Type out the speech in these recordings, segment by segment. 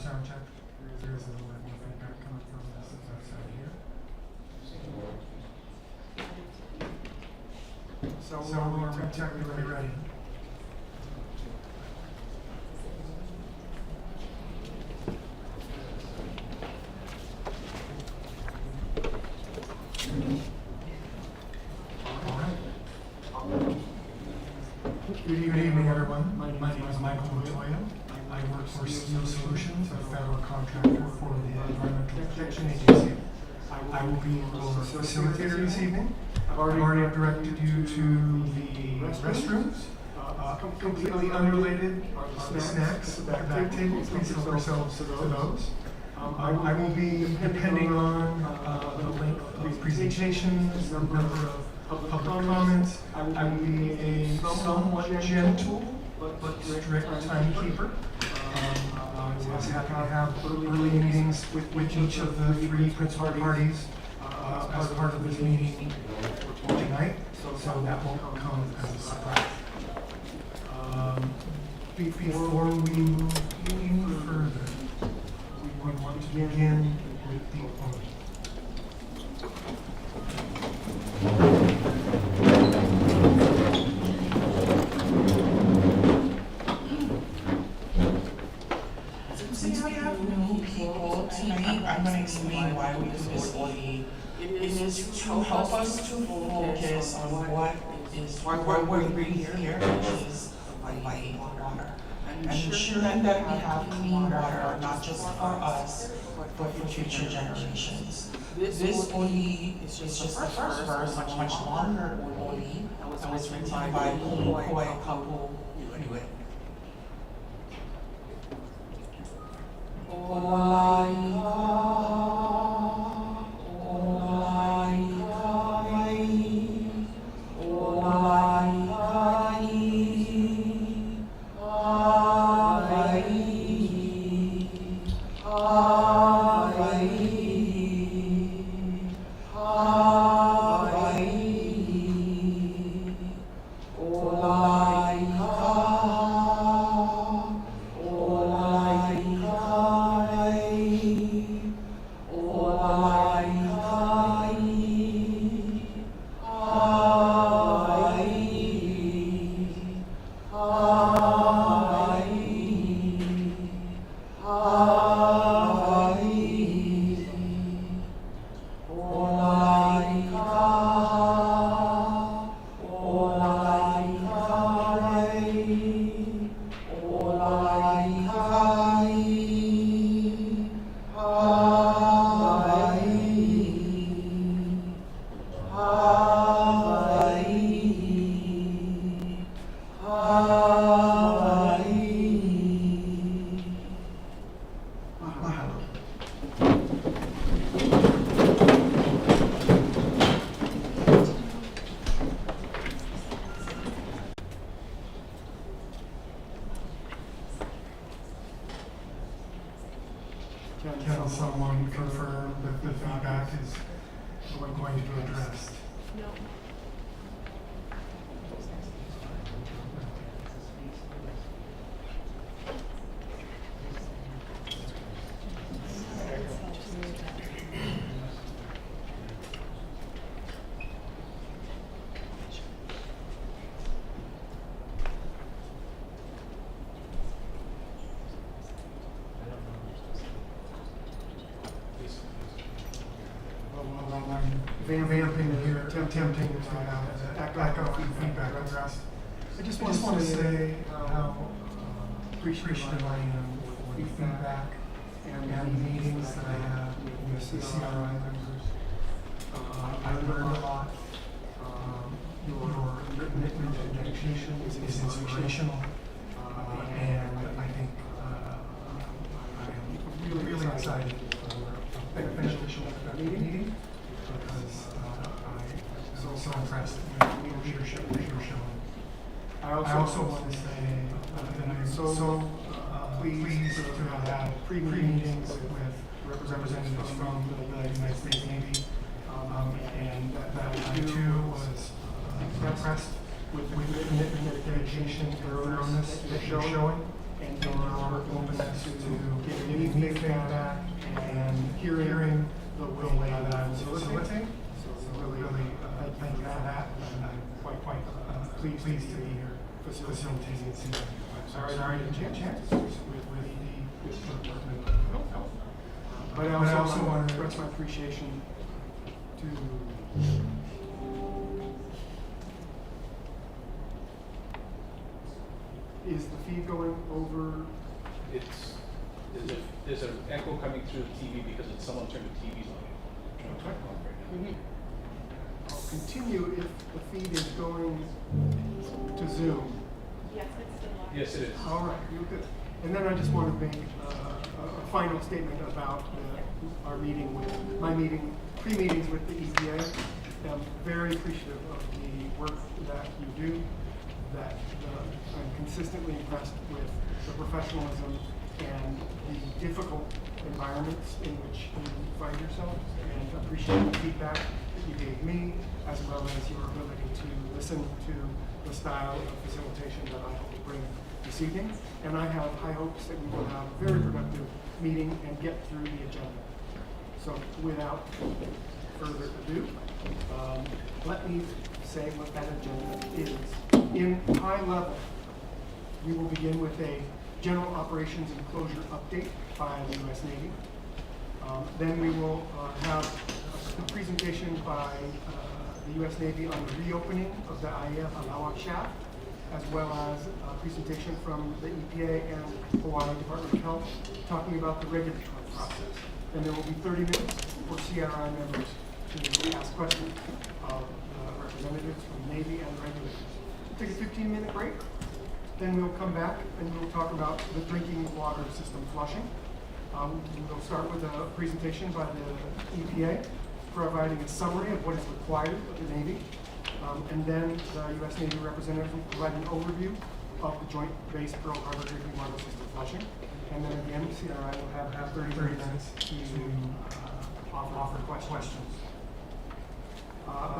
sound check. There is a little bit more feedback coming from this side here. So we're technically ready. Good evening, everyone. My name is Michael Montoya. I work for Steel Solutions, a federal contractor for the Environmental Protection Agency. I will be your facilitator this evening. I've already directed you to the restrooms. Completely unrelated are the snacks at the back table. Please help yourselves to those. I will be, depending on the length of presentations, the number of public comments, I will be a somewhat gentle but strict timekeeper. I was happy to have early meetings with each of the three principal parties as part of this meeting tonight, so that won't come as a surprise. Before we move any further, we want to begin with the OLA. Since we have new people tonight, I'm going to explain why we do this OLA. It is to help us to focus on what we're really here, which is providing water. And ensuring that we have clean water, not just for us, but for future generations. This OLA is just the first verse, much longer OLA that was written by Ahupua. Can someone confirm that the feedback is going to be addressed? No. I'm vamping here, attempting to echo feedback addressed. I just want to say how appreciative I am for the feedback and the meetings that I have with the CRI members. I learned a lot. Your commitment and dedication is inspirational, and I think I am really excited for the beneficial of that meeting. Because I'm so impressed with your leadership that you're showing. I also want to say that I'm so pleased to have had pre-meetings with representatives from the United States Navy, and that I too was impressed with the commitment, dedication, and thoroughness that you're showing, and your openness to giving me hearing the way that I'm facilitating. So really thank you for that. And I'm quite pleased to be here facilitating it. Sorry I didn't get a chance with the Department of Health. But I also want to express my appreciation to is the feed going over? There's an echo coming through the TV because someone turned the TVs on. I'll continue if the feed is going to Zoom. Yes, it's still on. Yes, it is. All right, you're good. And then I just want to make a final statement about our meeting pre-meetings with the EPA. I'm very appreciative of the work that you do. I'm consistently impressed with the professionalism and the difficult environments in which you find yourselves, and appreciate the feedback that you gave me, as well as your ability to listen to the style of facilitation that I hope to bring this evening. And I have high hopes that we will have a very productive meeting and get through the agenda. So without further ado, let me say what that agenda is. In high level, we will begin with a general operations and closure update by the U.S. Navy. Then we will have a presentation by the U.S. Navy on the reopening of the Hālawa shaft, as well as a presentation from the EPA and Hawaii Department of Health talking about the regulatory process. And there will be 30 minutes for CRI members to ask questions of representatives from the Navy and regulators. We'll take a 15-minute break. Then we'll come back and we'll talk about the drinking water system flushing. We'll start with a presentation by the EPA providing a summary of what is required of the Navy. And then the U.S. Navy representative will provide an overview of the Joint Base Pearl Harbor drinking water system flushing. And then again, CRI will have 30 minutes to offer questions.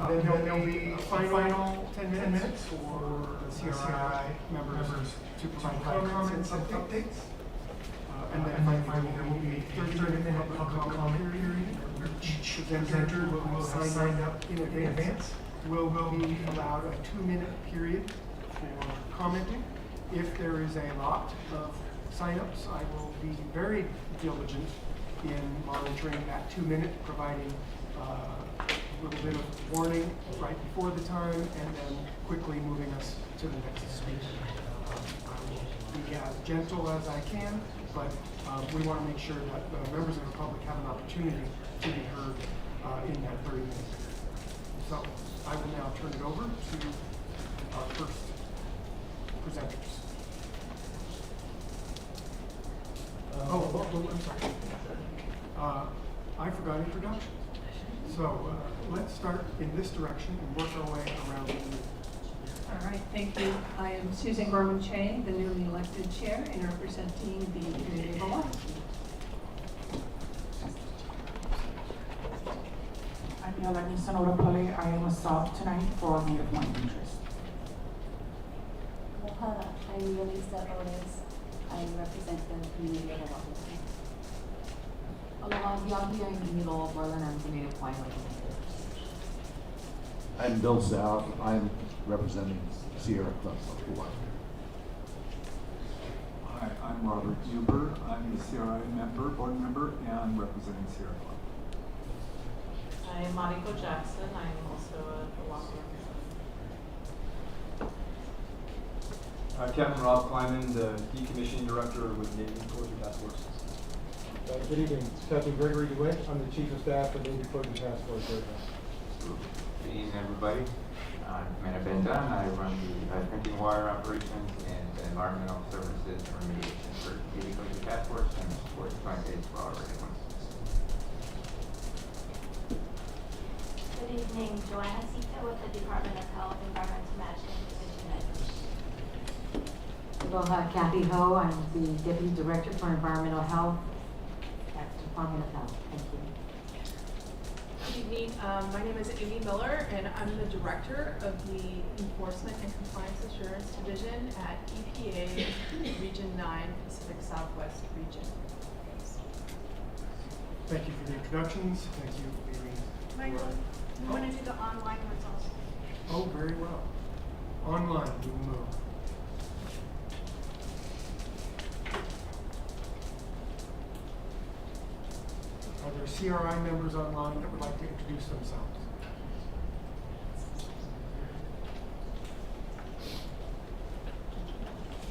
Then there'll be a final 10 minutes for the CRI members to provide comments and updates. And then finally, there will be a 30-minute public comment period where each presenter will sign up in advance. Will be allowed a 2-minute period for commenting. If there is a lot of sign-ups, I will be very diligent in monitoring that 2-minute, providing a little bit of warning right before the time, and then quickly moving us to the next speaker. I will be as gentle as I can, but we want to make sure that the members of the public have an opportunity to be heard in that 30 minutes. So I will now turn it over to our first presenters. I'm sorry. I forgot introduction. So let's start in this direction and work our way around the room. All right, thank you. I am Susan Gorman-Chang, the newly elected chair and representing the community of Hawaii. I'm Yelani Sonora-Pale. I am a sub tonight for Native Hawaiian Interest. Aloha, I'm Yelisa Otis. I represent the community of Hawaii. Aloha, Bianchi, I'm Milo Berlin, I'm the Native Hawaiian representative. I'm Bill South. I'm representing Sierra Club of Hawaii. Hi, I'm Robert Huber. I'm the CRI board member, and representing Sierra Club. I'm Mariko Jackson. I'm also a Oahu representative. Captain Rob Kleiman, the Decommissioning Director with Navy Closure Task Force. Good evening, Captain Gregory DeWitt. I'm the Chief of Staff for Navy Closure Task Force. Good evening, everybody. I'm Commander Ben Dunn. I run the drinking water operations and environmental services remediation for Navy Closure Task Force and support Joint Base for already once. Good evening, Joanna Sita with the Department of Health Environmental Management Division. Aloha, Kathy Ho. I'm the Deputy Director for Environmental Health at the Department of Health. Thank you. Good evening. My name is Amy Miller, and I'm the director of the Enforcement and Compliance Assurance Division at EPA Region 9 Pacific Southwest Region. Thank you for the introductions. Thank you, Amy. Michael, you want to do the online ones also? Oh, very well. Online, we will move. Are there CRI members online that would like to introduce themselves?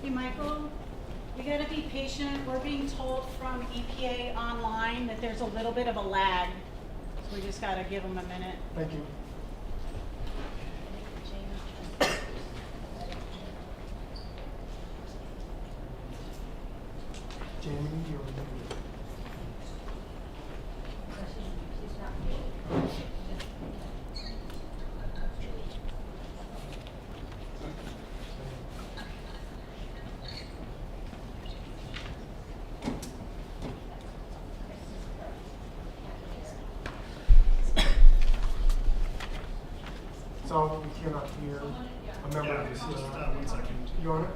Hey, Michael, we gotta be patient. We're being told from EPA online that there's a little bit of a lag. So we just gotta give them a minute. Thank you. Jamie, you're muted. So we cannot hear a member of the CRI. 1 second. You on it?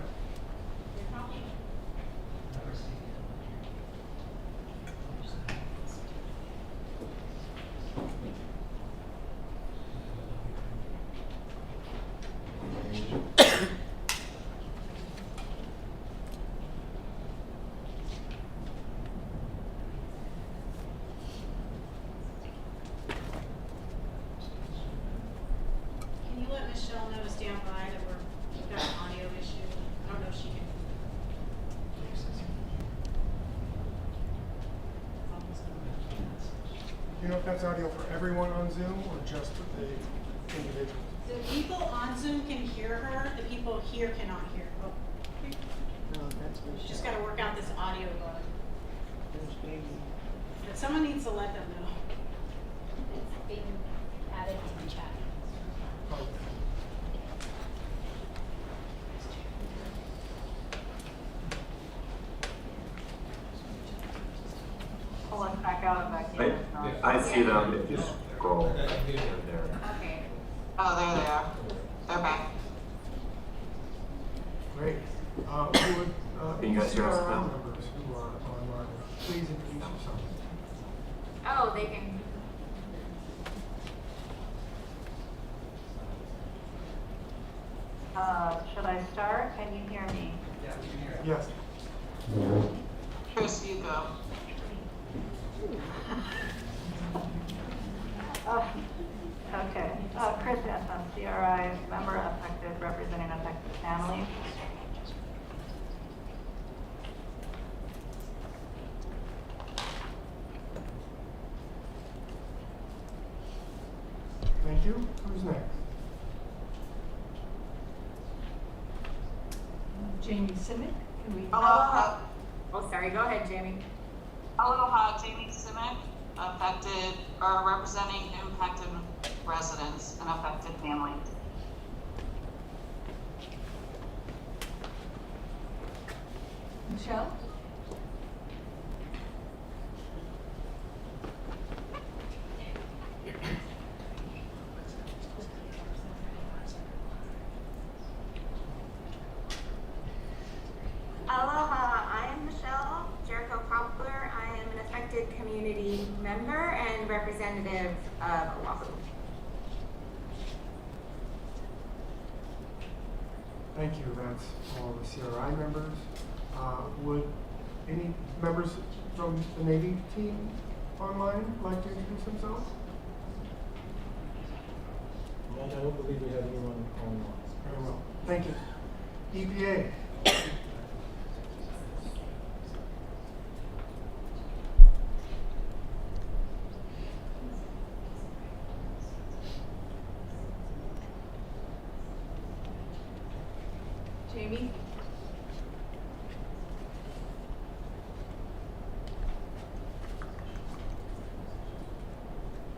Can you let Michelle know to stand by that we've got an audio issue? I don't know if she can. Do you know if that's audio for everyone on Zoom or just for the individuals? The people on Zoom can hear her, the people here cannot hear. Oh. Just gotta work out this audio bug. But someone needs to let them know. It's being added to the chat. Oh. Pull us back out of that game. I see them if you scroll there. Okay. Oh, there they are. They're back. Great. Who would, Can you guys hear us CRI now? members who are online, please introduce yourselves. Oh, they can. Should I start? Can you hear me? Yes. Chris, you go. Okay. Chris Esson, CRI member affected, representing affected families. Thank you. Who's next? Jamie Simic, can we? Aloha. Oh, sorry. Go ahead, Jamie. Aloha, Jamie Simic, affected, or representing impacted residents and affected families. Michelle? Aloha, I am Michelle Jericho Poplar. I am an affected community member and representative of Oahu. Thank you. That's all the CRI members. Would any members from the Navy team online like to introduce themselves? I don't believe we have anyone online. Very well. Thank you. EPA. Jamie?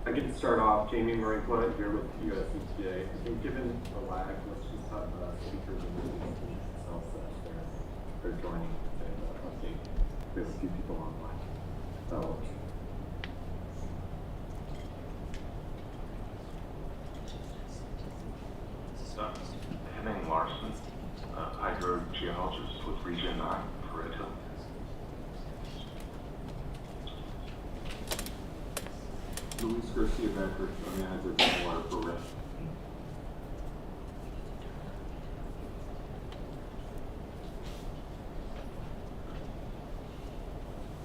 I can start off, Jamie Marinqua here with US EPA. I think given the lag, let's just have speakers and meetings themselves that they're joining and update. We have a few people online. So, Henning Larson, hydrogeologist with Region 9 for Redhill. City of Bedford, I manage the water program.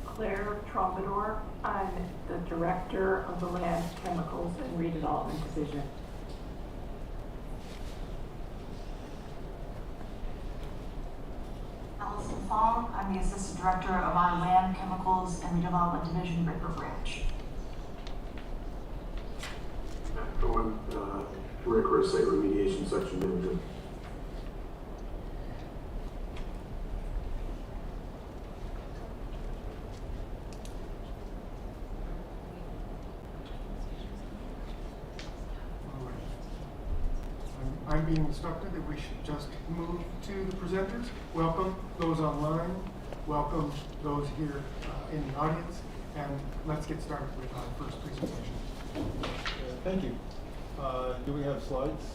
Claire Trombador. I'm the Director of the Land, Chemicals, and Redevelopment Division. Allison Fong. I'm the Assistant Director of our Land, Chemicals, and Redevelopment Division, River Branch. Matt Cohen, Director of Site Remediation Section Manager. I'm being instructed that we should just move to the presenters. Welcome those online, welcome those here in the audience, and let's get started with our first presentation. Thank you. Do we have slides?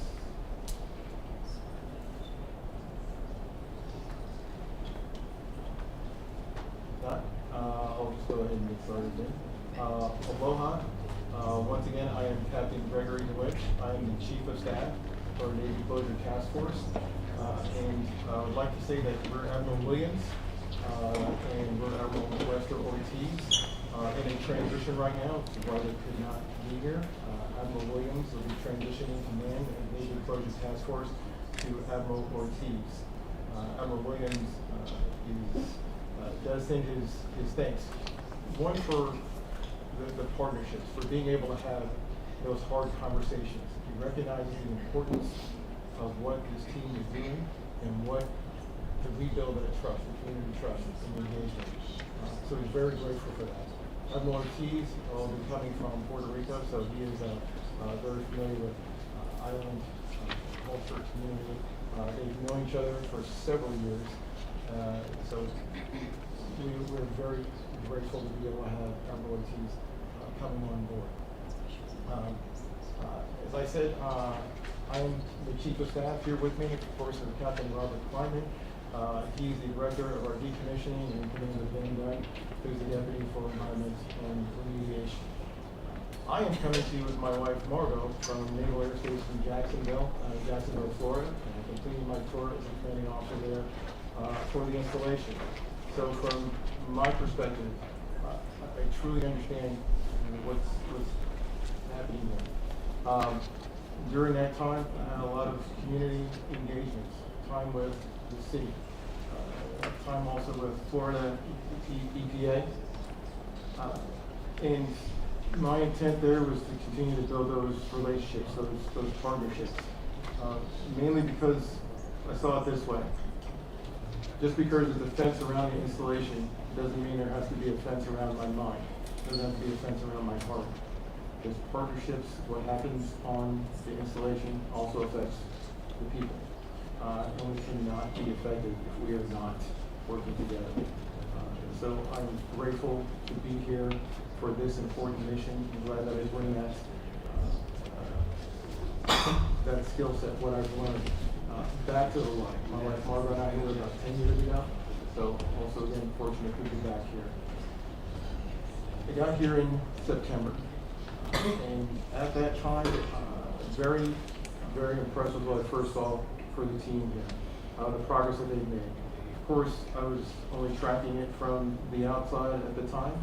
Not? I'll just go ahead and get started then. Aloha. Once again, I am Captain Gregory DeWitt. I am the Chief of Staff for Navy Closure Task Force. And I would like to say that we're Admiral Williams and we're Admiral Lester Ortiz in a transition right now, which is why they could not be here. Admiral Williams will be transitioning command of Navy Closure Task Force to Admiral Ortiz. Admiral Williams does send his thanks. One for the partnerships, for being able to have those hard conversations. He recognizes the importance of what this team is doing and what to rebuild that trust, the community trust and engagement. So he's very grateful for that. Admiral Ortiz will be coming from Puerto Rico, so he is very familiar with island culture, community. They've known each other for several years, so we're very grateful to be able to have Admiral Ortiz coming on board. As I said, I am the Chief of Staff. Here with me, of course, is Captain Robert Kleinman. He's the Director of our Decommissioning and Command of Ben Dunn, who's the Deputy for Environment and Remediation. I am coming to you with my wife, Margot, from Naval Air Station Jacksonville, Florida, and I completed my tour as a commanding officer there for the installation. So from my perspective, I truly understand what's happening there. During that time, I had a lot of community engagements, time with the city, time also with Florida EPA. And my intent there was to continue to build those relationships, those partnerships, mainly because I saw it this way. Just because there's a fence around the installation doesn't mean there has to be a fence around my mind. There doesn't have to be a fence around my heart. There's partnerships. What happens on the installation also affects the people. And we cannot be effective if we are not working together. So I'm grateful to be here for this important mission. I'm glad that I bring that skill set, what I've learned, back to the light. My wife Margaret and I here about 10 years ago. So also again, fortunate to be back here. I got here in September. And at that time, very, very impressed with what I first saw for the team here, the progress that they've made. Of course, I was only tracking it from the outside at the time,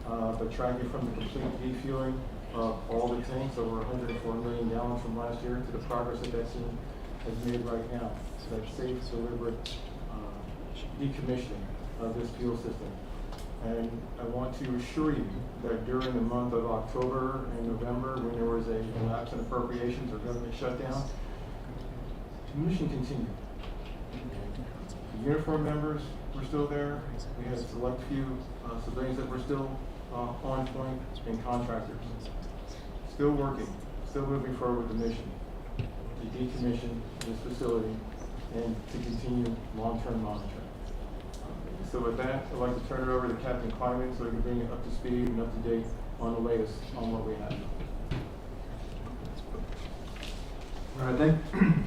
but tracking from the complete defueling of all the tanks, over 104 million gallons from last year, to the progress that that team has made right now. So that safe, deliberate decommissioning of this fuel system. And I want to assure you that during the month of October and November, when there was a lapse in appropriations or government shutdown, the mission continued. The uniform members were still there. We had a select few civilians that were still on point, and contractors. Still working, still moving forward with the mission to decommission this facility and to continue long-term monitoring. So with that, I'd like to turn it over to Captain Kleinman so he can bring it up to speed and up to date on the latest on what we have. All right,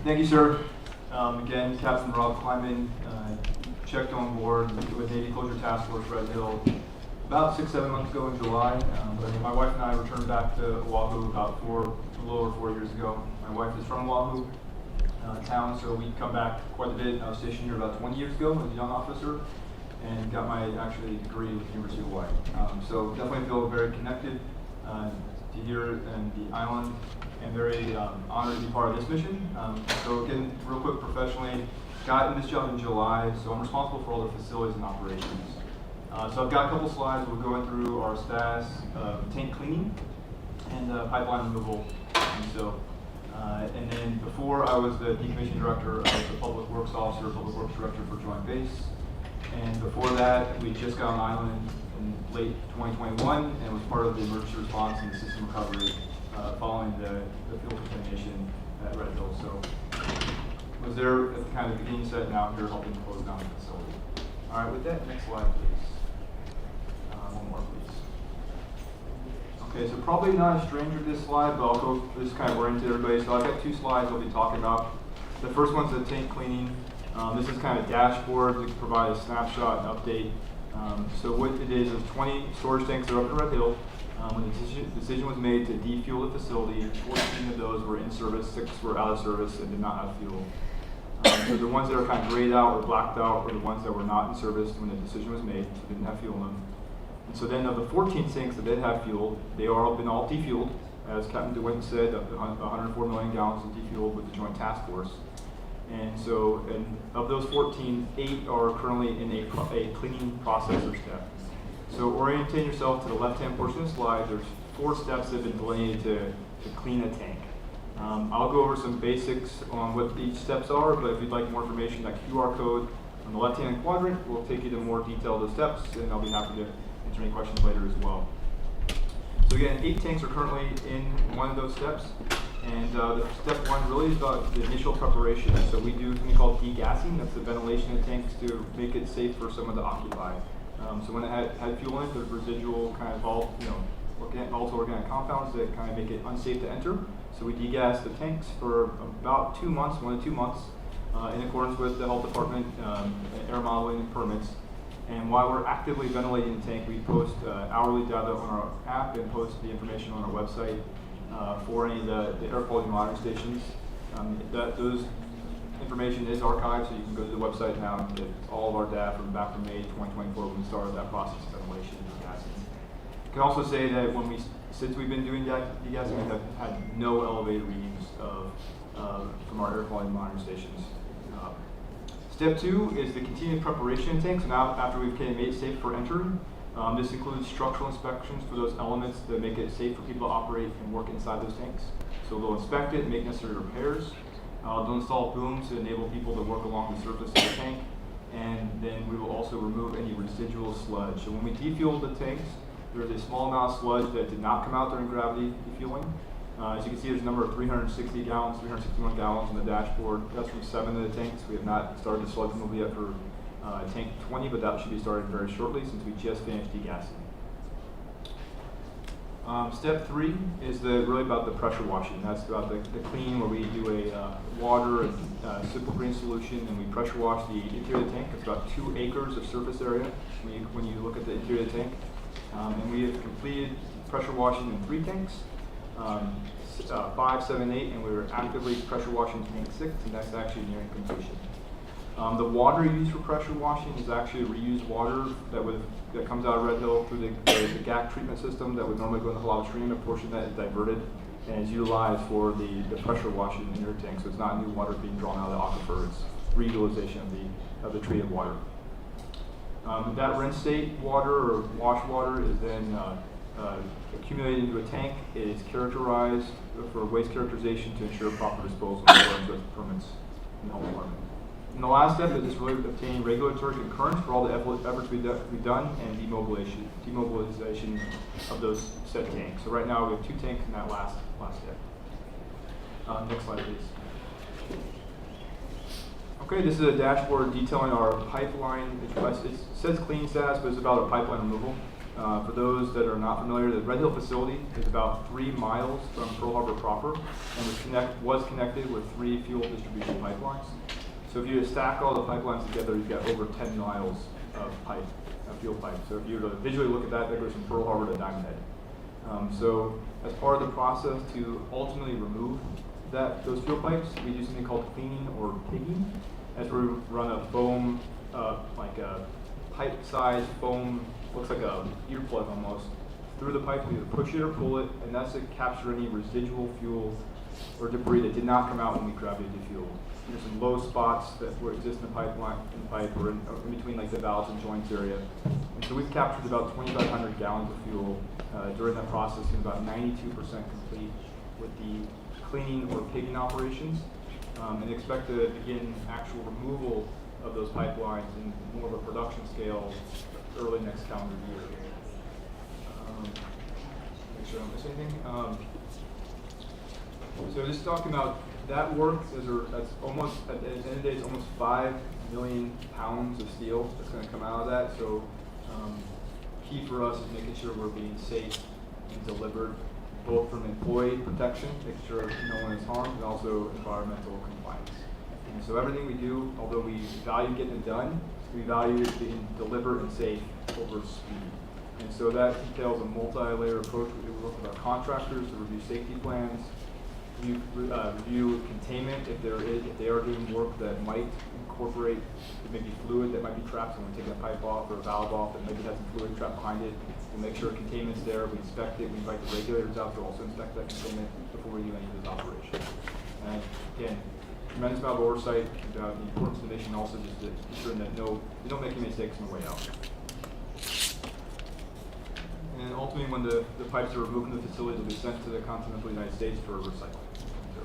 thank you, sir. Again, Captain Rob Kleinman, checked on board with Navy Closure Task Force Red Hill about 6-7 months ago in July. But my wife and I returned back to Oahu about a little over 4 years ago. My wife is from Oahu town, so we come back quite a bit. I was stationed here about 20 years ago as a young officer and got my actually degree with the University of Hawaii. So definitely feel very connected to here and the island, and very honored to be part of this mission. So again, real quick professionally, got in this job in July, so I'm responsible for all the facilities and operations. So I've got a couple slides. We're going through our status, tank cleaning, and pipeline removal. And then before I was the decommissioning director, I was the public works officer, public works director for Joint Base. And before that, we just got on island in late 2021 and was part of the emergency response and the system recovery following the fuel contamination at Red Hill. So was there at the kind of beginning set, now here helping close down the facility. All right, with that, next slide, please. One more, please. Okay, so probably not a stranger to this slide, but I'll go just kind of orient everybody. So I've got 2 slides I'll be talking about. The first one's the tank cleaning. This is kind of a dashboard to provide a snapshot and update. So what it is 20 storage tanks that are up at Red Hill. When the decision was made to defuel the facility, 14 of those were in service, 6 were out of service and did not have fuel. So the ones that are kind of grayed out or blacked out were the ones that were not in service when the decision was made, so didn't have fuel in them. And so then of the 14 tanks that did have fuel, they are been all defueled. As Captain DeWinton said, 104 million gallons of defueled with the Joint Task Force. And so of those 14, 8 are currently in a cleaning processor step. So orientate yourself to the left-hand portion of the slide. There's 4 steps that have been delineated to clean a tank. I'll go over some basics on what each steps are, but if you'd like more information, that QR code on the left-hand quadrant will take you to more detail of the steps, and I'll be happy to answer any questions later as well. So again, 8 tanks are currently in one of those steps, and the step 1 really is about the initial preparation. So we do something called degassing. That's the ventilation of tanks to make it safe for someone to occupy. So when it had fuel in it, there's residual kind of volatile organic compounds that kind of make it unsafe to enter. So we degas the tanks for about 2 months, 1 to 2 months, in accordance with the health department air modeling and permits. And while we're actively ventilating the tank, we post hourly data on our app and post the information on our website for any of the air quality monitoring stations. Those information is archived, so you can go to the website now and get all of our data from back from May 2024 when we started that process of ventilation and degassing. I can also say that since we've been doing degassing, we have had no elevated readings from our air quality monitoring stations. Step 2 is the continued preparation in tanks. Now, after we've made it safe for entering, this includes structural inspections for those elements that make it safe for people to operate and work inside those tanks. So they'll inspect it and make necessary repairs. They'll install booms to enable people to work along the surface of the tank. And then we will also remove any residual sludge. So when we defuel the tanks, there's a small amount of sludge that did not come out during gravity defueling. As you can see, there's a number of 360 gallons, 361 gallons on the dashboard. That's from 7 of the tanks. We have not started the sludge removal yet for tank 20, but that should be started very shortly since we just finished degassing. Step 3 is really about the pressure washing. That's about the clean, where we do a water and simple green solution, and we pressure wash the interior of the tank. It's about 2 acres of surface area when you look at the interior of the tank. And we have completed pressure washing in 3 tanks, 5, 7, 8, and we were actively pressure washing tank 6, and that's actually nearing completion. The water used for pressure washing is actually reused water that comes out of Red Hill through the GAC treatment system that would normally go in the Hālawa stream. A portion of that is diverted and is utilized for the pressure washing in your tank. So it's not new water being drawn out of the aquifer. It's reutilization of the treated water. That rinse state water or wash water is then accumulated into a tank. It is characterized for waste characterization to ensure proper disposal in accordance with permits in the health department. And the last step is just really obtaining regulatory concurrence for all the efforts we've done and demobilization of those said tanks. So right now we have 2 tanks in that last step. Next slide, please. Okay, this is a dashboard detailing our pipeline. It says clean status, but it's about our pipeline removal. For those that are not familiar, the Red Hill facility is about 3 miles from Pearl Harbor proper and was connected with 3 fuel distribution pipelines. So if you stack all the pipelines together, you've got over 10 miles of pipe fuel pipe. So if you were to visually look at that, that goes from Pearl Harbor to Diamond Head. So as part of the process to ultimately remove those fuel pipes, we do something called cleaning or pigging. As we run a foam, like a pipe-sized foam, looks like a earplug almost, through the pipe. We either push it or pull it, and that's to capture any residual fuel or debris that did not come out when we gravity defueled. There's some low spots that exist in the pipeline, or in between like the valves and joints area. And so we've captured about 2,500 gallons of fuel during that process, and about 92% complete with the cleaning or pigging operations, and expect to begin actual removal of those pipelines in more of a production scale early next calendar year. Make sure I don't miss anything. So just talking about that work, that's almost, at the end of the day, it's almost 5 million pounds of steel that's going to come out of that. So key for us is making sure we're being safe and delivered, both from employee protection, making sure no one is harmed, and also environmental compliance. And so everything we do, although we value getting it done, we value it being delivered and safe over speed. And so that entails a multi-layer approach. We work with our contractors to review safety plans, review containment if they are doing work that might incorporate maybe fluid that might be trapped when we're taking a pipe off or a valve off that maybe has some fluid trapped behind it. We make sure containment's there, we inspect it, we invite the regulators out to also inspect that containment before we do any of this operation. And again, tremendous amount of oversight about the importance of the mission, also just to ensure that we don't make any mistakes on the way out. And ultimately, when the pipes are removed from the facility, they'll be sent to the continental United States for recycling. So,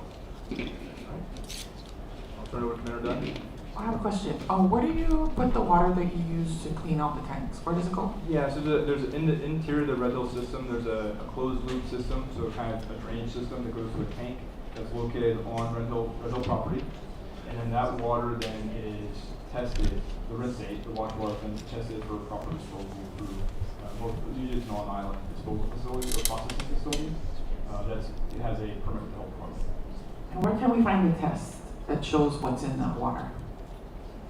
I'll turn it over to Commander Dunn. I have a question. Where do you put the water that you use to clean out the tanks? Where does it go? Yeah, so there's in the interior of the Red Hill system, there's a closed loop system, so kind of a drainage system that goes to a tank that's located on Red Hill property. And then that water then is tested, the RISATE, the water then tested for proper disposal through usually it's non-island disposal facilities or processing facilities. It has a permit to help run. And where can we find the test that shows what's in that water?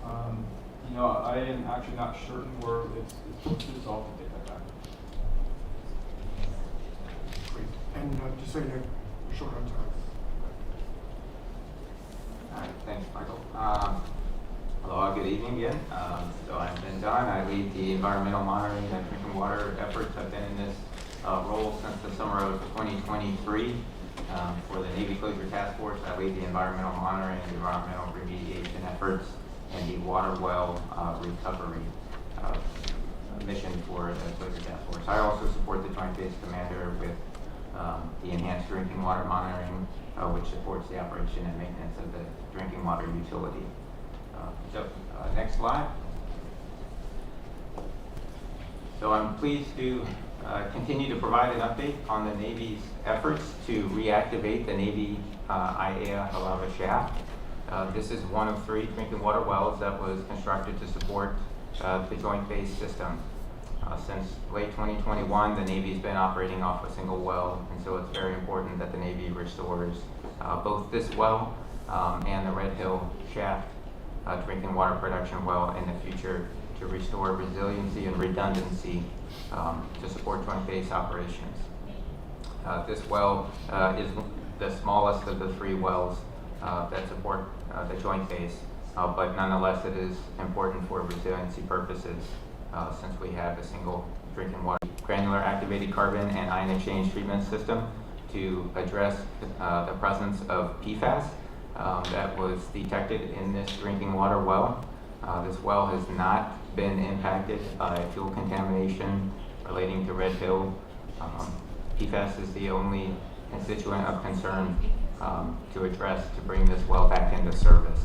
I am actually not certain where it's posted, so I'll take that back. Great. And just so you know, short on time. All right, thanks, Michael. Hello, good evening again. So I'm Ben Dunn. I lead the environmental monitoring and drinking water efforts. I've been in this role since the summer of 2023. For the Navy Closure Task Force, I lead the environmental monitoring and environmental remediation efforts and the water well recovery mission for the Closure Task Force. I also support the Joint Base Commander with the enhanced drinking water monitoring, which supports the operation and maintenance of the drinking water utility. Next slide. So I'm pleased to continue to provide an update on the Navy's efforts to reactivate the Navy IAEA Hālawa shaft. This is one of 3 drinking water wells that was constructed to support the Joint Base system. Since late 2021, the Navy's been operating off a single well, and so it's very important that the Navy restores both this well and the Red Hill shaft drinking water production well in the future to restore resiliency and redundancy to support Joint Base operations. This well is the smallest of the 3 wells that support the Joint Base, but nonetheless it is important for resiliency purposes since we have a single drinking water granular activated carbon and ion exchange treatment system to address the presence of PFAS that was detected in this drinking water well. This well has not been impacted by fuel contamination relating to Red Hill. PFAS is the only constituent of concern to address to bring this well back into service.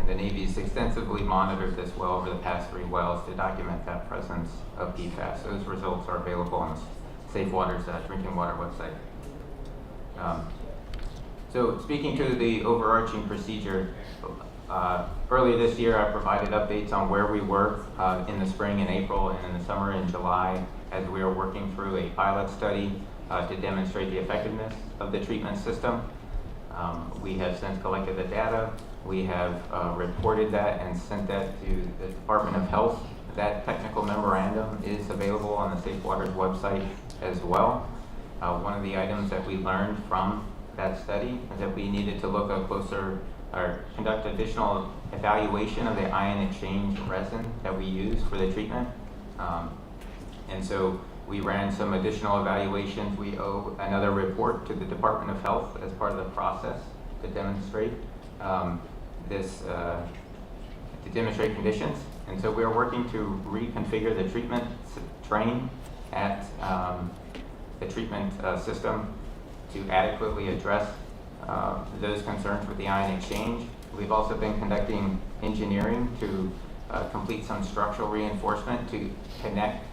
And the Navy's extensively monitored this well over the past 3 wells to document that presence of PFAS. Those results are available on the Safe Waters drinking water website. So speaking to the overarching procedure, early this year I provided updates on where we were in the spring and April and in the summer and July as we were working through a pilot study to demonstrate the effectiveness of the treatment system. We have since collected the data. We have reported that and sent that to the Department of Health, that technical memorandum is available on the Safe Waters website as well. One of the items that we learned from that study is that we needed to look closer or conduct additional evaluation of the ion exchange resin that we use for the treatment. And so we ran some additional evaluations. We owe another report to the Department of Health as part of the process to demonstrate to demonstrate conditions. And so we are working to reconfigure the treatment train at the treatment system to adequately address those concerns with the ion exchange. We've also been conducting engineering to complete some structural reinforcement to connect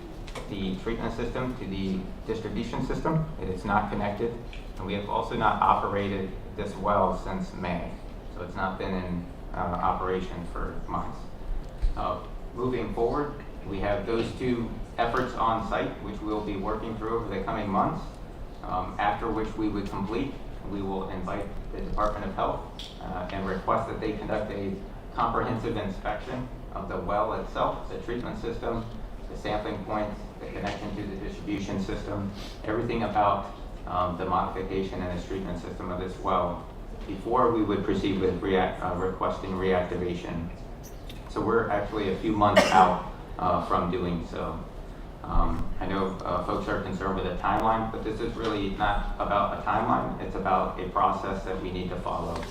the treatment system to the distribution system. It is not connected, and we have also not operated this well since May, so it's not been in operation for months. Moving forward, we have those two efforts on site, which we'll be working through over the coming months, after which we would complete. We will invite the Department of Health and request that they conduct a comprehensive inspection of the well itself, the treatment system, the sampling points, the connection to the distribution system, everything about the modification and the treatment system of this well before we would proceed with requesting reactivation. So we're actually a few months out from doing so. I know folks are concerned with a timeline, but this is really not about a timeline. It's about a process that we need to follow.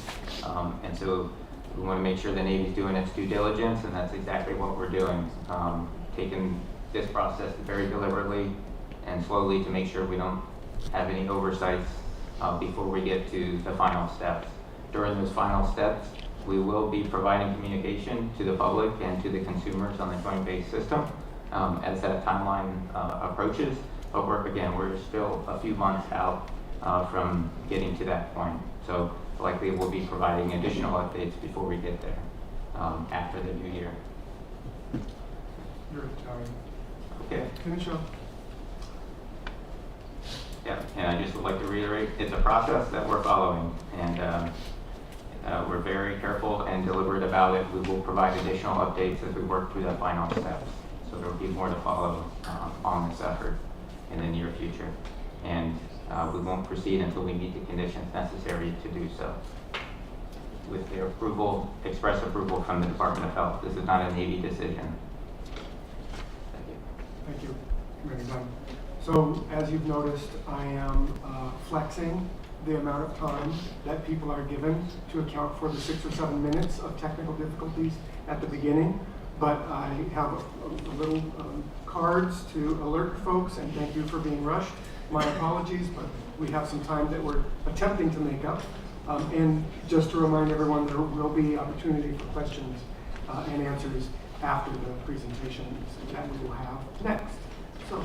And so we want to make sure the Navy's doing its due diligence, and that's exactly what we're doing. Taking this process very deliberately and slowly to make sure we don't have any oversights before we get to the final steps. During those final steps, we will be providing communication to the public and to the consumers on the Joint Base system as that timeline approaches. But we're still a few months out from getting to that point. So likely we'll be providing additional updates before we get there after the new year. You're Italian. Okay. Finish up. Yeah, and I just would like to reiterate, it's a process that we're following, and we're very careful and deliberate about it. We will provide additional updates as we work through the final steps. So there will be more to follow on this effort in the near future. And we won't proceed until we meet the conditions necessary to do so. With their approval, express approval from the Department of Health. This is not a Navy decision. Thank you. Thank you, Commander Dunn. So as you've noticed, I am flexing the amount of time that people are given to account for the 6 or 7 minutes of technical difficulties at the beginning. But I have a little cards to alert folks and thank you for being rushed. My apologies, but we have some time that we're attempting to make up. And just to remind everyone, there will be opportunity for questions and answers after the presentations that we will have next. So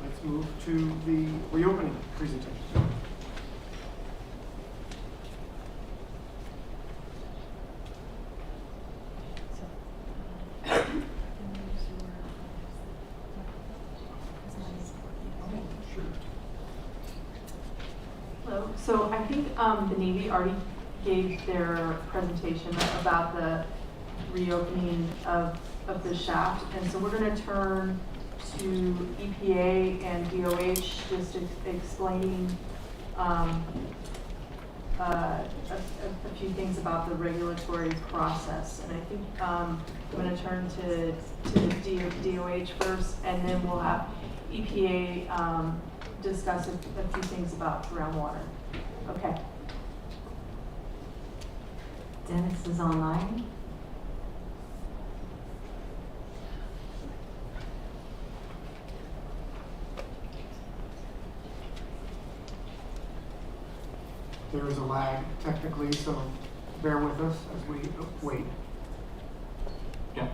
let's move to the reopening presentation. Hello. So I think the Navy already gave their presentation about the reopening of the shaft, and so we're going to turn to EPA and DOH just explaining a few things about the regulatory process. And I think I'm going to turn to DOH first, and then we'll have EPA discuss a few things about groundwater. Okay. Dennis is online. There is a lag technically, so bear with us as we wait. Yeah,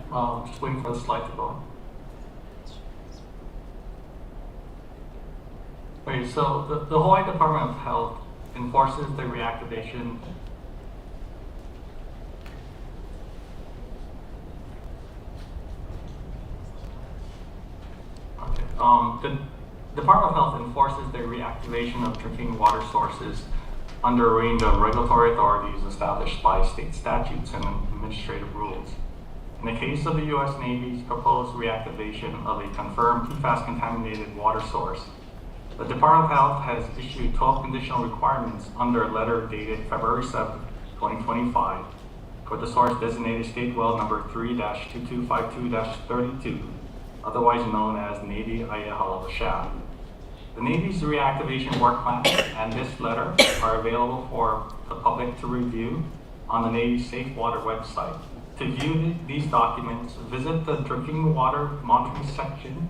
just waiting for the slide to go on. Okay, so the Hawaii Department of Health enforces the reactivation the Department of Health enforces the reactivation of drinking water sources under a range of regulatory authorities established by state statutes and administrative rules. In the case of the U.S. Navy's proposed reactivation of a confirmed PFAS-contaminated water source, the Department of Health has issued 12 conditional requirements under a letter dated February 7, 2025, for the source designated State Well number 3-2252-32, otherwise known as Navy Hālawa shaft. The Navy's reactivation work plan and this letter are available for the public to review on the Navy's Safe Water website. To view these documents, visit the Drinking Water Monitoring section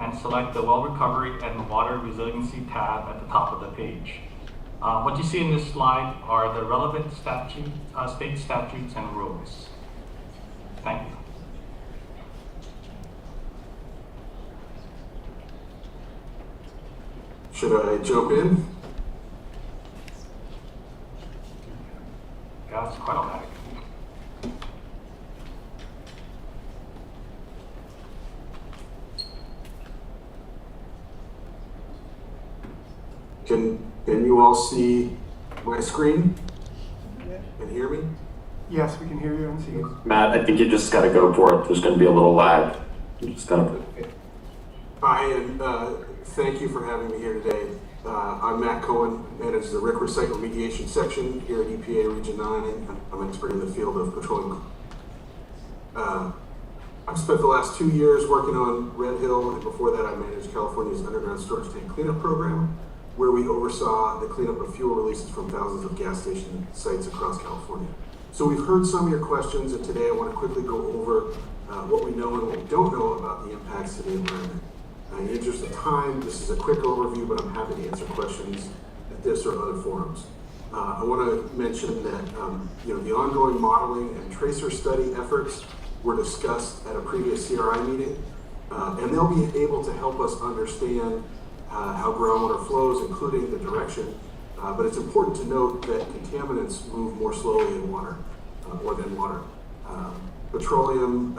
and select the Well Recovery and Water Resiliency tab at the top of the page. What you see in this slide are the relevant state statutes and rules. Thank you. Should I jump in? Yeah, it's quite automatic. Can you all see my screen and hear me? Yes, we can hear you and see you. Matt, I think you just gotta go for it. There's gonna be a little lag. You just gotta. Thank you for having me here today. I'm Matt Cohen, manage the RCRI Site Remediation Section here at EPA Region 9. I'm an expert in the field of petroleum. I've spent the last 2 years working on Red Hill, and before that I managed California's underground storage tank cleanup program, where we oversaw the cleanup of fuel releases from thousands of gas station sites across California. So we've heard some of your questions, and today I want to quickly go over what we know and what we don't know about the impacts to the environment. In the interest of time, this is a quick overview, but I'm happy to answer questions at this or other forums. I want to mention that the ongoing modeling and tracer study efforts were discussed at a previous CRI meeting, and they'll be able to help us understand how groundwater flows, including the direction. But it's important to note that contaminants move more slowly in water, or than water. Petroleum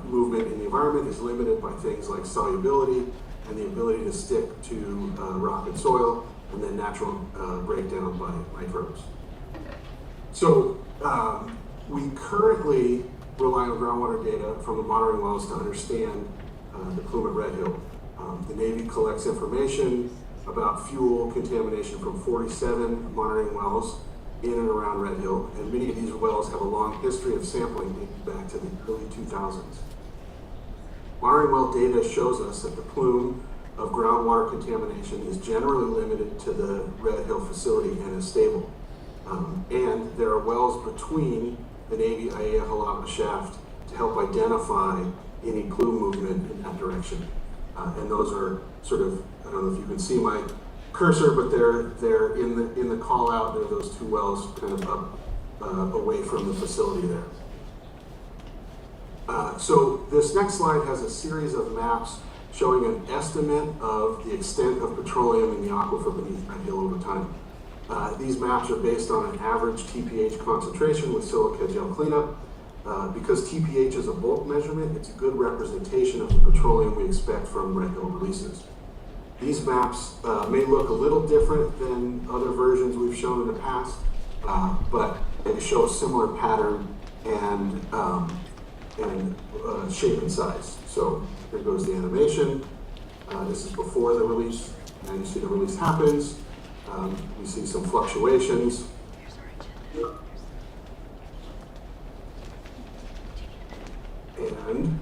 movement in the environment is limited by things like solubility and the ability to stick to rock and soil, and then natural breakdown by microbes. So we currently rely on groundwater data from the monitoring wells to understand the plume at Red Hill. The Navy collects information about fuel contamination from 47 monitoring wells in and around Red Hill, and many of these wells have a long history of sampling dating back to the early 2000s. Monitoring well data shows us that the plume of groundwater contamination is generally limited to the Red Hill facility and is stable. And there are wells between the Navy Hālawa shaft to help identify any plume movement in that direction. And those are sort of, I don't know if you can see my cursor, but they're in the call out. There are those two wells kind of up away from the facility there. So this next slide has a series of maps showing an estimate of the extent of petroleum in the aquifer beneath Red Hill over time. These maps are based on an average TPH concentration with silica gel cleanup. Because TPH is a bulk measurement, it's a good representation of the petroleum we expect from Red Hill releases. These maps may look a little different than other versions we've shown in the past, but they show a similar pattern and shape and size. So here goes the animation. This is before the release, and you see the release happens. We see some fluctuations. And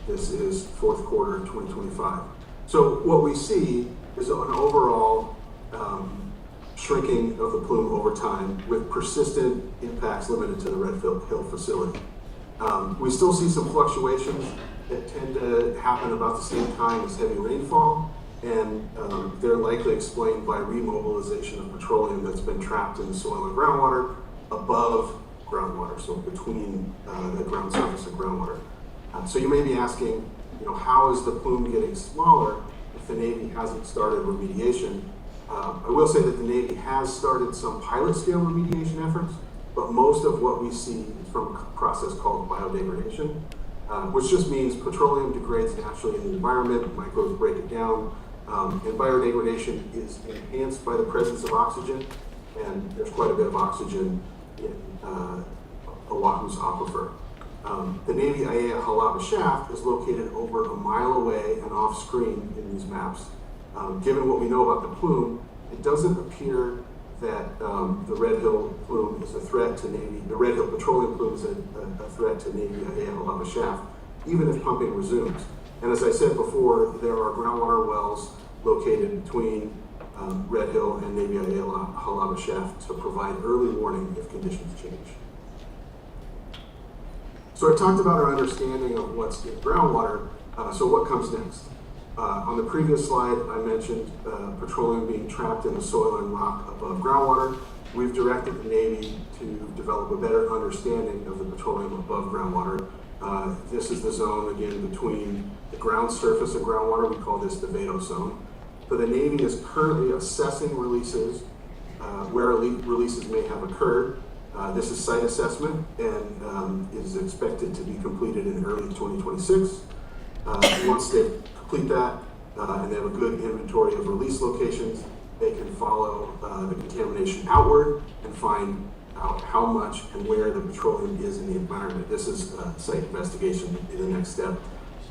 this is fourth quarter 2025. So what we see is an overall shrinking of the plume over time with persistent impacts limited to the Red Hill facility. We still see some fluctuations that tend to happen about the same time as heavy rainfall, and they're likely explained by remobilization of petroleum that's been trapped in the soil and groundwater above groundwater, so between the ground surface and groundwater. So you may be asking, how is the plume getting smaller if the Navy hasn't started remediation? I will say that the Navy has started some pilot scale remediation efforts, but most of what we see is from a process called biodegradation, which just means petroleum degrades naturally in the environment, microbes break it down, and biodegradation is enhanced by the presence of oxygen, and there's quite a bit of oxygen in Oahu's aquifer. The Navy Aiea Hālawa shaft is located over a mile away and off screen in these maps. Given what we know about the plume, it doesn't appear that the Red Hill plume is a threat to Navy, the Red Hill petroleum plume is a threat to Navy Aiea Hālawa shaft, even if pumping resumes. And as I said before, there are groundwater wells located between Red Hill and Navy Aiea Hālawa shaft to provide early warning if conditions change. So I talked about our understanding of what's in groundwater, so what comes next? On the previous slide, I mentioned petroleum being trapped in the soil and rock above groundwater. We've directed the Navy to develop a better understanding of the petroleum above groundwater. This is the zone, again, between the ground surface and groundwater. We call this the Vado zone. So the Navy is currently assessing releases, where releases may have occurred. This is site assessment and is expected to be completed in early 2026. Once they complete that and they have a good inventory of release locations, they can follow the contamination outward and find out how much and where the petroleum is in the environment. This is site investigation in the next step.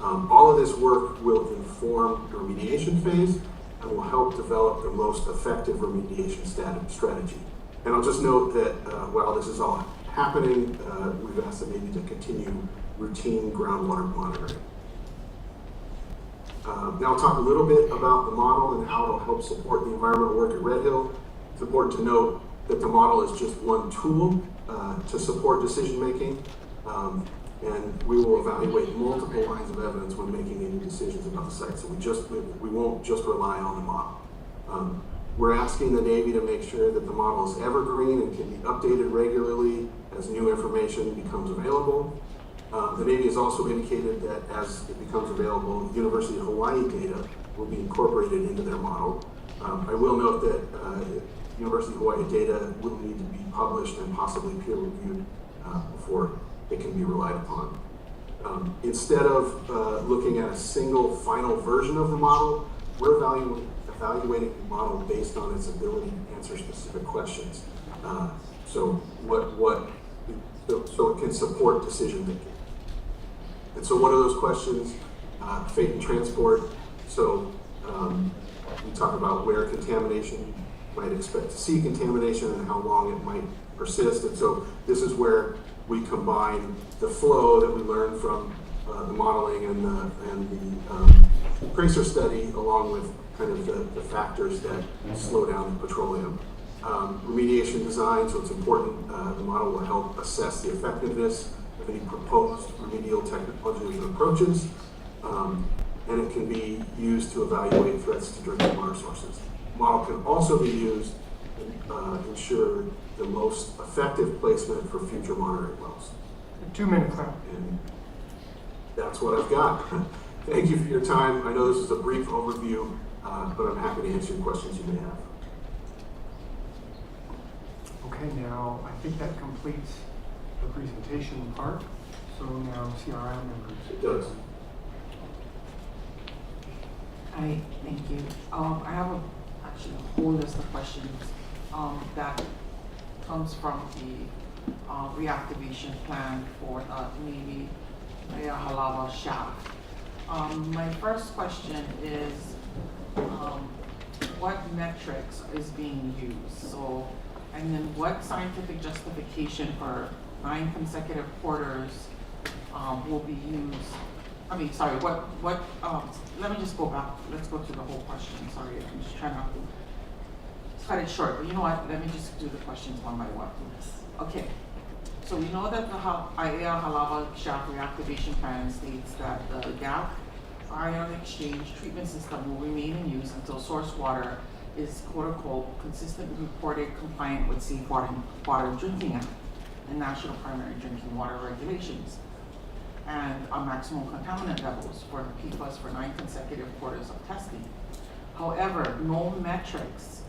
All of this work will inform the remediation phase and will help develop the most effective remediation strategy. And I'll just note that while this is all happening, we've asked the Navy to continue routine groundwater monitoring. Now I'll talk a little bit about the model and how it'll help support the environmental work at Red Hill. It's important to note that the model is just one tool to support decision making, and we will evaluate multiple lines of evidence when making any decisions about the site. So we won't just rely on the model. We're asking the Navy to make sure that the model is evergreen and can be updated regularly as new information becomes available. The Navy has also indicated that as it becomes available, University of Hawaii data will be incorporated into their model. I will note that University of Hawaii data will need to be published and possibly peer-reviewed before it can be relied upon. Instead of looking at a single final version of the model, we're evaluating the model based on its ability to answer specific questions. So it can support decision making. And so what are those questions? Fate and transport. So we talk about where contamination, might expect to see contamination and how long it might persist. And so this is where we combine the flow that we learned from the modeling and the tracer study along with kind of the factors that slow down the petroleum. Remediation design, so it's important, the model will help assess the effectiveness of any proposed remedial technologies and approaches, and it can be used to evaluate threats to drinking water sources. The model can also be used to ensure the most effective placement for future monitoring wells. 2 minutes now. And that's what I've got. Thank you for your time. I know this is a brief overview, but I'm happy to answer any questions you may have. Okay, now I think that completes the presentation part. So now CRI members. It does. Hi, thank you. I have actually a whole list of questions that comes from the reactivation plan for the Navy Hālawa shaft. My first question is, what metrics is being used? So, and then what scientific justification for 9 consecutive quarters will be used? I mean, sorry, let me just go back. Let's go through the whole question. Sorry, I'm just trying not to cut it short. But you know what? Let me just do the questions one by one. Okay. So we know that the Aiea Hālawa shaft reactivation plan states that the gap ion exchange treatment system will remain in use until source water is quote-unquote consistently reported compliant with Safe Water Drinking Act and National Primary Drinking Water Regulations, and on maximum contaminant levels for PFAS for 9 consecutive quarters of testing. However, no metrics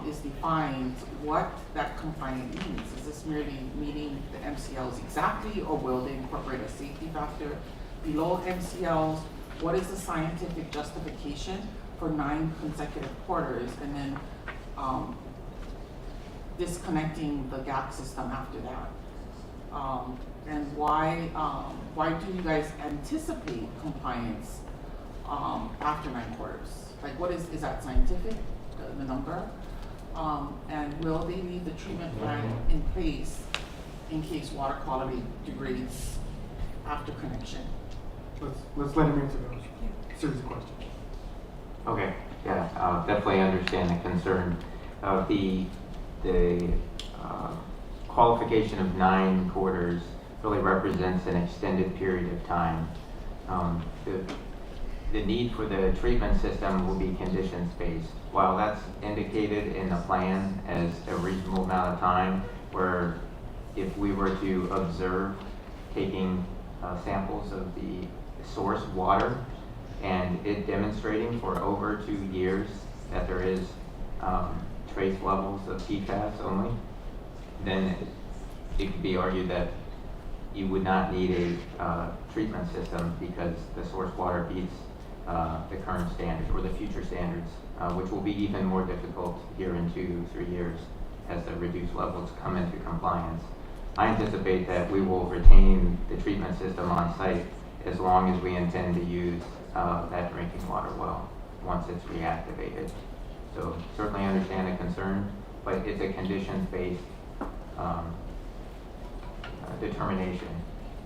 is defined what that compliant means. Is this merely meeting the MCLs exactly, or will they incorporate a safety factor below MCLs? What is the scientific justification for 9 consecutive quarters, and then disconnecting the gap system after that? And why do you guys anticipate compliance after 9 quarters? Like, what is that scientific, the number? And will they leave the treatment plan in place in case water quality degrades after connection? Let's let him answer those series of questions. Okay, yeah, definitely understand the concern. The qualification of 9 quarters really represents an extended period of time. The need for the treatment system will be conditions-based. While that's indicated in the plan as a reasonable amount of time, where if we were to observe taking samples of the source water and it demonstrating for over 2 years that there is trace levels of PFAS only, then it could be argued that you would not need a treatment system because the source water beats the current standard or the future standards, which will be even more difficult here in 2-3 years as the reduced levels come into compliance. I anticipate that we will retain the treatment system on site as long as we intend to use that drinking water well once it's reactivated. So certainly understand the concern, but it's a conditions-based determination.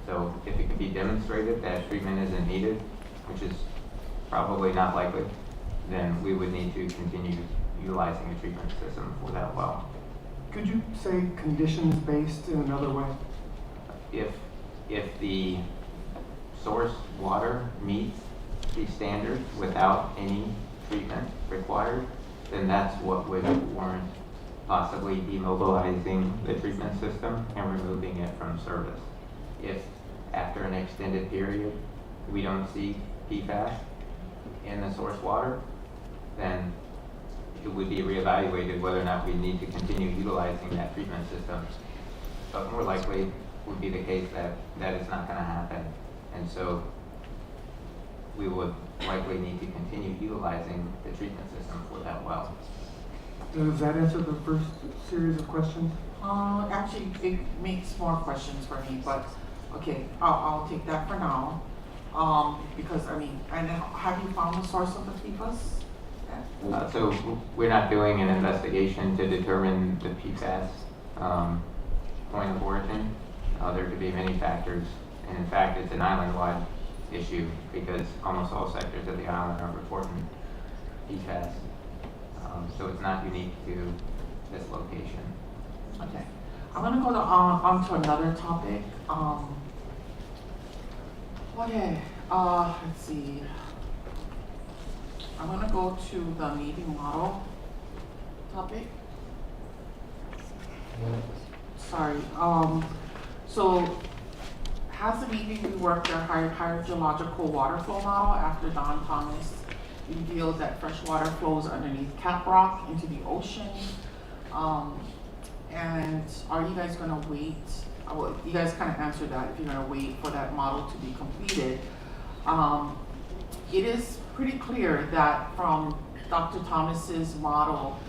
So if it can be demonstrated that treatment isn't needed, which is probably not likely, then we would need to continue utilizing the treatment system for that well. Could you say conditions-based in another way? If the source water meets the standards without any treatment required, then that's what would warrant possibly demobilizing the treatment system and removing it from service. If after an extended period we don't see PFAS in the source water, then it would be reevaluated whether or not we need to continue utilizing that treatment system. But more likely would be the case that that is not going to happen. And so we would likely need to continue utilizing the treatment system for that well. Does that answer the first series of questions? Actually, it makes more questions for me, but okay, I'll take that for now. Because I mean, and then have you found the source of the PFAS? So we're not doing an investigation to determine the PFAS point of origin. There could be many factors, and in fact, it's an island-wide issue because almost all sectors of the island are reporting PFAS. So it's not unique to this location. Okay, I'm gonna go on to another topic. Let's see. I'm gonna go to the meeting model topic. Sorry. So has the Navy reworked their hydrological water flow model after Don Thomas revealed that fresh water flows underneath Cap Rock into the ocean? And are you guys gonna wait? You guys kind of answered that, if you're gonna wait for that model to be completed. It is pretty clear that from Dr. Thomas's model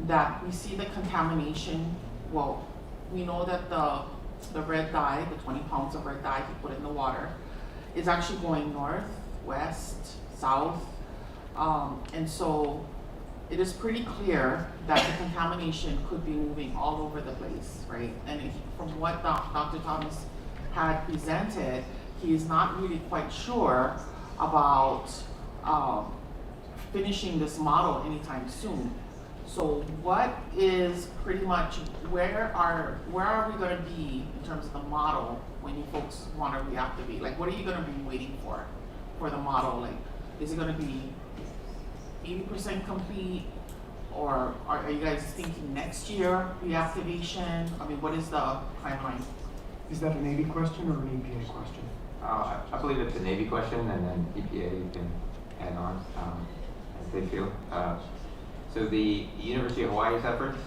that we see the contamination. Well, we know that the red dye, the 20 pounds of red dye he put in the water, is actually going north, west, south. And so it is pretty clear that the contamination could be moving all over the place, right? And from what Dr. Thomas had presented, he is not really quite sure about finishing this model anytime soon. So what is pretty much, where are we going to be in terms of the model when you folks want to reactivate? Like, what are you going to be waiting for the model? Like, is it going to be 80% complete, or are you guys thinking next year reactivation? I mean, what is the timeline? Is that a Navy question or an EPA question? I believe it's a Navy question, and then EPA can add on as they feel. So the University of Hawaii's efforts,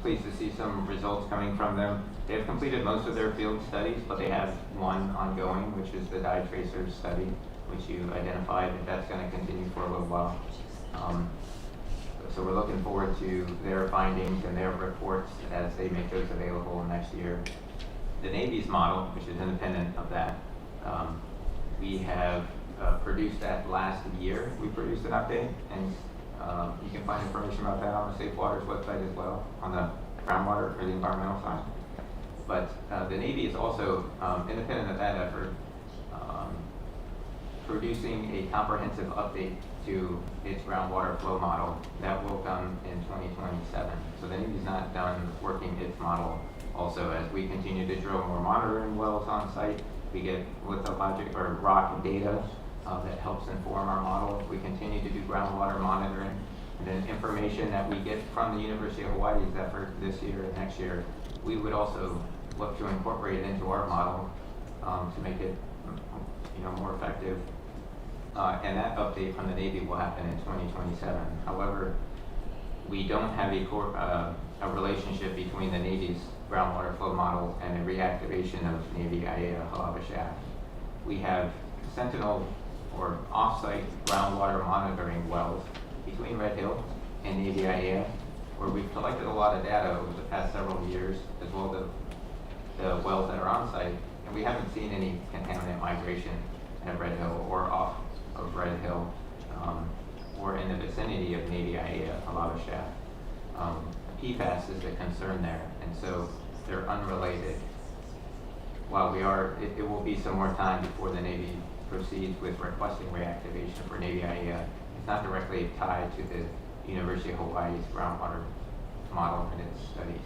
pleased to see some results coming from them. They have completed most of their field studies, but they have one ongoing, which is the dye tracer study, which you identified that that's going to continue for a little while. So we're looking forward to their findings and their reports as they make those available next year. the Navy's model, which is independent of that. We have produced that last year. We produced an update, and you can find information about that on the Safe Waters website as well, on the groundwater or the environmental side. But the Navy is also, independent of that effort, producing a comprehensive update to its groundwater flow model that will come in 2027. So the Navy's not done working its model. Also, as we continue to drill more monitoring wells on site, we get lithologic or rock data that helps inform our model. We continue to do groundwater monitoring, and then information that we get from the University of Hawaii's effort this year and next year, we would also look to incorporate it into our model to make it, more effective. And that update from the Navy will happen in 2027. However, we don't have a relationship between the Navy's groundwater flow model and the reactivation of Navy IAEA Hālawa shaft. We have Sentinel or off-site groundwater monitoring wells between Red Hill and Navy IAEA, where we've collected a lot of data over the past several years, as well as the wells that are on site, and we haven't seen any contaminant migration at Red Hill or off of Red Hill, or in the vicinity of Navy IAEA Hālawa shaft. PFAS is the concern there, and so they're unrelated. While it will be some more time before the Navy proceeds with requesting reactivation for Navy IAEA. It's not directly tied to the University of Hawaii's groundwater model and its studies.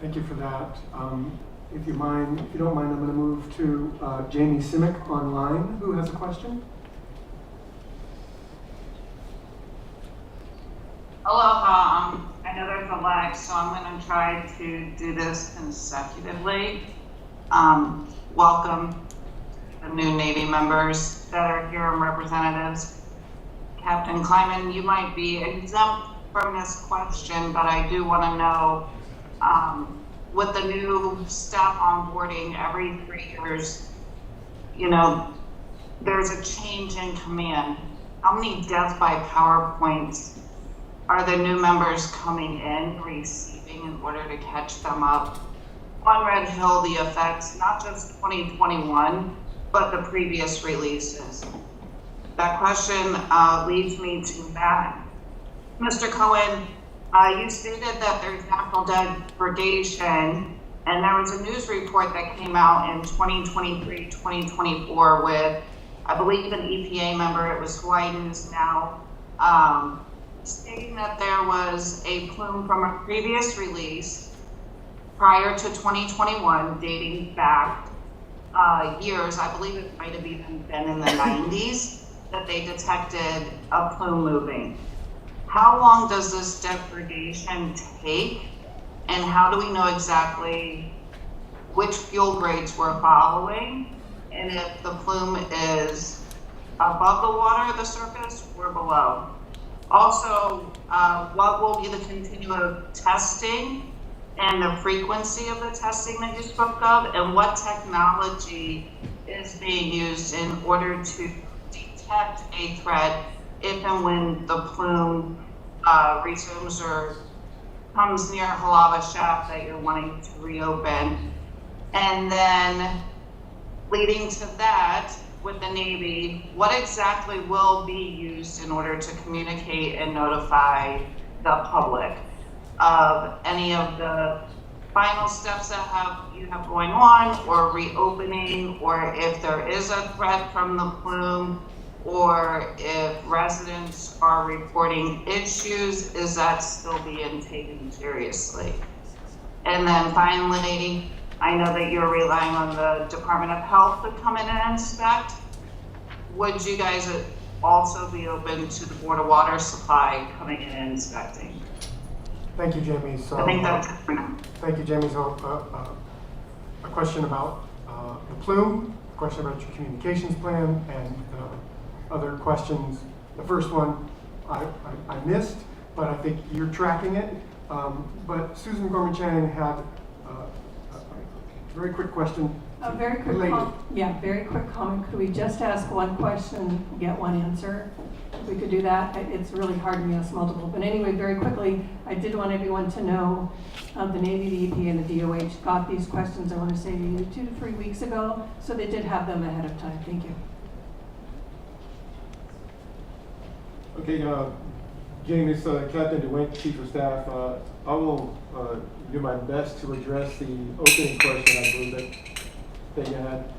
Thank you for that. If you don't mind, I'm going to move to Jamie Simic online, who has a question. Aloha. I know there's a lag, so I'm going to try to do this consecutively. Welcome the new Navy members that are here and representatives. Captain Kleiman, you might be exempt from this question, but I do want to know, with the new staff onboarding every 3 years, there's a change in command. How many death by PowerPoints are the new members coming in receiving in order to catch them up? On Red Hill, the effects, not just 2021, but the previous releases. That question leads me to that. Mr. Cohen, you stated that there's natural degradation, and there was a news report that came out in 2023, 2024 with, I believe, an EPA member, it was Hawaii News Now, stating that there was a plume from a previous release prior to 2021, dating back years, I believe it might have even been in the 90s, that they detected a plume moving. How long does this degradation take, and how do we know exactly which fuel grades we're following, and if the plume is above the water, the surface, or below? Also, what will be the continuum testing and the frequency of the testing that you spoke of, and what technology is being used in order to detect a threat if and when the plume resumes or comes near Hālawa shaft that you're wanting to reopen? And then leading to that, with the Navy, what exactly will be used in order to communicate and notify the public of any of the final steps that you have going on, or reopening, or if there is a threat from the plume, or if residents are reporting issues, is that still being taken seriously? And then finally, I know that you're relying on the Department of Health to come in and inspect. Would you guys also be open to the Board of Water Supply coming in and inspecting? Thank you, Jamie. So, I think that's it for now. Thank you, Jamie. So, a question about the plume, a question about your communications plan, and other questions. The first one I missed, but I think you're tracking it. But Susan Gorman-Chang had a very quick question A very quick very quick comment. Could we just ask one question, get one answer? If we could do that. It's really hard to ask multiple. But anyway, very quickly, I did want everyone to know the Navy, the EPA, and the DOH got these questions, I want to say, 2 to 3 weeks ago. So they did have them ahead of time. Thank you. Okay, Jamie, it's Captain DeWink, Chief of Staff. I will do my best to address the opening question, I believe, that you had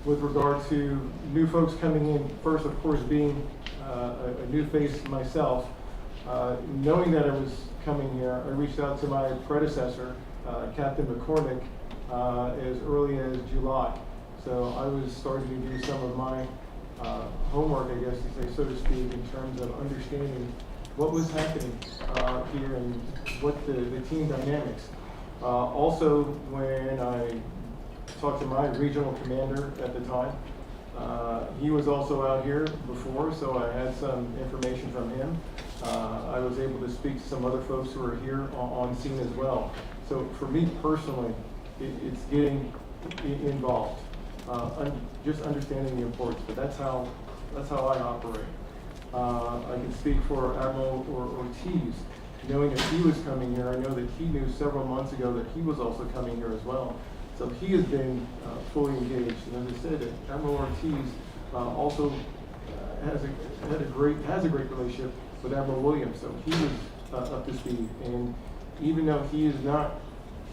with regard to new folks coming in. First, of course, being a new face myself, knowing that I was coming here, I reached out to my predecessor, Captain McCormick, as early as July. So I was starting to do some of my homework, I guess to say, so to speak, in terms of understanding what was happening here and what the team dynamics. Also, when I talked to my regional commander at the time, he was also out here before, so I had some information from him. I was able to speak to some other folks who are here on scene as well. So for me personally, it's getting involved, just understanding the importance. But that's how I operate. I can speak for Admiral Ortiz, knowing that he was coming here. I know that he knew several months ago that he was also coming here as well. So he has been fully engaged. And as I said, Admiral Ortiz also has a great relationship with Admiral Williams. So he was up to speed. And even though he is not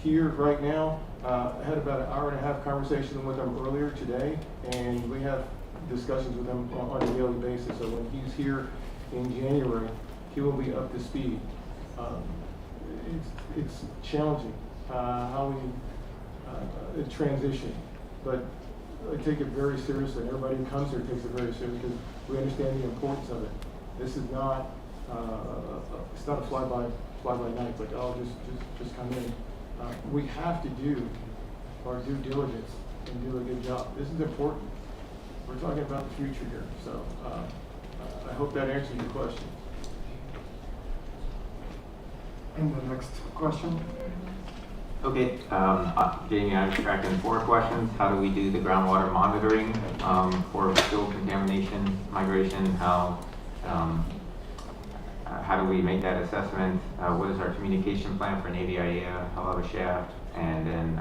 here right now, I had about an hour and a half conversation with him earlier today, and we have discussions with him on a daily basis. So when he's here in January, he will be up to speed. It's challenging how we transition, but I take it very seriously. Everybody who comes here takes it very seriously because we understand the importance of it. This is not it's not a fly by night. Like, oh, just come in. We have to do our due diligence and do a good job. This is important. We're talking about the future here, so I hope that answers your question. And the next question. Okay, Jamie, I'm tracking 4 questions. How do we do the groundwater monitoring for fuel contamination, migration? How do we make that assessment? What is our communication plan for Navy IEA, Hālawa shaft, and then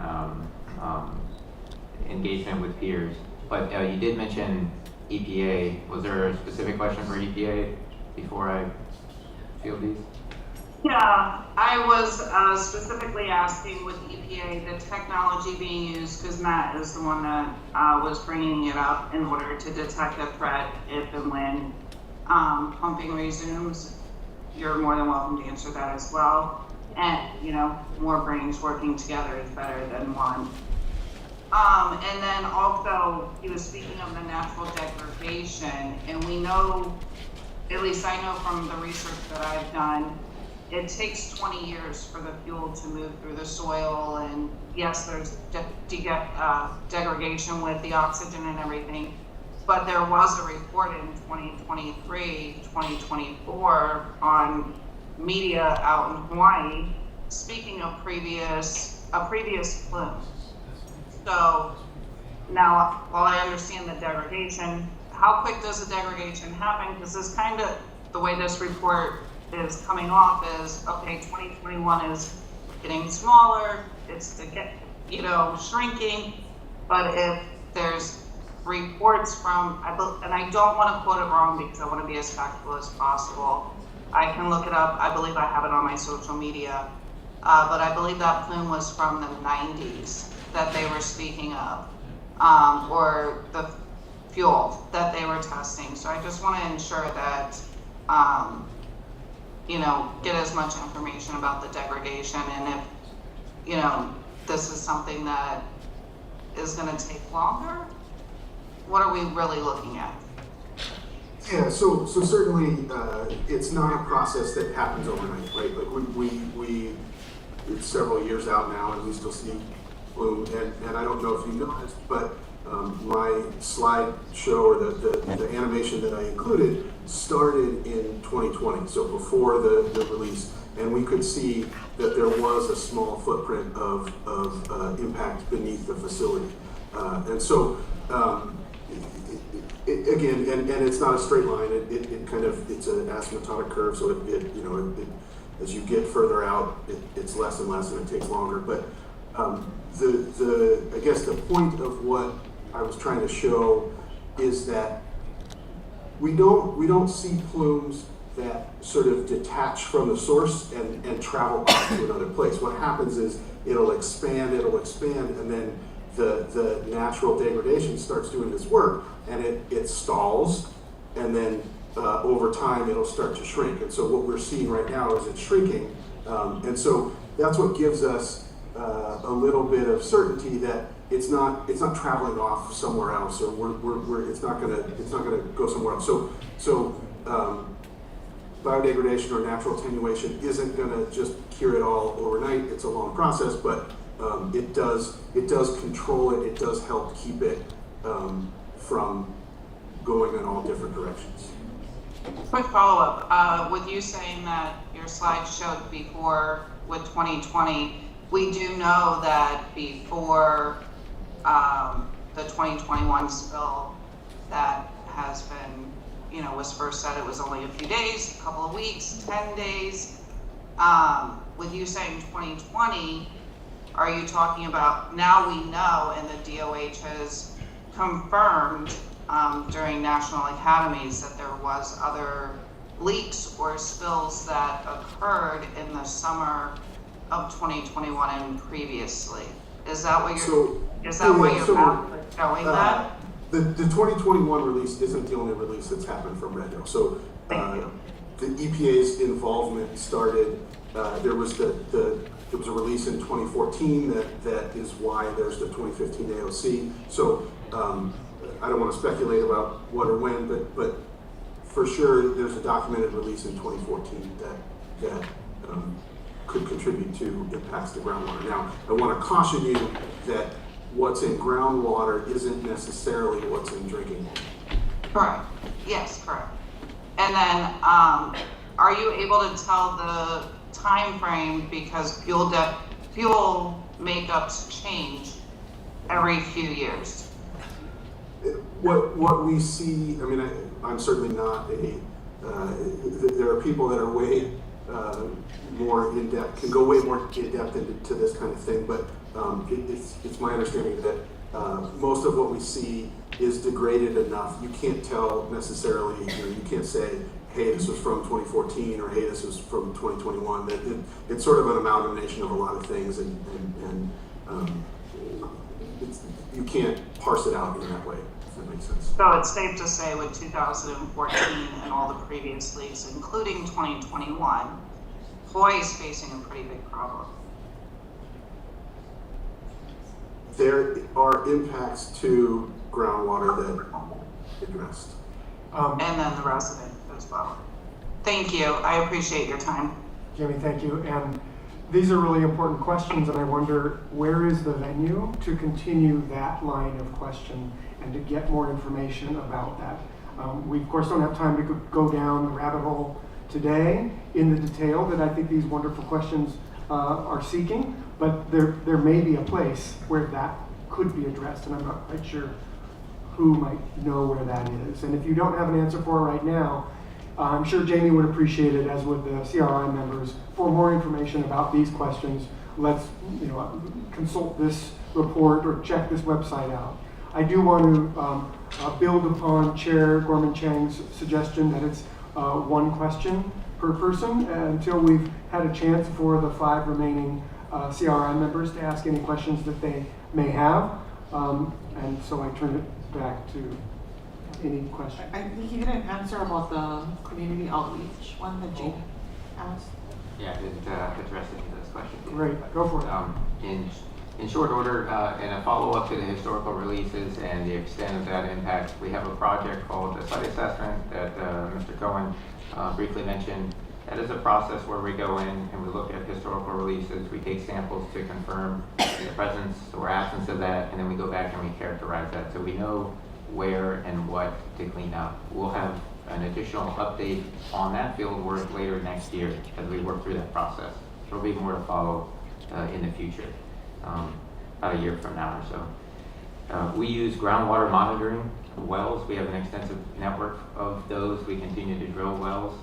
engagement with peers? But you did mention EPA. Was there a specific question for EPA before I field these? Yeah, I was specifically asking with EPA the technology being used, because Matt is the one that was bringing it up in order to detect a threat if and when pumping resumes. You're more than welcome to answer that as well. And, you know, more brains working together is better than one. And then also, he was speaking of the natural degradation, and we know, at least I know from the research that I've done, it takes 20 years for the fuel to move through the soil, and yes, there's degradation with the oxygen and everything, but there was a report in 2023, 2024 on media out in Hawaii, speaking of a previous plume. So now, while I understand the degradation, how quick does the degradation happen? Because this kind of, the way this report is coming off is, okay, 2021 is getting smaller, it's to get, shrinking, but if there's reports from, and I don't want to quote it wrong because I want to be as factual as possible. I can look it up. I believe I have it on my social media, but I believe that plume was from the 90s that they were speaking of, or the fuel that they were testing. So I just want to ensure that, get as much information about the degradation, and if, this is something that is going to take longer, what are we really looking at? Yeah, so certainly it's not a process that happens overnight, right? Like we it's several years out now, and we still see bloom. And I don't know if you noticed, but my slide show, or the animation that I included, started in 2020, so before the release, and we could see that there was a small footprint of impact beneath the facility. And so, again, and it's not a straight line. It kind of, it's an asymptotic curve. So as you get further out, it's less and less, and it takes longer. But I guess the point of what I was trying to show is that we don't see plumes that sort of detach from the source and travel off to another place. What happens is it'll expand, and then the natural degradation starts doing this work, and it stalls, and then over time it'll start to shrink. And so what we're seeing right now is it's shrinking, and so that's what gives us a little bit of certainty that it's not traveling off somewhere else, or it's not gonna go somewhere else. So biodegradation or natural attenuation isn't gonna just cure it all overnight. It's a long process, but it does control it. It does help keep it from going in all different directions. Quick follow-up, with you saying that your slide showed before with 2020, we do know that before the 2021 spill that has been, was first said it was only a few days, a couple of weeks, 10 days. With you saying 2020, are you talking about, now we know, and the DOH has confirmed during national academies that there was other leaks or spills that occurred in the summer of 2021 and previously. Is that what you're, showing that? The 2021 release isn't the only release that's happened from Red Hill. So the EPA's involvement started, there was a release in 2014 that is why there's the 2015 AOC. So I don't want to speculate about what or when, but for sure there's a documented release in 2014 that could contribute to impacts to groundwater. Now, I want to caution you that what's in groundwater isn't necessarily what's in drinking water. Correct. Yes, correct. And then, are you able to tell the time frame, because fuel makeups change every few years? What we see, I mean, I'm certainly not there are people that are way more in depth, can go way more in depth into this kind of thing, but it's my understanding that most of what we see is degraded enough. You can't tell necessarily, you can't say, hey, this was from 2014, or hey, this was from 2021. It's sort of an amalgamation of a lot of things, and you can't parse it out in that way, if that makes sense. So it's safe to say with 2014 and all the previous leaks, including 2021, Hawaii is facing a pretty big problem. There are impacts to groundwater that addressed. And then the rest of it as well. Thank you. I appreciate your time. Jamie, thank you. And these are really important questions, and I wonder where is the venue to continue that line of question and to get more information about that. We, of course, don't have time to go down the rabbit hole today in the detail that I think these wonderful questions are seeking, but there may be a place where that could be addressed, and I'm not quite sure who might know where that is. And if you don't have an answer for it right now, I'm sure Jamie would appreciate it, as would the CRI members. For more information about these questions, let's consult this report or check this website out. I do want to build upon Chair Gorman Chang's suggestion that it's one question per person until we've had a chance for the 5 remaining CRI members to ask any questions that they may have. And so I turn it back to any questions. I think you didn't answer about the community outreach one that Jane asked. Yeah, I didn't address any of those questions. Great, go for it. In short order, in a follow-up to the historical releases and the extent of that impact, we have a project called the site assessment that Mr. Cohen briefly mentioned. That is a process where we go in and we look at historical releases. We take samples to confirm the presence or absence of that, and then we go back and we characterize that. So we know where and what to clean up. We'll have an additional update on that field work later next year as we work through that process. There'll be more to follow in the future, about a year from now or so. We use groundwater monitoring wells. We have an extensive network of those. We continue to drill wells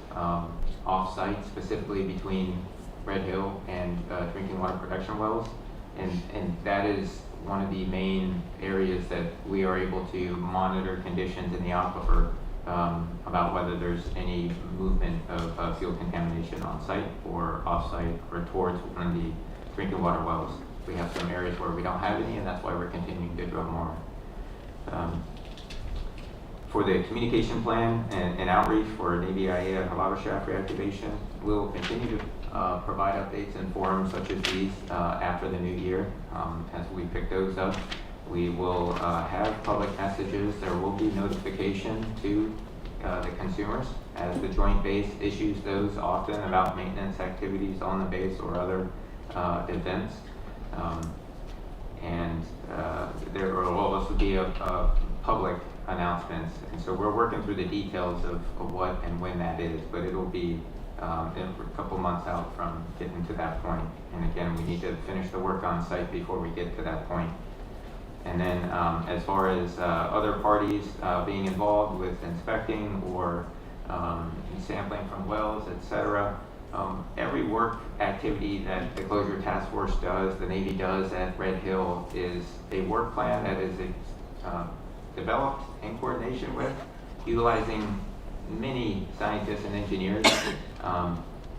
off-site, specifically between Red Hill and drinking water production wells. And that is one of the main areas that we are able to monitor conditions in the aquifer about whether there's any movement of fuel contamination on site or off-site or towards one of the drinking water wells. We have some areas where we don't have any, and that's why we're continuing to drill more. For the communication plan and outreach for Navy IAEA Hālawa shaft reactivation, we'll continue to provide updates in forums such as these after the new year. As we pick those up, we will have public messages. There will be notification to the consumers as the Joint Base issues those often about maintenance activities on the base or other events. And there will also be a public announcements, and so we're working through the details of what and when that is, but it'll be a couple months out from getting to that point. And again, we need to finish the work on site before we get to that point. And then as far as other parties being involved with inspecting or sampling from wells, etc., every work activity that the Closure Task Force does, the Navy does at Red Hill, is a work plan that is developed in coordination with, utilizing many scientists and engineers,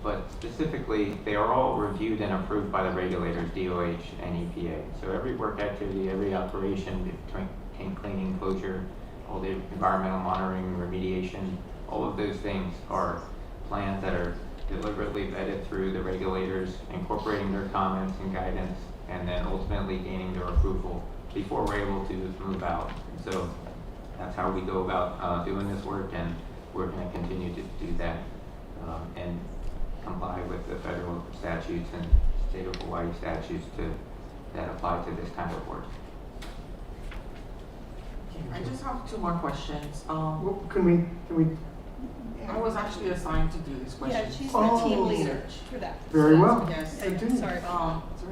but specifically they are all reviewed and approved by the regulators, DOH and EPA. So every work activity, every operation, tank cleaning, closure, all the environmental monitoring, remediation, all of those things are plans that are deliberately vetted through the regulators, incorporating their comments and guidance, and then ultimately gaining their approval before we're able to move out. And so that's how we go about doing this work, and we're going to continue to do that and comply with the federal statutes and state of Hawaii statutes that apply to this kind of work. I just have two more questions. Can we? I was actually assigned to do these questions. Yeah, she's the team leader for that. Very well. Yes. Continue. Sorry.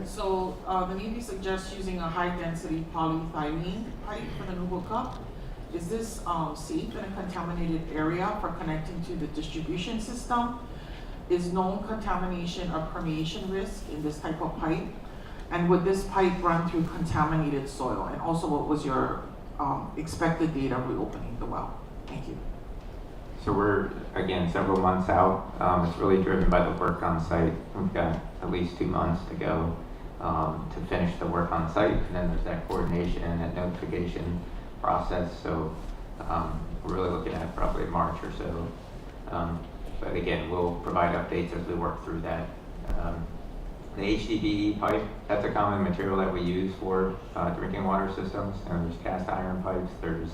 So the Navy suggests using a high-density polyethylene pipe for the new hookup. Is this safe in a contaminated area for connecting to the distribution system? Is known contamination or permeation risk in this type of pipe? And would this pipe run through contaminated soil? And also, what was your expected date of reopening the well? Thank you. So we're, again, several months out. It's really driven by the work on site. We've got at least 2 months to go to finish the work on site, and then there's that coordination and that notification process. So we're really looking at probably March or so. But again, we'll provide updates as we work through that. The HDPE pipe, that's a common material that we use for drinking water systems. And there's cast iron pipes, there's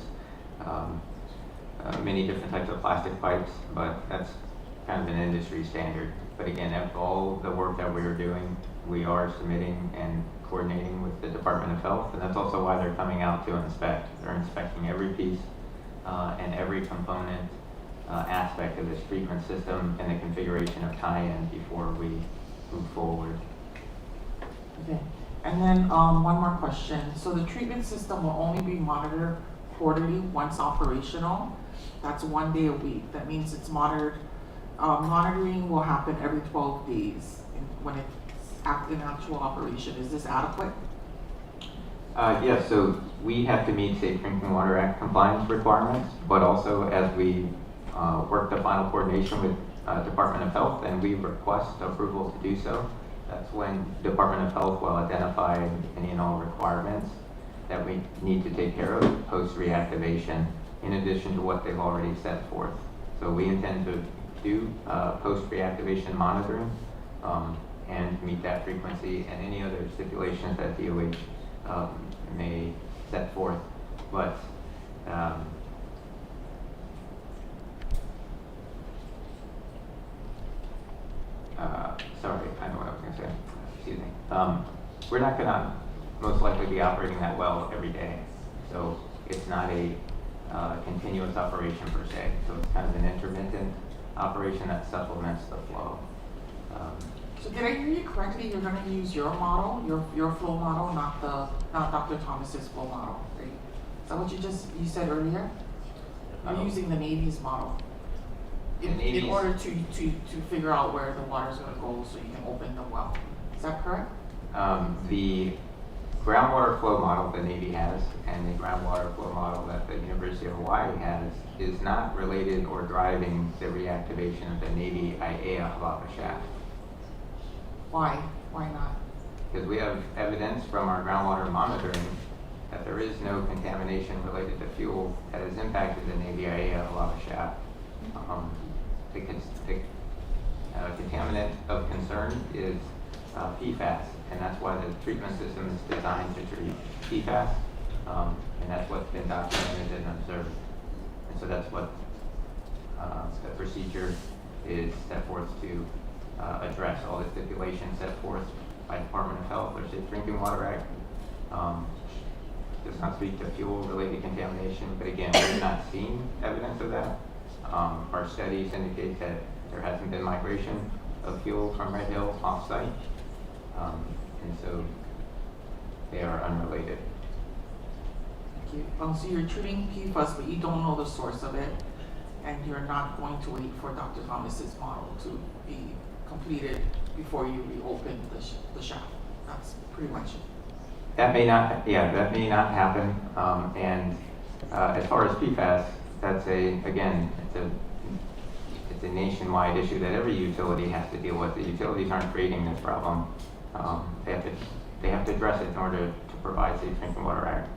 many different types of plastic pipes, but that's kind of an industry standard. But again, of all the work that we are doing, we are submitting and coordinating with the Department of Health, and that's also why they're coming out to inspect. They're inspecting every piece and every component aspect of this treatment system and the configuration of tie-in before we move forward. Okay. And then one more question. So the treatment system will only be monitored quarterly once operational. That's 1 day a week. That means it's monitored. Monitoring will happen every 12 days when it's in actual operation. Is this adequate? Yes, so we have to meet Safe Drinking Water Act compliance requirements, but also as we work the final coordination with Department of Health and we request approval to do so, that's when Department of Health will identify any and all requirements that we need to take care of post-reactivation, in addition to what they've already set forth. So we intend to do post-reactivation monitoring and meet that frequency and any other stipulations that DOH may set forth. But sorry, I know what I was going to say. Excuse me. We're not going to most likely be operating that well every day. So it's not a continuous operation per se. So it's kind of an intermittent operation that supplements the flow. So did I hear you correctly? You're gonna use your model, your flow model, not Dr. Thomas's flow model, right? Is that what you said earlier? You're using the Navy's model in order to figure out where the water's gonna go so you can open the well. Is that correct? The groundwater flow model the Navy has and the groundwater flow model that the University of Hawaii has is not related or driving the reactivation of the Navy IAEA Hālawa shaft. Why? Why not? Because we have evidence from our groundwater monitoring that there is no contamination related to fuel that has impacted the Navy IAEA Hālawa shaft. The contaminant of concern is PFAS, and that's why the treatment system is designed to treat PFAS, and that's what's been documented and observed. And so that's what the procedure is set forth to address all the stipulations set forth by Department of Health or Safe Drinking Water Act. Does not speak to fuel-related contamination, but again, we've not seen evidence of that. Our studies indicate that there hasn't been migration of fuel from Red Hill off-site, and so they are unrelated. Thank you. So you're treating PFAS, but you don't know the source of it, and you're not going to wait for Dr. Thomas's model to be completed before you reopen the shaft. That's pretty much it. That may not happen. And as far as PFAS, that's it's a nationwide issue that every utility has to deal with. The utilities aren't creating this problem. They have to address it in order to provide Safe Drinking Water Act,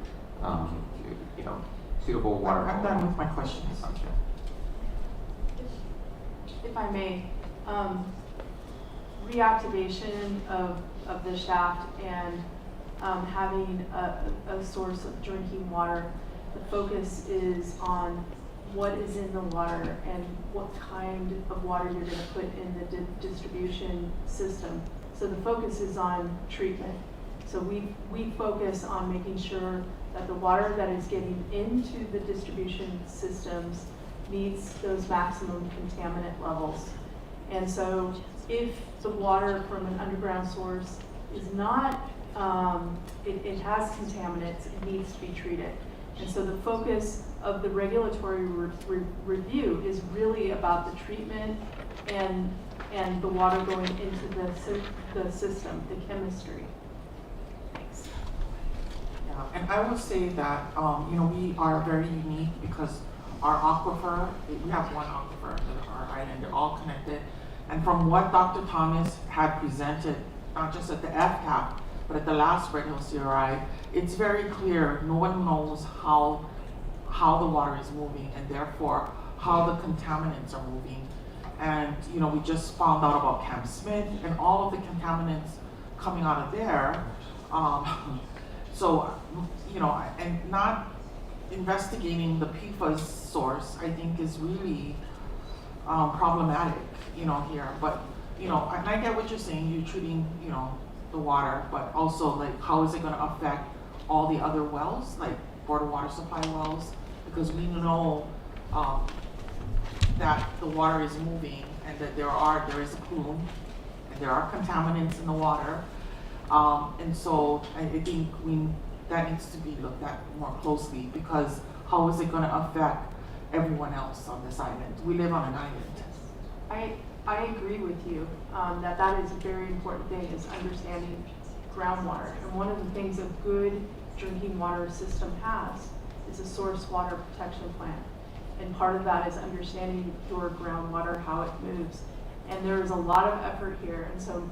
suitable water. I'm done with my questions. If I may, reactivation of the shaft and having a source of drinking water, the focus is on what is in the water and what kind of water you're going to put in the distribution system. So the focus is on treatment. So we focus on making sure that the water that is getting into the distribution systems meets those maximum contaminant levels. And so if the water from an underground source is not, it has contaminants, it needs to be treated. And so the focus of the regulatory review is really about the treatment and the water going into the system, the chemistry. Thanks. Yeah, and I would say that we are very unique because our aquifer, we have one aquifer on our island, they're all connected. And from what Dr. Thomas had presented, not just at the FCAP, but at the last redhillCRI, it's very clear no one knows how the water is moving and therefore how the contaminants are moving. And we just found out about Camp Smith and all of the contaminants coming out of there. And not investigating the PFAS source, I think is really problematic, here. But, and I get what you're saying, you're treating, the water, but also like how is it going to affect all the other wells, like border water supply wells, because we know that the water is moving and that there is a plume and there are contaminants in the water, and so I think that needs to be looked at more closely, because how is it going to affect everyone else on this island? We live on an island. I agree with you that is a very important thing, is understanding groundwater. And one of the things a good drinking water system has is a source water protection plan. And part of that is understanding your groundwater, how it moves. And there is a lot of effort here. And so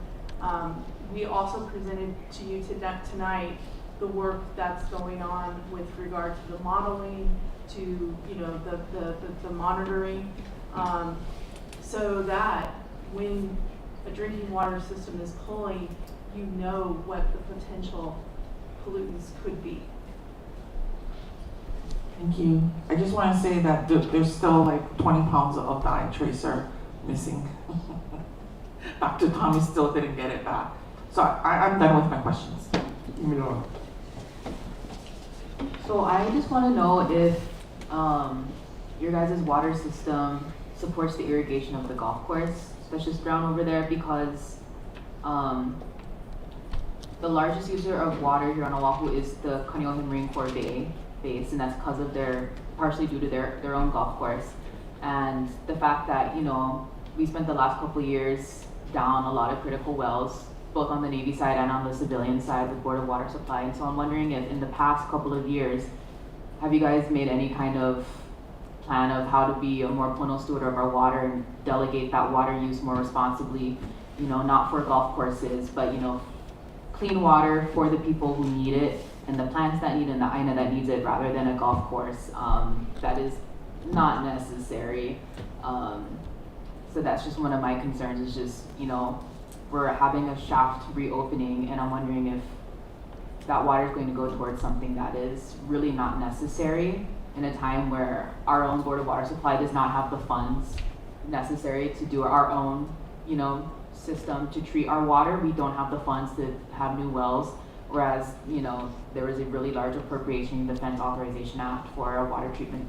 we also presented to you tonight the work that's going on with regard to the modeling, to the monitoring, so that when a drinking water system is pulling, you know what the potential pollutants could be. Thank you. I just want to say that there's still like 20 pounds of dye tracer missing. Dr. Thomas still didn't get it back. So I'm done with my questions. So I just want to know if your guys' water system supports the irrigation of the golf course, especially ground over there, because The largest user of water here on Oahu is the Kaneohe Marine Corps base, and that's because of partially due to their own golf course. And the fact that, we spent the last couple of years down a lot of critical wells, both on the Navy side and on the civilian side with Board of Water Supply. And so I'm wondering if in the past couple of years, have you guys made any kind of plan of how to be a more pono steward of our water and delegate that water use more responsibly, not for golf courses, but, clean water for the people who need it and the plants that need it and the aina that needs it rather than a golf course that is not necessary. So that's just one of my concerns is just, we're having a shaft reopening and I'm wondering if that water is going to go towards something that is really not necessary in a time where our own Board of Water Supply does not have the funds necessary to do our own, system to treat our water. We don't have the funds to have new wells, whereas, there was a really large appropriation in the Defense Authorization Act for our water treatment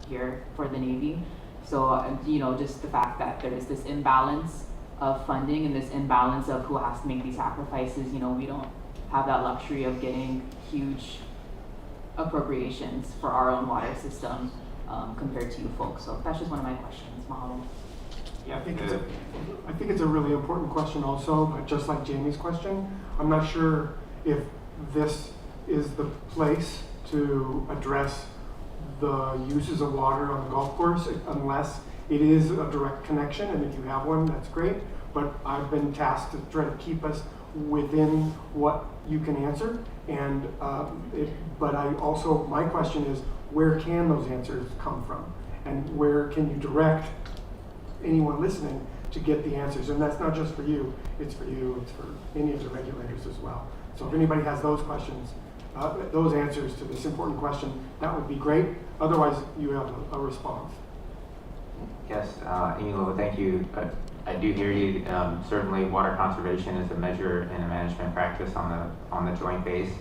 here for the Navy. So, just the fact that there is this imbalance of funding and this imbalance of who has to make these sacrifices, we don't have that luxury of getting huge appropriations for our own water system compared to you folks. So that's just one of my questions. Mahalo. Yeah, I think it's a really important question also, but just like Jamie's question, I'm not sure if this is the place to address the uses of water on the golf course unless it is a direct connection, and if you have one, that's great. But I've been tasked to try to keep us within what you can answer, and but my question is, where can those answers come from, and where can you direct anyone listening to get the answers? And that's not just for you, it's for any of the regulators as well. So if anybody has those questions, those answers to this important question, that would be great. Otherwise, you have a response. Yes, Ilo, thank you. I do hear you. Certainly, water conservation is a measure and a management practice on the joint base.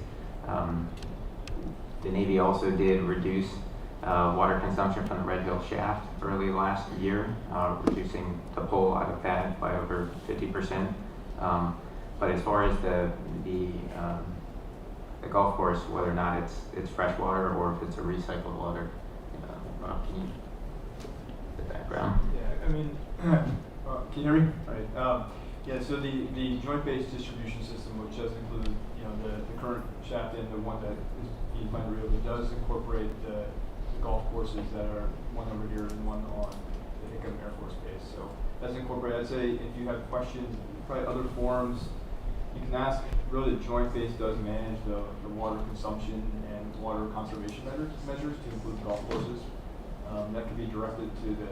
The Navy also did reduce water consumption from the Red Hill shaft early last year, reducing the pull out of that by over 50%. But as far as the golf course, whether or not it's fresh water or if it's a recycled water, can you the background? Yeah, I mean, can you hear me? All right. Yeah, so the joint base distribution system, which does include the current shaft and the one that is being planned to reopen, does incorporate the golf courses that are one over here and one on the Hickam Air Force Base. So that's incorporated. I'd say if you have questions, probably other forums, you can ask. Really, the joint base does manage the water consumption and water conservation measures to include golf courses. That could be directed to the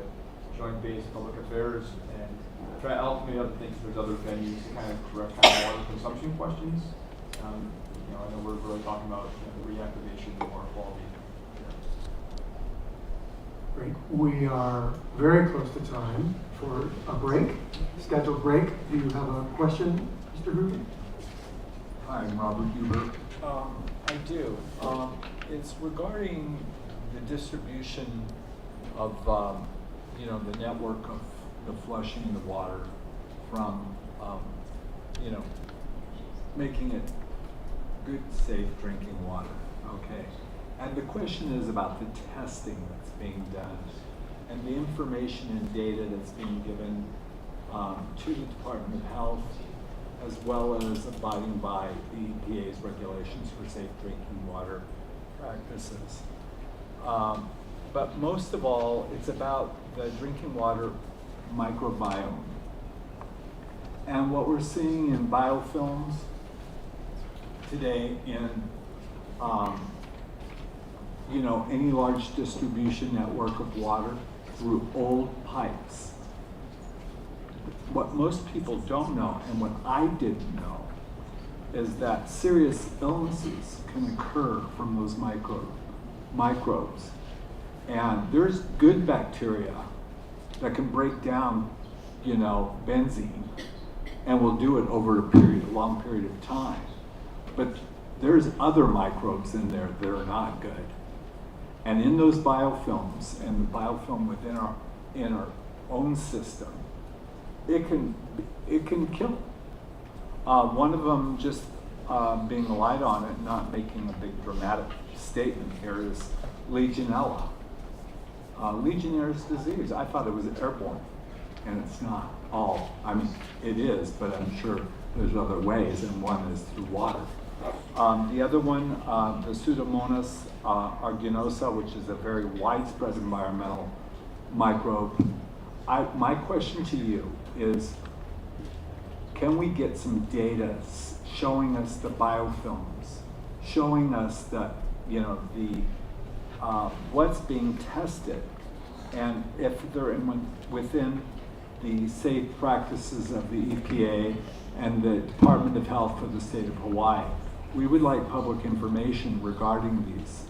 joint base public affairs, and try ultimately other things. There's other venues to kind of correct water consumption questions. I know we're really talking about the reactivation of water quality. Great. We are very close to time for a break, scheduled break. Do you have a question, Mr. Hoover? Hi, I'm Robert Huber. I do. It's regarding the distribution of, the network of the flushing the water from, making it good, safe drinking water. Okay. And the question is about the testing that's being done and the information and data that's being given to the Department of Health, as well as abiding by the EPA's regulations for safe drinking water practices. But most of all, it's about the drinking water microbiome. And what we're seeing in biofilms today in any large distribution network of water through old pipes. What most people don't know, and what I didn't know, is that serious illnesses can occur from those microbes. And there's good bacteria that can break down, benzene, and will do it over a long period of time. But there's other microbes in there that are not good. And in those biofilms, and the biofilm within our own system, it can kill One of them just being a light on it, not making a big dramatic statement here, is Legionella. Legionnaire's disease, I thought it was airborne, and it's not all. I mean, it is, but I'm sure there's other ways, and one is through water. The other one, the Pseudomonas aeruginosa, which is a very widespread environmental microbe. My question to you is, can we get some data showing us the biofilms, showing us that, you know, the what's being tested, and if they're within the safe practices of the EPA and the Department of Health for the state of Hawaii. We would like public information regarding these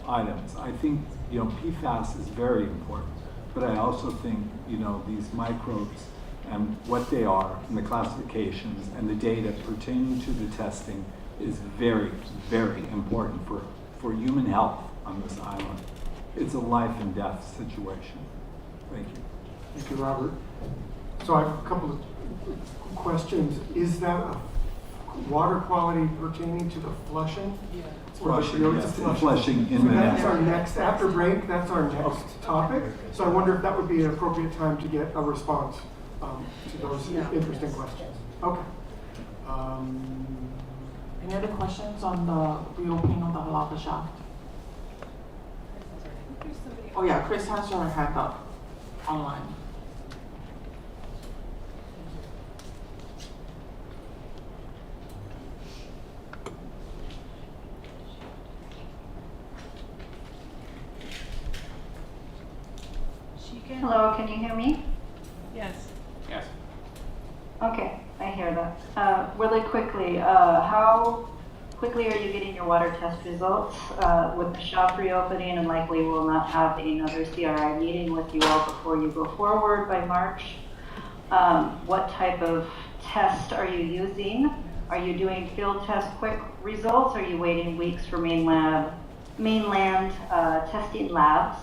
items. I think, you know, PFAS is very important, but I also think, you know, these microbes and what they are and the classifications and the data pertaining to the testing is very, very important for human health on this island. It's a life and death situation. Thank you. Thank you, Robert. So I have a couple of questions. Is that water quality pertaining to the flushing? Yeah. Flushing, Or yes, flushing? flushing in So the that's net. our next, after break, that's our next topic. So I wonder if that would be an appropriate time to get a response to those interesting questions. Okay. Any other questions on the reopening of the Hālawa shaft? Oh yeah, Chris has her hand up online. Hello, can you hear me? Yes. Yes. Okay, I hear that. Really quickly, how quickly are you getting your water test results? With the shop reopening, and likely we'll not have another CRI meeting with you all before you go forward by March. What type of test are you using? Are you doing field test quick results? Are you waiting weeks for mainland testing labs?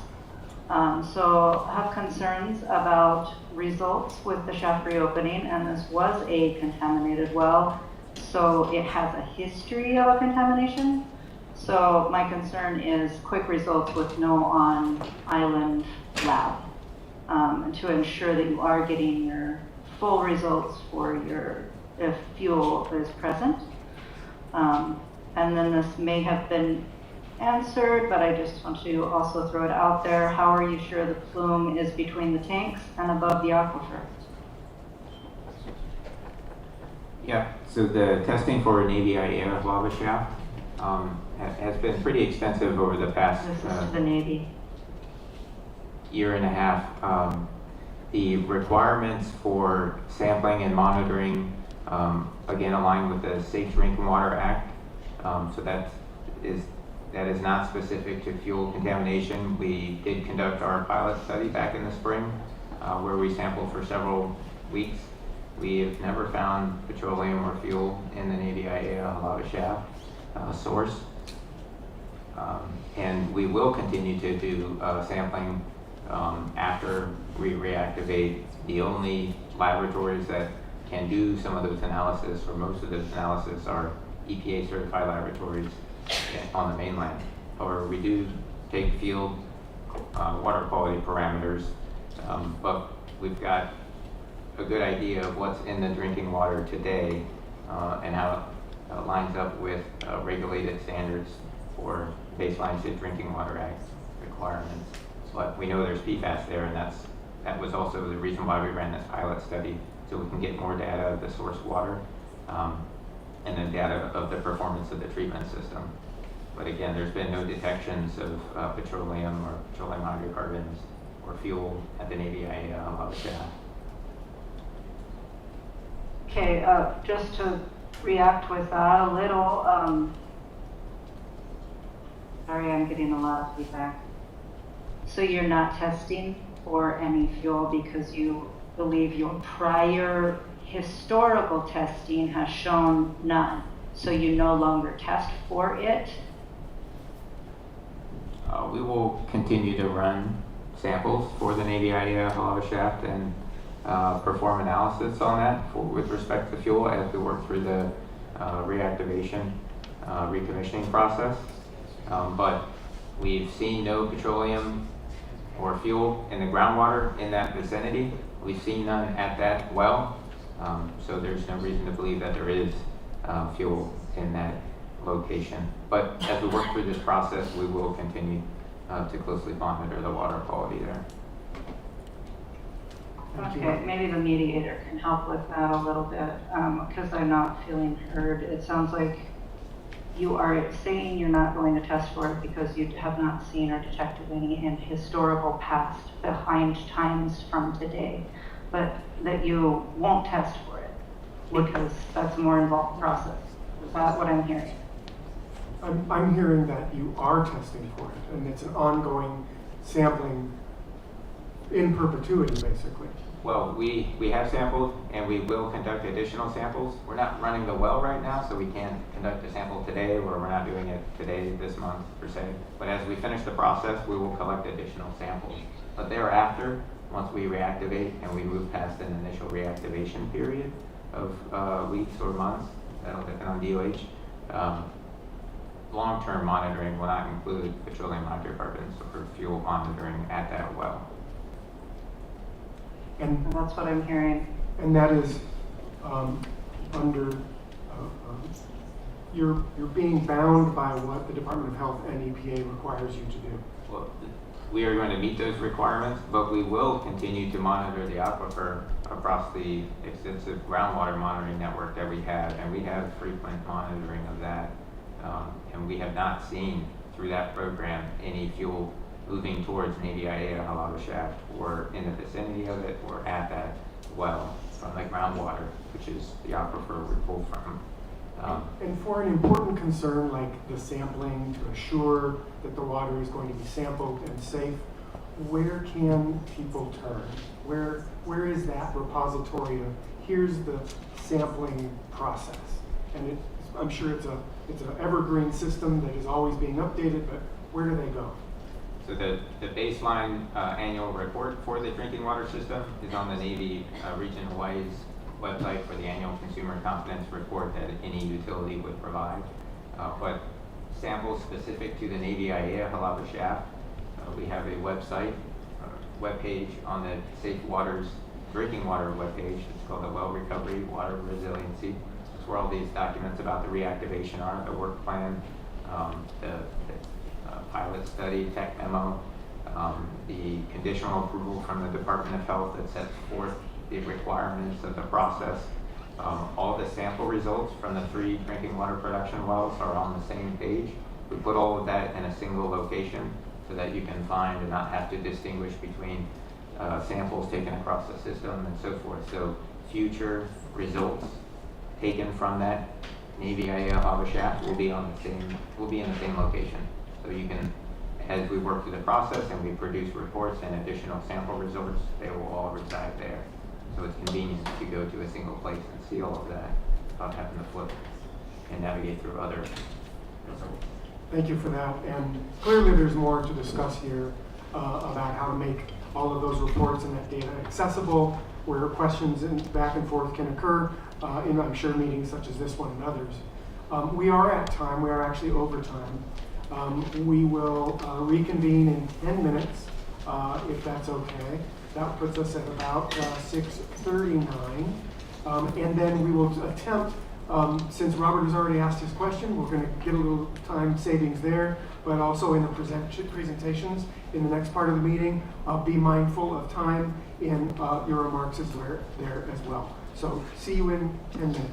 So I have concerns about results with the shaft reopening, and this was a contaminated well, so it has a history of a contamination. So my concern is quick results with no on-island lab, to ensure that you are getting your full results for your, if fuel is present. And then this may have been answered, but I just want to also throw it out there. How are you sure the plume is between the tanks and above the aquifer? Yeah, so the testing for Navy IAF lava shaft has been pretty extensive over the past This is to the Navy. year and a half. The requirements for sampling and monitoring, again, align with the Safe Drinking Water Act. So that is not specific to fuel contamination. We did conduct our pilot study back in the spring, where we sampled for several weeks. We have never found petroleum or fuel in the Navy IAA lava shaft source. And we will continue to do sampling after we reactivate. The only laboratories that can do some of those analysis, or most of those analysis, are EPA certified laboratories on the mainland. However, we do take field water quality parameters, but we've got a good idea of what's in the drinking water today and how it lines up with regulated standards for baseline Safe Drinking Water Act requirements. But we know there's PFAS there, and that was also the reason why we ran this pilot study, so we can get more data of the source water and then data of the performance of the treatment system. But again, there's been no detections of petroleum or petroleum hydrocarbons or fuel at the Navy IAA lava shaft. Okay, just to react with that a little, sorry, I'm getting a lot of feedback. So you're not testing for any fuel because you believe your prior historical testing has shown none, so you no longer test for it? We will continue to run samples for the Navy IAF lava shaft, and perform analysis on that with respect to fuel as we work through the reactivation, recommissioning process. But we've seen no petroleum or fuel in the groundwater in that vicinity. We've seen none at that well. So there's no reason to believe that there is fuel in that location. But as we work through this process, we will continue to closely monitor the water quality there. Okay, maybe the mediator can help with that a little bit, because I'm not feeling heard. It sounds like you are saying you're not going to test for it because you have not seen or detected any in historical past behind times from today, but that you won't test for it because that's a more involved process. Is that what I'm hearing? I'm hearing that you are testing for it, and it's an ongoing sampling in perpetuity, basically. Well, we have sampled and we will conduct additional samples. We're not running the well right now, so we can't conduct a sample today, or we're not doing it today, this month, per se. But as we finish the process, we will collect additional samples. But thereafter, once we reactivate and we move past an initial reactivation period of weeks or months, that'll depend on DOH, long-term monitoring will not include petroleum hydrocarbons or fuel monitoring at that well. And that's what I'm hearing. And that is under, you're being bound by what the Department of Health and EPA requires you to do. Well, we are going to meet those requirements, but we will continue to monitor the aquifer across the extensive groundwater monitoring network that we have, and we have frequent monitoring of that. And we have not seen through that program any fuel moving towards Navy IA Hālawa shaft or in the vicinity of it or at that well from the groundwater, which is the aquifer we pull from. And for an important concern like the sampling to assure that the water is going to be sampled and safe, where can people turn? Where is that repository of here's the sampling process? And I'm sure it's an evergreen system that is always being updated, but where do they go? So the baseline annual report for the drinking water system is on the Navy Region Hawaii's website for the annual consumer confidence report that any utility would provide. But samples specific to the Navy IA Hālawa shaft, we have a website, webpage on the Safe Waters drinking water webpage. It's called the Well Recovery Water Resiliency. It's where all these documents about the reactivation are, the work plan, the pilot study, tech memo, the conditional approval from the Department of Health that sets forth the requirements of the process. All the sample results from the 3 drinking water production wells are on the same page. We put all of that in a single location so that you can find and not have to distinguish between samples taken across the system and so forth. So future results taken from that Navy IA Hālawa shaft will be in the same location. So you can, as we work through the process and we produce reports and additional sample results, they will all reside there. So it's convenient to go to a single place and see all of that without having to flip and navigate through other results. Thank you for that. And clearly there's more to discuss here about how to make all of those reports and that data accessible, where questions and back and forth can occur in, I'm sure, meetings such as this one and others. We are at time. We are actually over time. We will reconvene in 10 minutes, if that's okay. That puts us at about 6:39. And then we will attempt, since Robert has already asked his question, we're going to get a little time savings there, but also in the presentations in the next part of the meeting, be mindful of time in your remarks there as well. So see you in 10 minutes.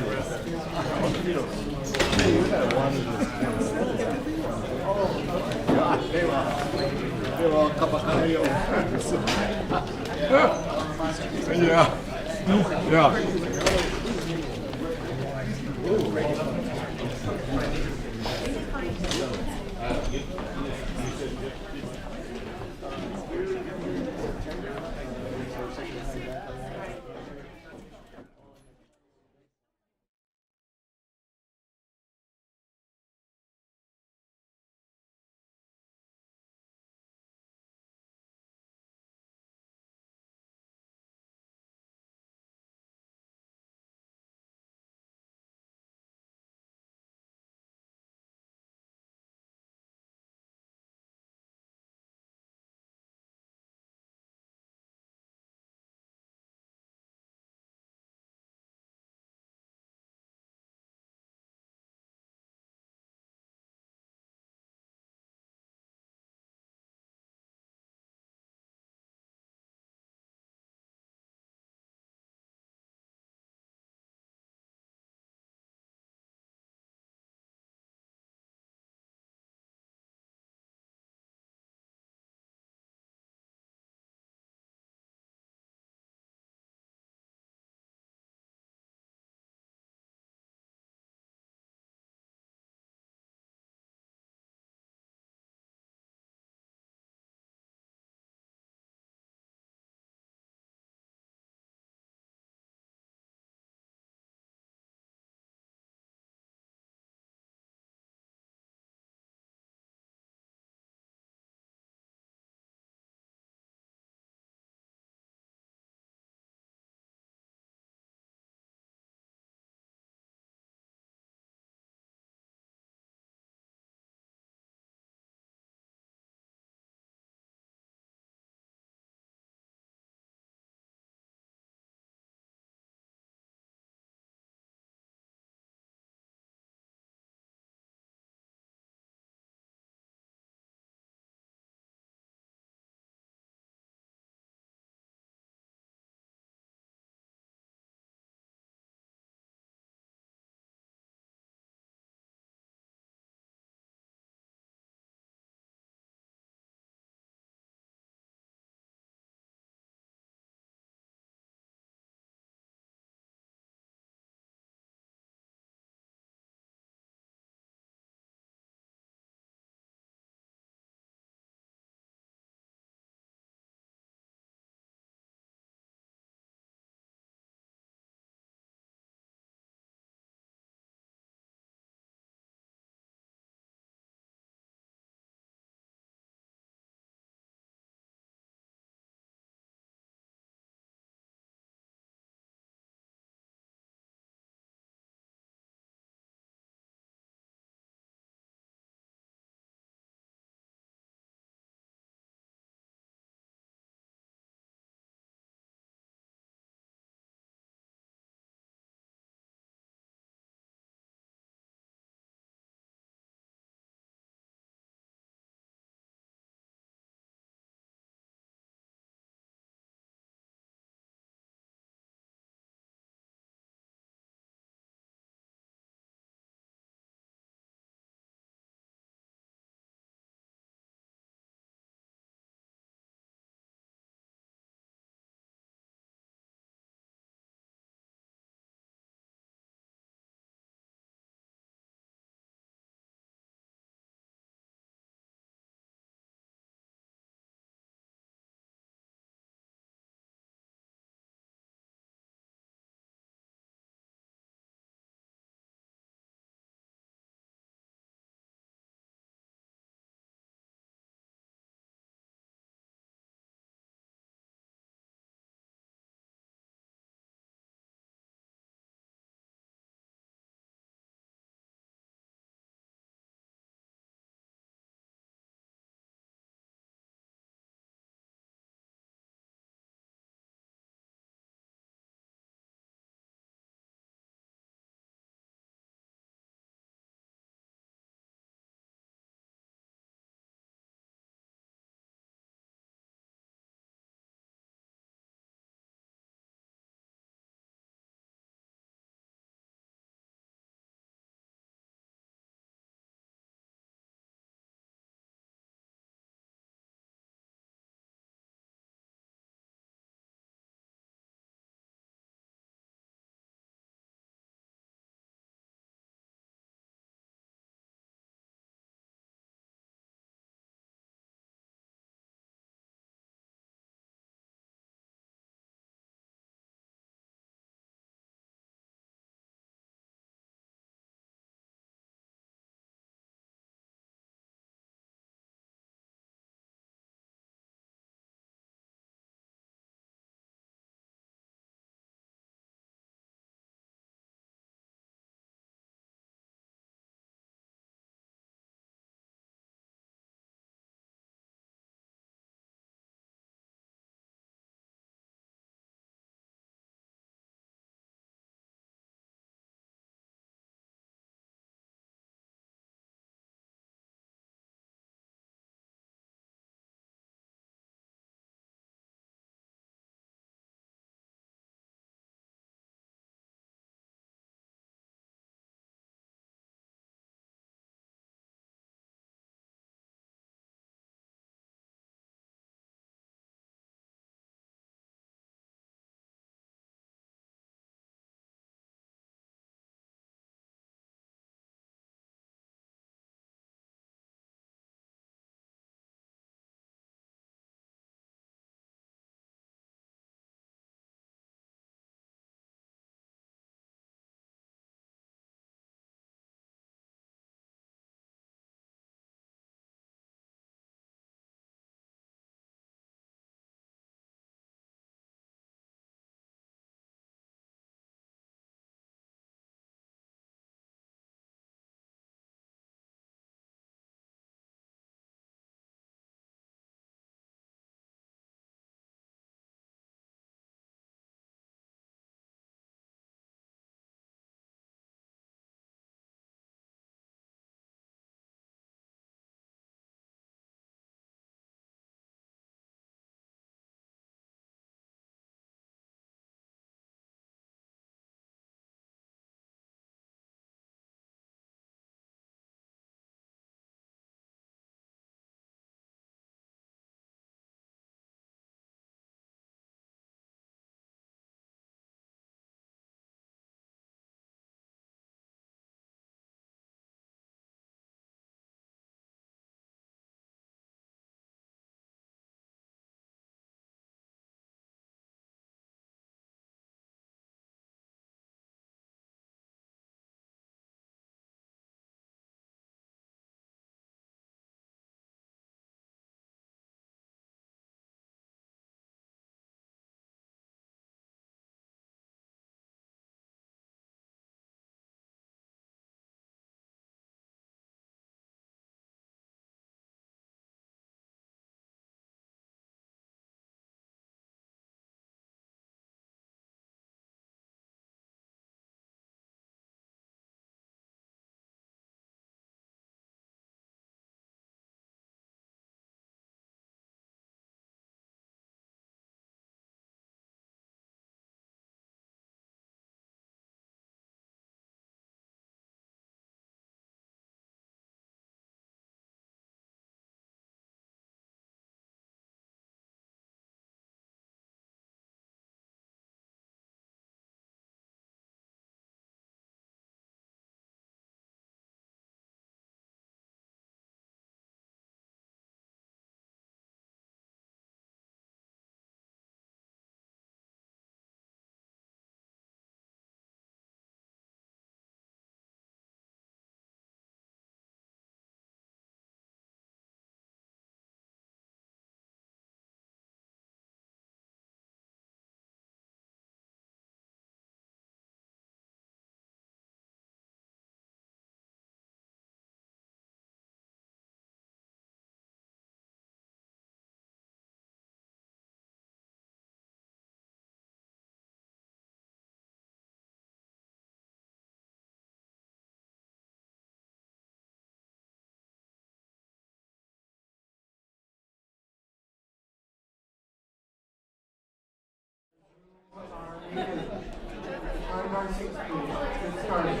our seats, please. Let's get started.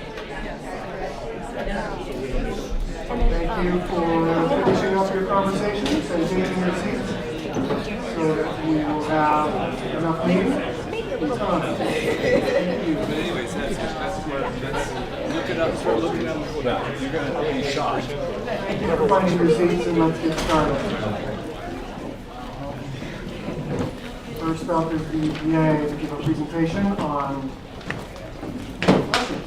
Thank you for finishing up your conversations and taking your seats so that we will have enough meeting time. Thank you. But anyways, that's look it up. Start looking up. You're gonna be shocked. Thank you for finding your seats and let's get started. First up is the EPA to give a presentation on flushing.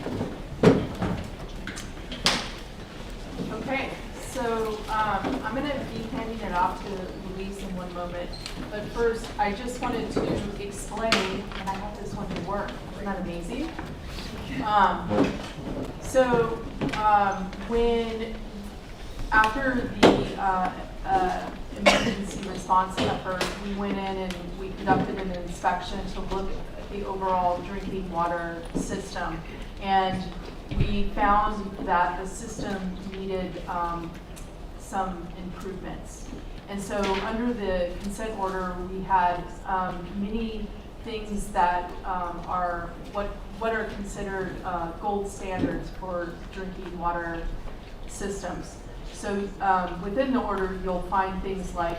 Okay, so I'm going to be handing it off to Luis in one moment. But first, I just wanted to explain, and I want this one to work. Isn't that amazing? When after the emergency response effort, we went in and we conducted an inspection to look at the overall drinking water system. And we found that the system needed some improvements. And so under the consent order, we had many things that are what are considered gold standards for drinking water systems. So within the order, you'll find things like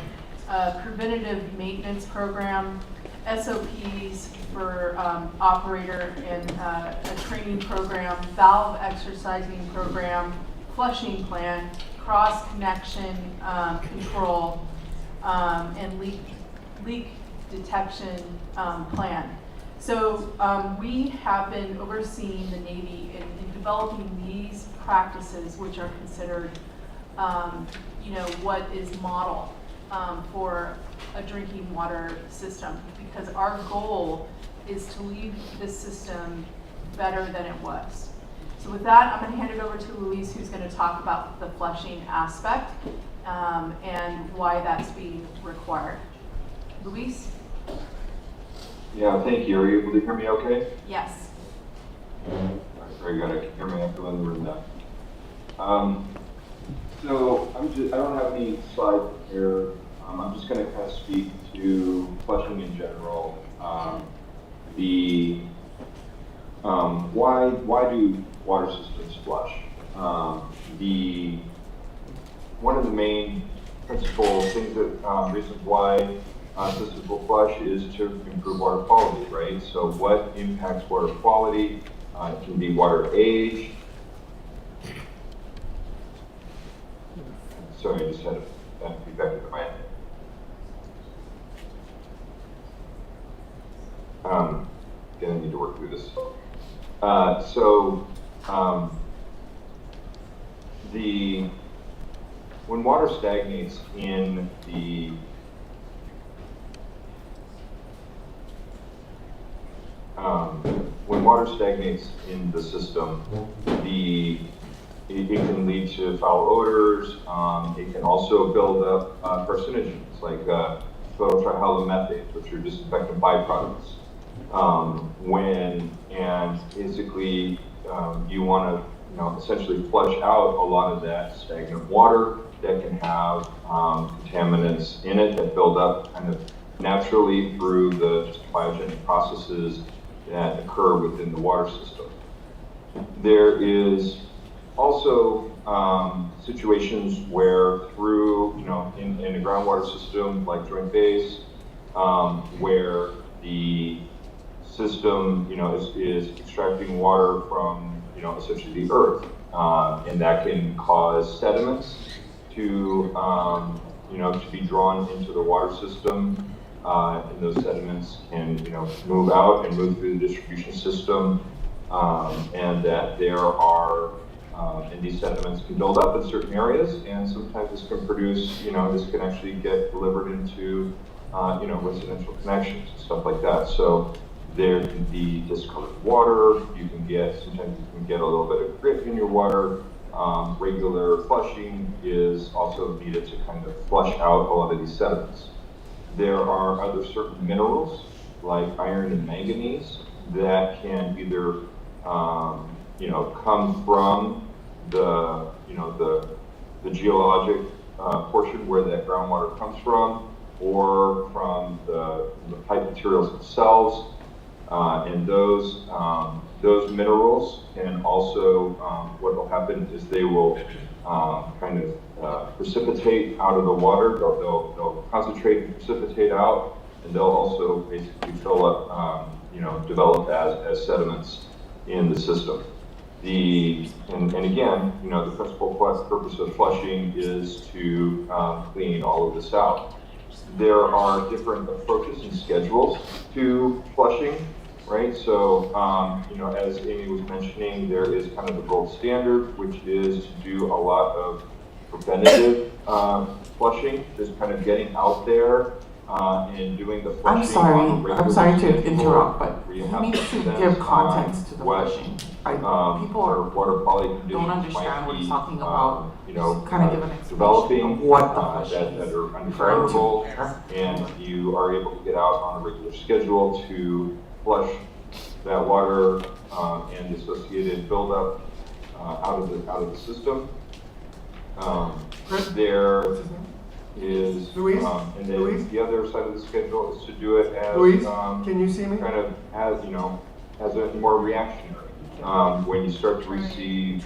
preventative maintenance program, SOPs for operator and a training program, valve exercising program, flushing plan, cross connection control, and leak detection plan. So we have been overseeing the Navy in developing these practices, which are considered what is model for a drinking water system, because our goal is to leave the system better than it was. So with that, I'm going to hand it over to Luis, who's going to talk about the flushing aspect and why that's being required. Luis? Yeah, thank you. Are you able to hear me okay? Yes. Very good. I can hear my echo in the room now. So I don't have any slides here. I'm just going to kind of speak to flushing in general. Why do water systems flush? One of the main principal things that reasons why systems will flush is to improve water quality, right? So what impacts water quality? It can be water age. Sorry, I just had feedback with my end. Again, I need to work through this. When water stagnates in the system, it can lead to foul odors. It can also build up carcinogens like phototrihalomethanes, which are disinfectant byproducts. Basically you want to essentially flush out a lot of that stagnant water that can have contaminants in it that build up kind of naturally through the biogenic processes that occur within the water system. There is also situations where through, in a groundwater system like Joint Base, where the system, is extracting water from, essentially the earth, and that can cause sediments to be drawn into the water system, and those sediments can, move out and move through the distribution system, and that there are, and these sediments can build up in certain areas, and sometimes this can produce, this can actually get delivered into, residential connections and stuff like that. So there can be discolored water. Sometimes you can get a little bit of grit in your water. Regular flushing is also needed to kind of flush out a lot of these sediments. There are other certain minerals like iron and manganese that can either, come from the geologic portion where that groundwater comes from, or from the pipe materials themselves, and those those minerals, and also what will happen is they will kind of precipitate out of the water. They'll concentrate and precipitate out, and they'll also basically fill up, develop as sediments in the system. And again, the principal purpose of flushing is to clean all of this out. There are different approaches and schedules to flushing, right? So, as Amy was mentioning, there is kind of the gold standard, which is to do a lot of preventative flushing, just kind of getting out there and doing the flushing. I'm sorry to interrupt, but you you need to give context to the flushing. People water quality don't understand what he's talking about. Kind of give an developing of what the flushing that are undesirable, and you are able to get out on a regular schedule to flush that water and associated buildup out of the system. There is, and then the other side of the schedule is to do it as can you see me? Kind of as a more reactionary. When you start to receive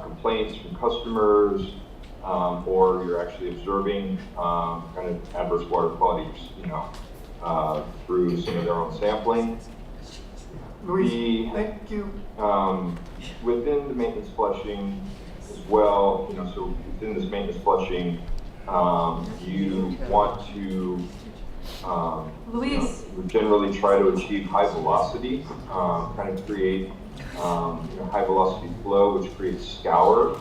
complaints from customers, or you're actually observing kind of adverse water quality, through some of their own sampling. Thank you. Within the maintenance flushing as well, so within this maintenance flushing, you want to generally try to achieve high velocity, kind of create high velocity flow, which creates scour.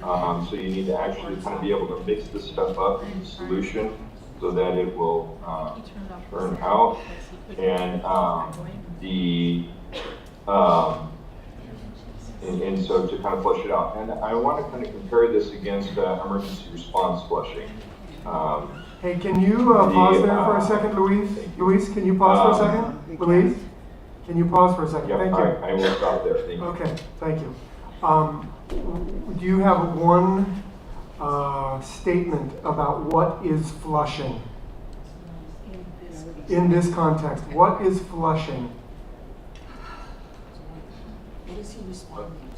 So you need to actually kind of be able to mix this stuff up in the solution so that it will turn out. And and so to kind of flush it out. And I want to kind of compare this against emergency response flushing. Hey, can you pause there for a second, Luis? Luis, can you pause for a second? Luis, can you pause for a second? Yep, Thank you. I will stop there. Thank you. Okay, thank you. Do you have one statement about what is flushing? In this context, what is flushing? What is he responding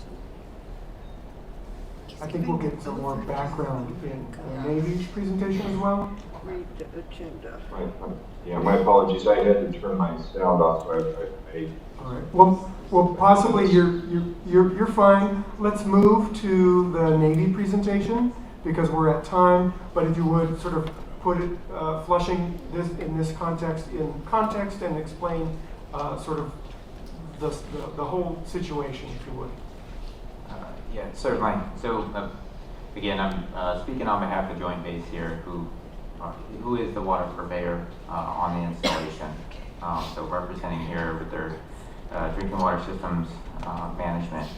to? I think we'll get some more background in the Navy's presentation as well. Read the agenda. Yeah, my apologies. I had to turn my sound off, so I all right. Well, possibly you're fine. Let's move to the Navy presentation because we're at time. But if you would sort of put it flushing this in this context and explain sort of the whole situation, if you would. Yeah, certainly. So again, I'm speaking on behalf of Joint Base here, who is the water purveyor on the installation. So representing here with their drinking water systems management.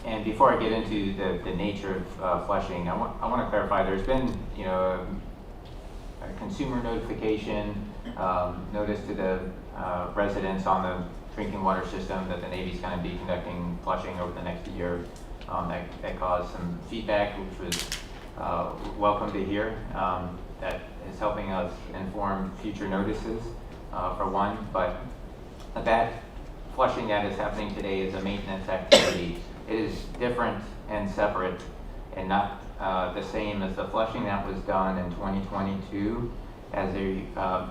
And before I get into the nature of flushing, I want to clarify. There's been, a consumer notification notice to the residents on the drinking water system that the Navy's going to be conducting flushing over the next year. That caused some feedback, which was welcome to hear. That is helping us inform future notices, for one. But that flushing that is happening today is a maintenance activity. It is different and separate and not the same as the flushing that was done in 2022 as a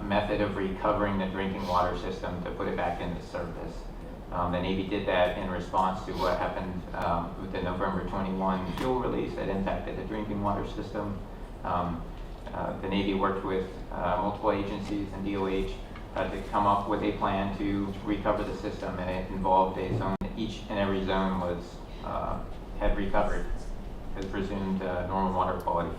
method of recovering the drinking water system to put it back into service. The Navy did that in response to what happened with the November 21 fuel release that impacted the drinking water system. The Navy worked with multiple agencies and DOH to come up with a plan to recover the system, and it involved a zone. Each and every zone was had recovered as presumed normal water quality.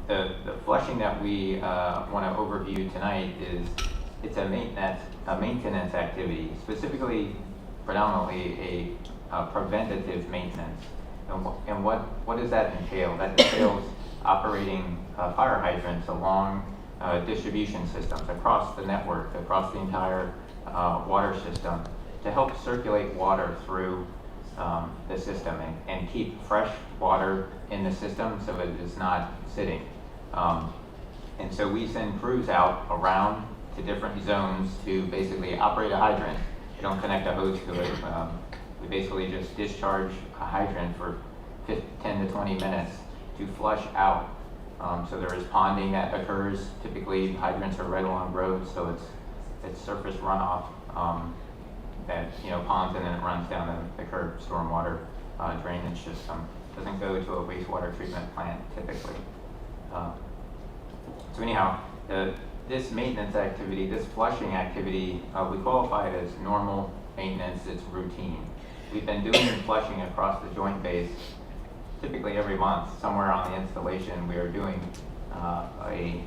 The flushing that we want to overview tonight it's a maintenance activity, specifically predominantly a preventative maintenance. And what does that entail? That entails operating fire hydrants along distribution systems across the network, across the entire water system to help circulate water through the system and keep fresh water in the system so it is not sitting. And so we send crews out around to different zones to basically operate a hydrant. You don't connect a hose to it. We basically just discharge a hydrant for 10 to 20 minutes to flush out. So there is ponding that occurs. Typically, hydrants are right along roads, so it's surface runoff that ponds and then it runs down the curb stormwater drainage system. Doesn't go to a wastewater treatment plant typically. So anyhow, this maintenance activity, this flushing activity, we qualify it as normal maintenance. It's routine. We've been doing flushing across the joint base typically every month. Somewhere on the installation, we are doing a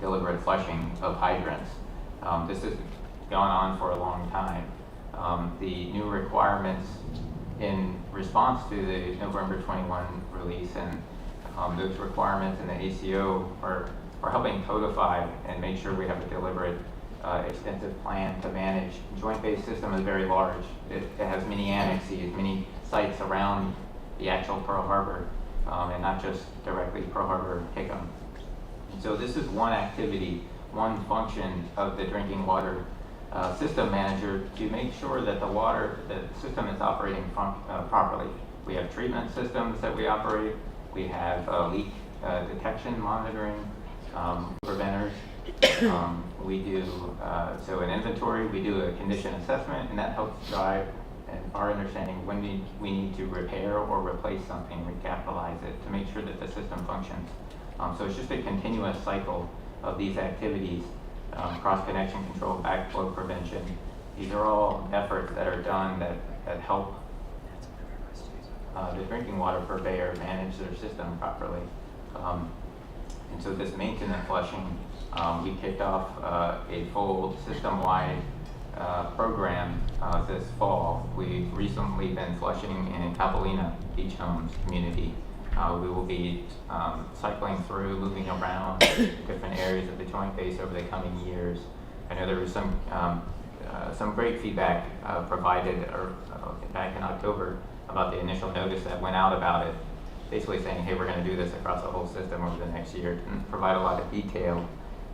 deliberate flushing of hydrants. This has gone on for a long time. The new requirements in response to the November 21 release and those requirements in the ACO are helping codify and make sure we have a deliberate, extensive plan to manage. The joint base system is very large. It has many annexes, many sites around the actual Pearl Harbor, and not just directly Pearl Harbor Hickam. And so this is one activity, one function of the drinking water system manager to make sure that the system is operating properly. We have treatment systems that we operate. We have leak detection monitoring, preventers. We do, so an inventory, we do a condition assessment, and that helps drive our understanding when we need to repair or replace something, recapitalize it to make sure that the system functions. So it's just a continuous cycle of these activities, cross-connection control, backflow prevention. These are all efforts that are done that help the drinking water purveyor manage their system properly. And so this maintenance flushing, we kicked off a full system-wide program this fall. We've recently been flushing in Capelina Beach Homes community. We will be cycling through, moving around different areas of the joint base over the coming years. I know there was some great feedback provided back in October about the initial notice that went out about it, basically saying, hey, we're going to do this across the whole system over the next year, and provide a lot of detail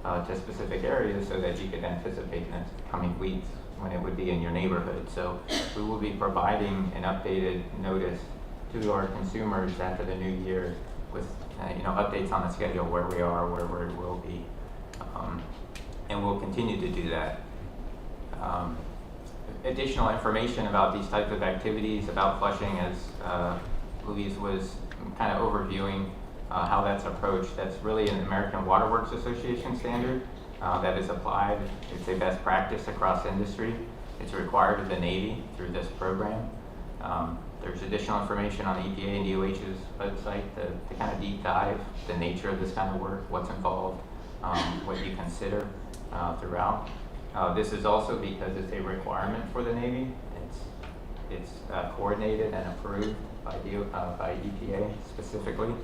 to specific areas so that you could anticipate in the coming weeks when it would be in your neighborhood. So we will be providing an updated notice to our consumers after the new year with updates on the schedule, where we are, where we will be, and we'll continue to do that. Additional information about these types of activities, about flushing, as Louise was kind of overviewing how that's approached. That's really an American Water Works Association standard that is applied. It's a best practice across industry. It's required of the Navy through this program. There's additional information on the EPA and DOH's website to kind of deep dive the nature of this kind of work, what's involved, what you consider throughout. This is also because it's a requirement for the Navy. It's coordinated and approved by EPA specifically.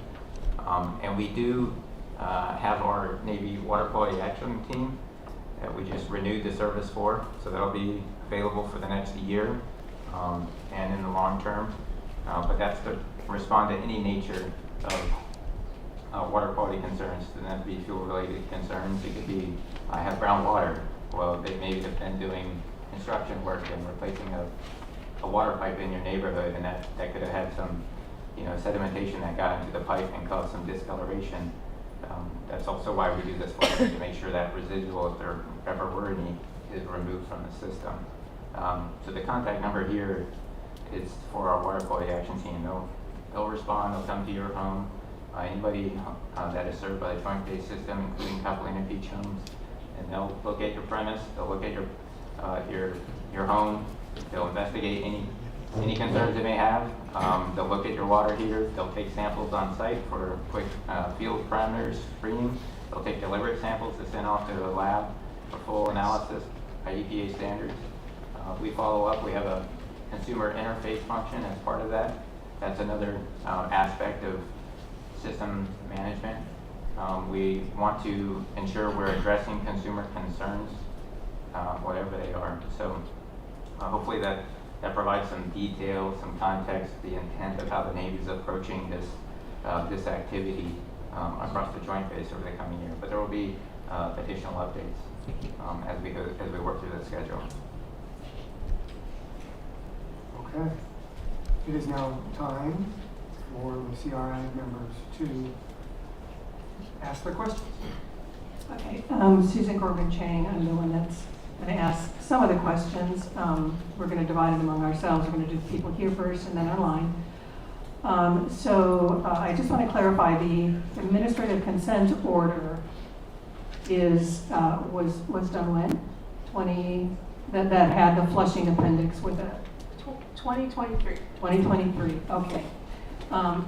And we do have our Navy Water Quality Action Team that we just renewed the service for. So that'll be available for the next year and in the long term. But that's to respond to any nature of water quality concerns. Doesn't have to be fuel-related concerns. It could be, I have brown water. Well, they maybe have been doing construction work and replacing a water pipe in your neighborhood, and that could have had some sedimentation that got into the pipe and caused some discoloration. That's also why we do this flushing, to make sure that residual, if there ever were any, is removed from the system. So the contact number here is for our water quality action team. They'll respond, they'll come to your home. Anybody that is served by the joint base system, including Capelina Beach Homes, and they'll locate your premise, they'll locate your home, they'll investigate any concerns they may have. They'll look at your water heater, they'll take samples on site for quick field parameters screening. They'll take deliberate samples to send off to the lab for full analysis by EPA standards. We follow up, we have a consumer interface function as part of that. That's another aspect of system management. We want to ensure we're addressing consumer concerns, whatever they are. So hopefully that provides some detail, some context, the intent of how the Navy is approaching this activity across the joint base over the coming year. But there will be additional updates as we work through the schedule. Okay. It is now time for the CRI members to ask their questions. Okay, Susan Corbin Chang, I'm the one that's going to ask some of the questions. We're going to divide it among ourselves. We're going to do people here first and then online. I just want to clarify, the administrative consent order is was done when? That had the Flushing appendix with it? 2023. 2023, okay.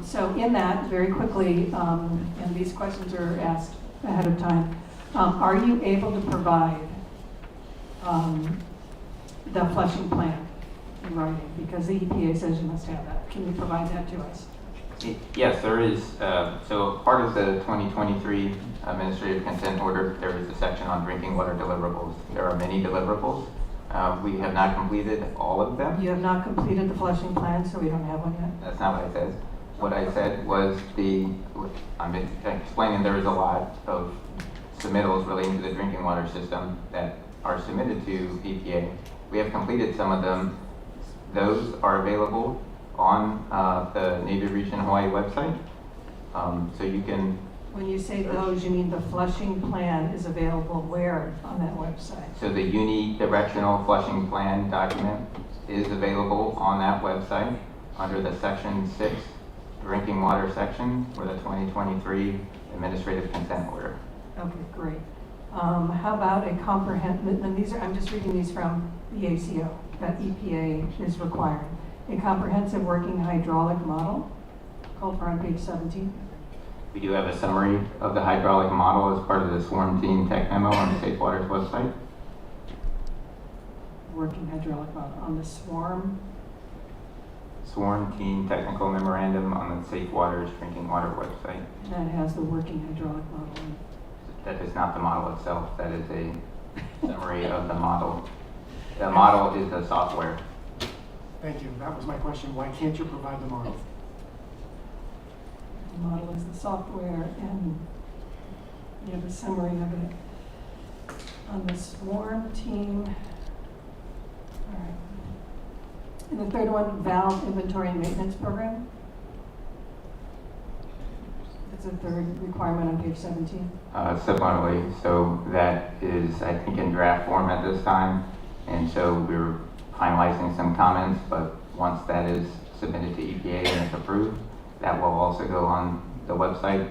So in that, very quickly, and these questions are asked ahead of time, are you able to provide the Flushing plan in writing? Because the EPA says you must have that. Can you provide that to us? Yes, there is. So part of the 2023 administrative consent order, there is a section on drinking water deliverables. There are many deliverables. We have not completed all of them. You have not completed the Flushing plan, so we don't have one yet? That's not what I said. What I said was I'm explaining there is a lot of submittals relating to the drinking water system that are submitted to EPA. We have completed some of them. Those are available on the Navy Region Hawaii website. So you can... When you say those, you mean the Flushing plan is available where on that website? So the unidirectional Flushing plan document is available on that website under the Section 6 drinking water section for the 2023 administrative consent order. Okay, great. How about a comprehensive, and these are, I'm just reading these from the ACO that EPA is requiring. A comprehensive working hydraulic model, called for on page 17. We do have a summary of the hydraulic model as part of the Swarm Team Tech Memo on the Safe Waters website. Working hydraulic model on the Swarm Team Technical Memorandum on the Safe Waters Drinking Water website. that has the working hydraulic model in it. That is not the model itself. That is a summary of the model. The model is the software. Thank you. That was my question. Why can't you provide the model? The model is the software, and you have a summary of it on the Swarm Team. All right. And the third one, valve inventory and maintenance program. That's a third requirement on page 17. Similarly, so that is, I think, in draft form at this time, and so we're finalizing some comments, but once that is submitted to EPA and it's approved, that will also go on the website.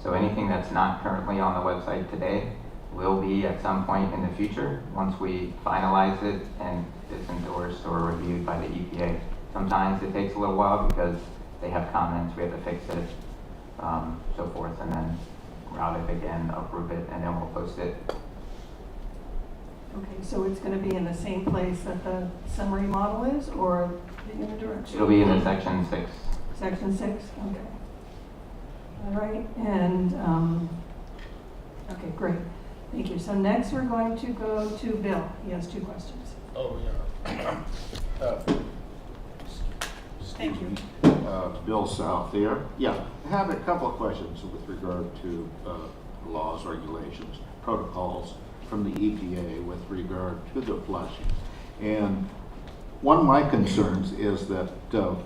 So anything that's not currently on the website today will be at some point in the future once we finalize it and it's endorsed or reviewed by the EPA. Sometimes it takes a little while because they have comments, we have to fix it, so forth, and then route it again, approve it, and then we'll post it. Okay, so it's going to be in the same place that the summary model is, or the unidirectional? It'll be in the Section 6. Section 6, okay. All right, and, okay, great. Thank you. So next we're going to go to Bill. He has 2 questions. Oh, yeah. Thank you. Bill South here. Yeah, I have a couple of questions with regard to laws, regulations, protocols from the EPA with regard to the flushing. And one of my concerns is that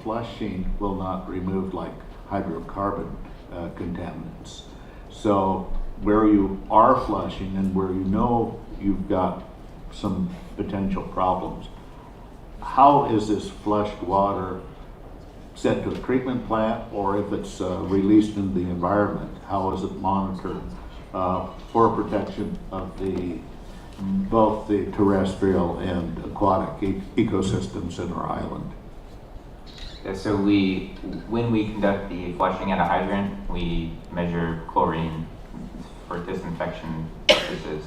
flushing will not remove like hydrocarbon contaminants. So where you are flushing and where you know you've got some potential problems, how is this flushed water sent to a treatment plant, or if it's released into the environment, how is it monitored for protection of both the terrestrial and aquatic ecosystems in our island? Yeah, so when we conduct the flushing at a hydrant, we measure chlorine for disinfection purposes.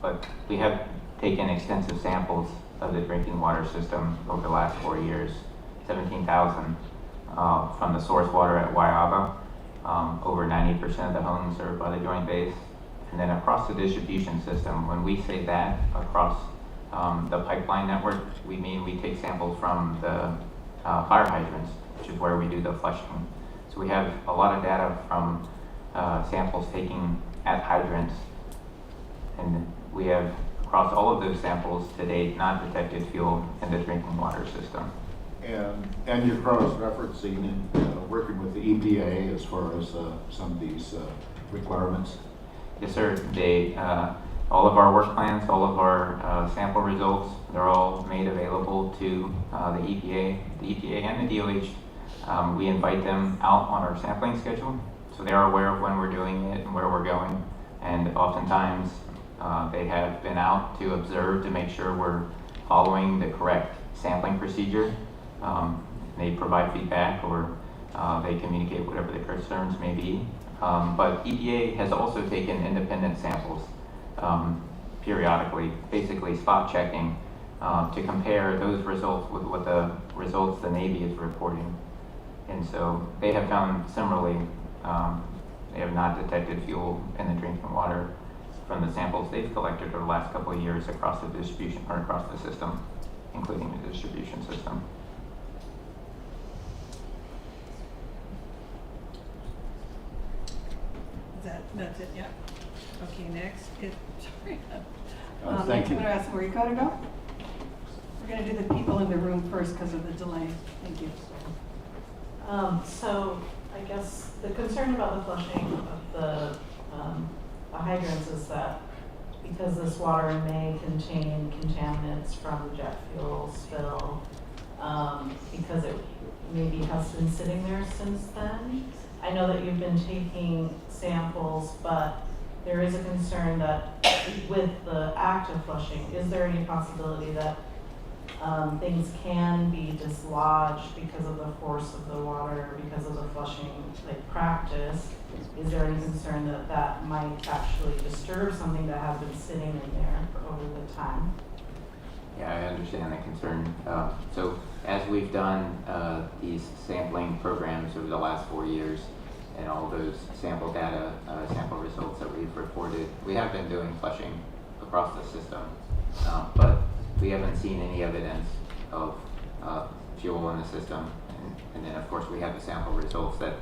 But we have taken extensive samples of the drinking water system over the last 4 years, 17,000 from the source water at Waiaba, over 90% of the homes served by the Joint Base. And then across the distribution system, when we say that across the pipeline network, we mean we take samples from the fire hydrants, which is where we do the flushing. So we have a lot of data from samples taken at hydrants And we have, across all of those samples to date, not detected fuel in the drinking water system. And you're cross-referencing and working with the EPA as far as some of these requirements? Yes, sir. They, all of our work plans, all of our sample results, they're all made available to the EPA and the DOH. We invite them out on our sampling schedule, so they are aware of when we're doing it and where we're going. And oftentimes, they have been out to observe to make sure we're following the correct sampling procedure. They provide feedback or they communicate whatever the concerns may be. But EPA has also taken independent samples periodically, basically spot checking to compare those results with what the results the Navy is reporting. And so they have found similarly, they have not detected fuel in the drinking water from the samples they've collected over the last couple of years across the distribution or across the system, including the distribution system. That's it, yeah. Okay, next, sorry. Thank you. I'm gonna ask Mariko to go. We're gonna do the people in the room first because of the delay. Thank you. So I guess the concern about the flushing of the hydrants is that because this water may contain contaminants from jet fuel spill, because it maybe has been sitting there since then. I know that you've been taking samples, but there is a concern that with the act of flushing, is there any possibility that things can be dislodged because of the force of the water, because of the flushing practice? Is there any concern that that might actually disturb something that has been sitting in there for over the time? Yeah, I understand the concern. So as we've done these sampling programs over the last 4 years and all those sample data, sample results that we've reported, we have been doing flushing across the system, but we haven't seen any evidence of fuel in the system. And then of course we have the sample results that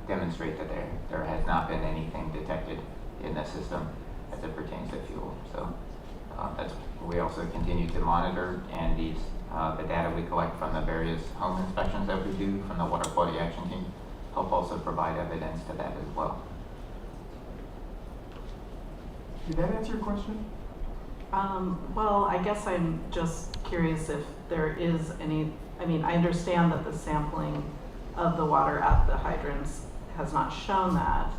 demonstrate that there has not been anything detected in the system as it pertains to fuel. So we also continue to monitor, and the data we collect from the various home inspections that we do from the Water Quality Action Team help also provide evidence to that as well. Did that answer your question? Well, I guess I'm just curious if there is any, I mean, I understand that the sampling of the water at the hydrants has not shown that,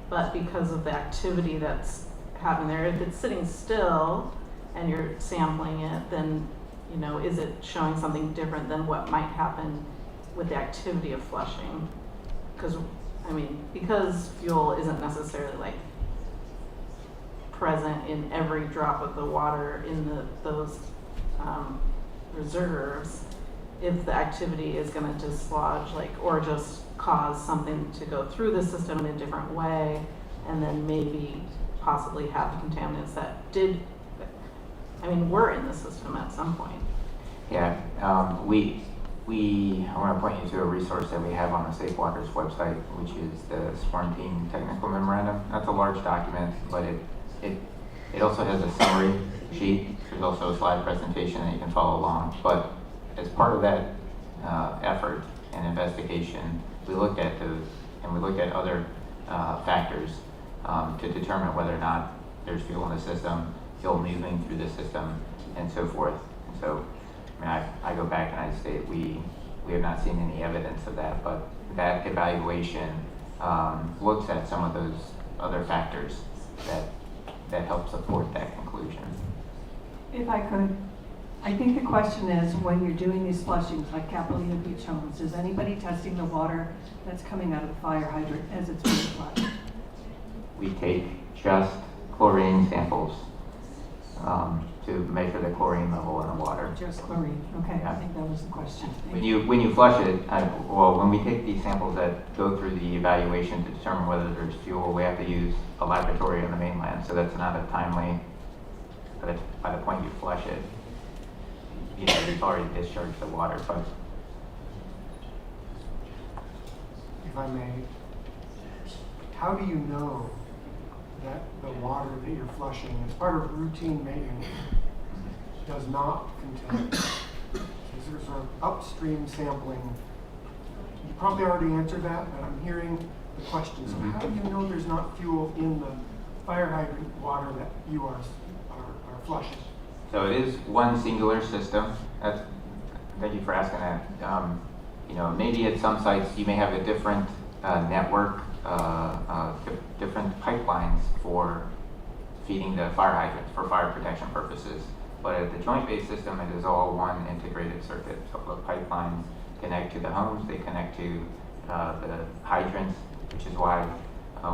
but because of the activity that's happening there, if it's sitting still and you're sampling it, then, you know, is it showing something different than what might happen with the activity of flushing? Because, I mean, because fuel isn't necessarily present in every drop of the water in those reserves, if the activity is going to dislodge or just cause something to go through the system in a different way, and then maybe possibly have contaminants that were in the system at some point. Yeah, I want to point you to a resource that we have on the Safe Waters website, which is the Quarantine Technical Memorandum. That's a large document, but it also has a summary sheet. There's also a slide presentation that you can follow along. But as part of that effort and investigation, we looked at those, and we looked at other factors to determine whether or not there's fuel in the system, fuel moving through the system, and so forth. And so, I go back and I state we have not seen any evidence of that, but that evaluation looks at some of those other factors that help support that conclusion. If I could, I think the question is, when you're doing these flushings, like Capitolina Beach Homes, is anybody testing the water that's coming out of the fire hydrant as it's being flushed? We take just chlorine samples to measure the chlorine level in the water. Just chlorine, okay, Yeah. I think that was the question. When you flush it, when we take these samples that go through the evaluation to determine whether there's fuel, we have to use a laboratory on the mainland, so that's not a timely, by the point you flush it, you've already discharged the water. But If I may, how do you know that the water that you're flushing as part of routine maintenance does not contain. Is there sort of upstream sampling? You probably already answered that, but I'm hearing the question. So how do you know there's not fuel in the fire hydrant water that you are flushing? So it is one singular system. Thank you for asking that. Maybe at some sites you may have a different network, different pipelines for feeding the fire hydrants for fire protection purposes. But at the joint base system, it is all one integrated circuit. So the pipelines connect to the homes, they connect to the hydrants, which is why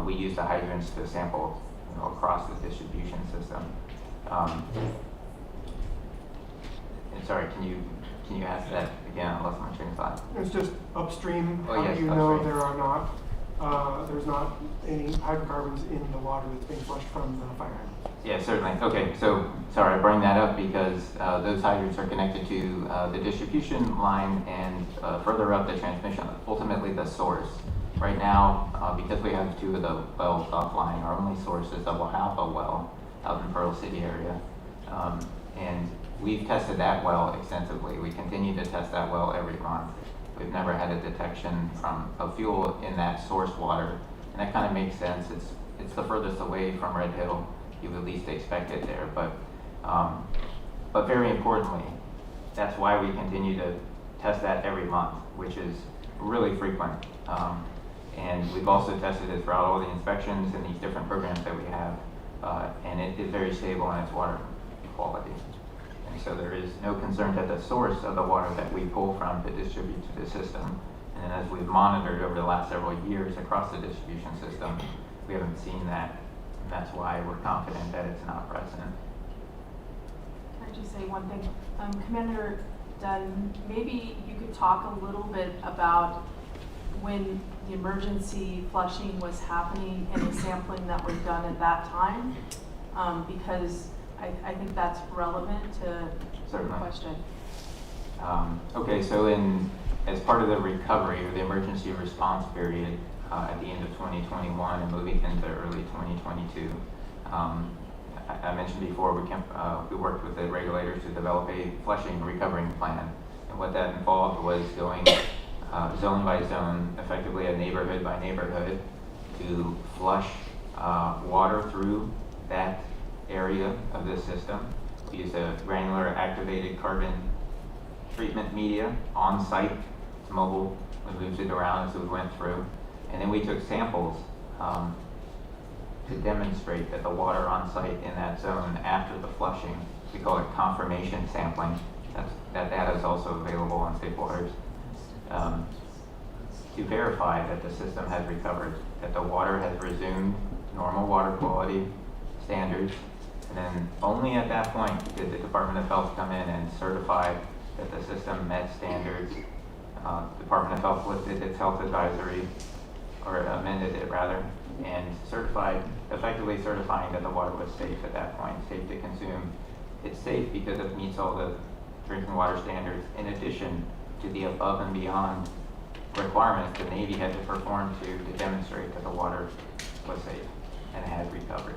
we use the hydrants to sample across the distribution system. And sorry, can you ask that again? I lost my train of thought. It's just upstream. Oh, How yes, do you know upstream. there's not any hydrocarbons in the water that's being flushed from the fire hydrant? Yeah, certainly. Okay, so sorry, I bring that up because those hydrants are connected to the distribution line and further up the transmission, ultimately the source. Right now, because we have two of the wells offline, our only source is the Ahupua well out in Pearl City area. And we've tested that well extensively. We continue to test that well every month. We've never had a detection of fuel in that source water. And that kind of makes sense. It's the furthest away from Red Hill. You would at least expect it there. But very importantly, that's why we continue to test that every month, which is really frequent. And we've also tested it throughout all the inspections and these different programs that we have. And it is very stable in its water quality. And so there is no concern that the source of the water that we pull from to distribute to the system. And as we've monitored over the last several years across the distribution system, we haven't seen that. And that's why we're confident that it's not present. Can I just say one thing? Commander Dunn, maybe you could talk a little bit about when the emergency flushing was happening and the sampling that was done at that time, because I think that's relevant to the question. Okay, so as part of the recovery or the emergency response period at the end of 2021 and moving into early 2022, I mentioned before we worked with the regulators to develop a flushing recovering plan. And what that involved was going zone by zone, effectively a neighborhood by neighborhood, to flush water through that area of this system. We used a granular activated carbon treatment media on site. It's mobile. We moved it around as we went through. And then we took samples to demonstrate that the water on site in that zone after the flushing, we call it confirmation sampling. That data is also available on Safe Waters. To verify that the system has recovered, that the water has resumed normal water quality standards, and then only at that point did the Department of Health come in and certify that the system met standards. Department of Health lifted its health advisory, or amended it rather, and effectively certifying that the water was safe at that point, safe to consume. It's safe because it meets all the drinking water standards, in addition to the above and beyond requirements the Navy had to perform to demonstrate that the water was safe and had recovered.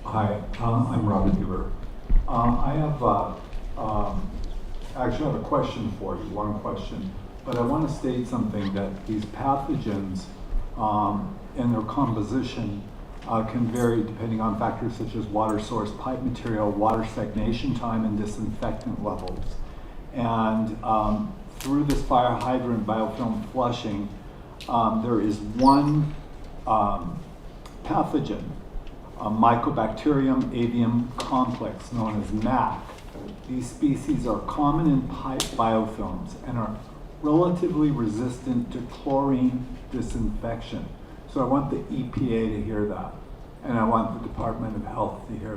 Hi, I'm Robert Huber. I actually have a question for you, one question, but I want to state something that these pathogens and their composition can vary depending on factors such as water source, pipe material, water stagnation time, and disinfectant levels. And through this fire hydrant biofilm flushing, there is one pathogen, a Mycobacterium avium complex, known as MAC. These species are common in pipe biofilms and are relatively resistant to chlorine disinfection. So I want the EPA to hear that, and I want the Department of Health to hear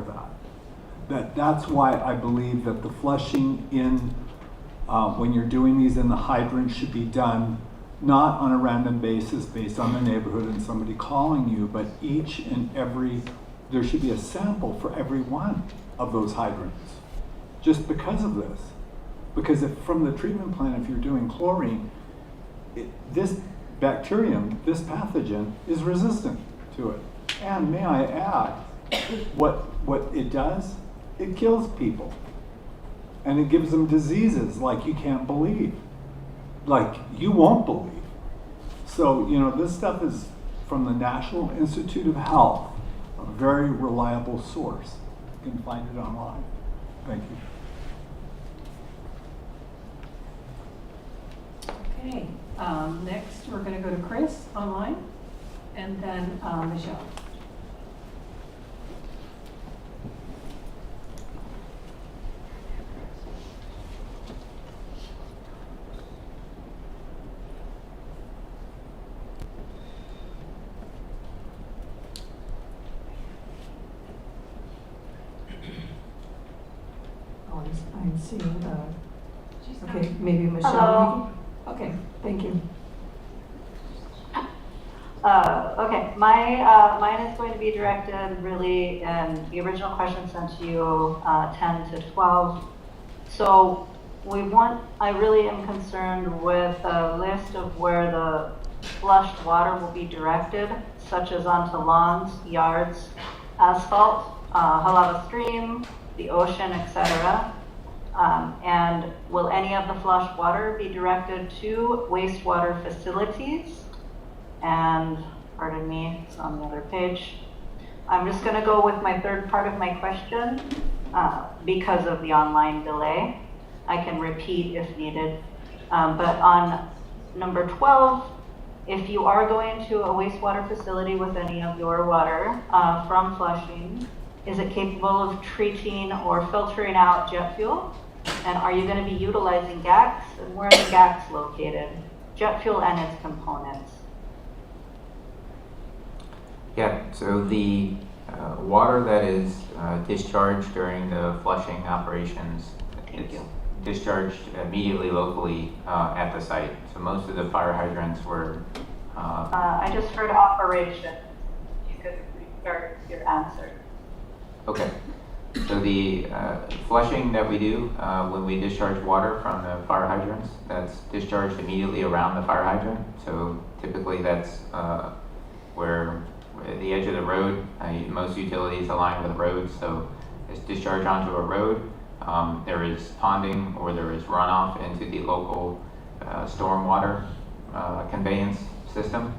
that. That's why I believe that the flushing in when you're doing these in the hydrant should be done not on a random basis based on the neighborhood and somebody calling you, but each and every, there should be a sample for every one of those hydrants, just because of this. Because if from the treatment plant, if you're doing chlorine, this bacterium, this pathogen, is resistant to it. And may I add, what it does, it kills people. And it gives them diseases like you can't believe, like you won't believe. So, you know, this stuff is from the National Institute of Health, a very reliable source. You can find it online. Thank you. Okay, next we're going to go to Chris online, and then Michelle. I'm seeing, okay, maybe Michelle. Hello. Okay, thank you. Okay, mine is going to be directed really in the original question sent to you, 10 to 12. So I really am concerned with a list of where the flushed water will be directed, such as onto lawns, yards, asphalt, Hālawa stream, the ocean, etc. And will any of the flushed water be directed to wastewater facilities? And pardon me, it's on the other page. I'm just going to go with my third part of my question because of the online delay. I can repeat if needed. But on number 12, if you are going to a wastewater facility with any of your water from flushing, is it capable of treating or filtering out jet fuel? And are you going to be utilizing GACs? And where are the GACs located? Jet fuel and its components. Yeah, so the water that is discharged during the flushing operations is discharged immediately locally at the site. So most of the fire hydrants were... I just heard operation. You could restart your answer. Okay. So the flushing that we do when we discharge water from the fire hydrants, that's discharged immediately around the fire hydrant. So typically that's where the edge of the road, most utilities align with roads, so it's discharged onto a road. There is ponding or there is runoff into the local stormwater conveyance system.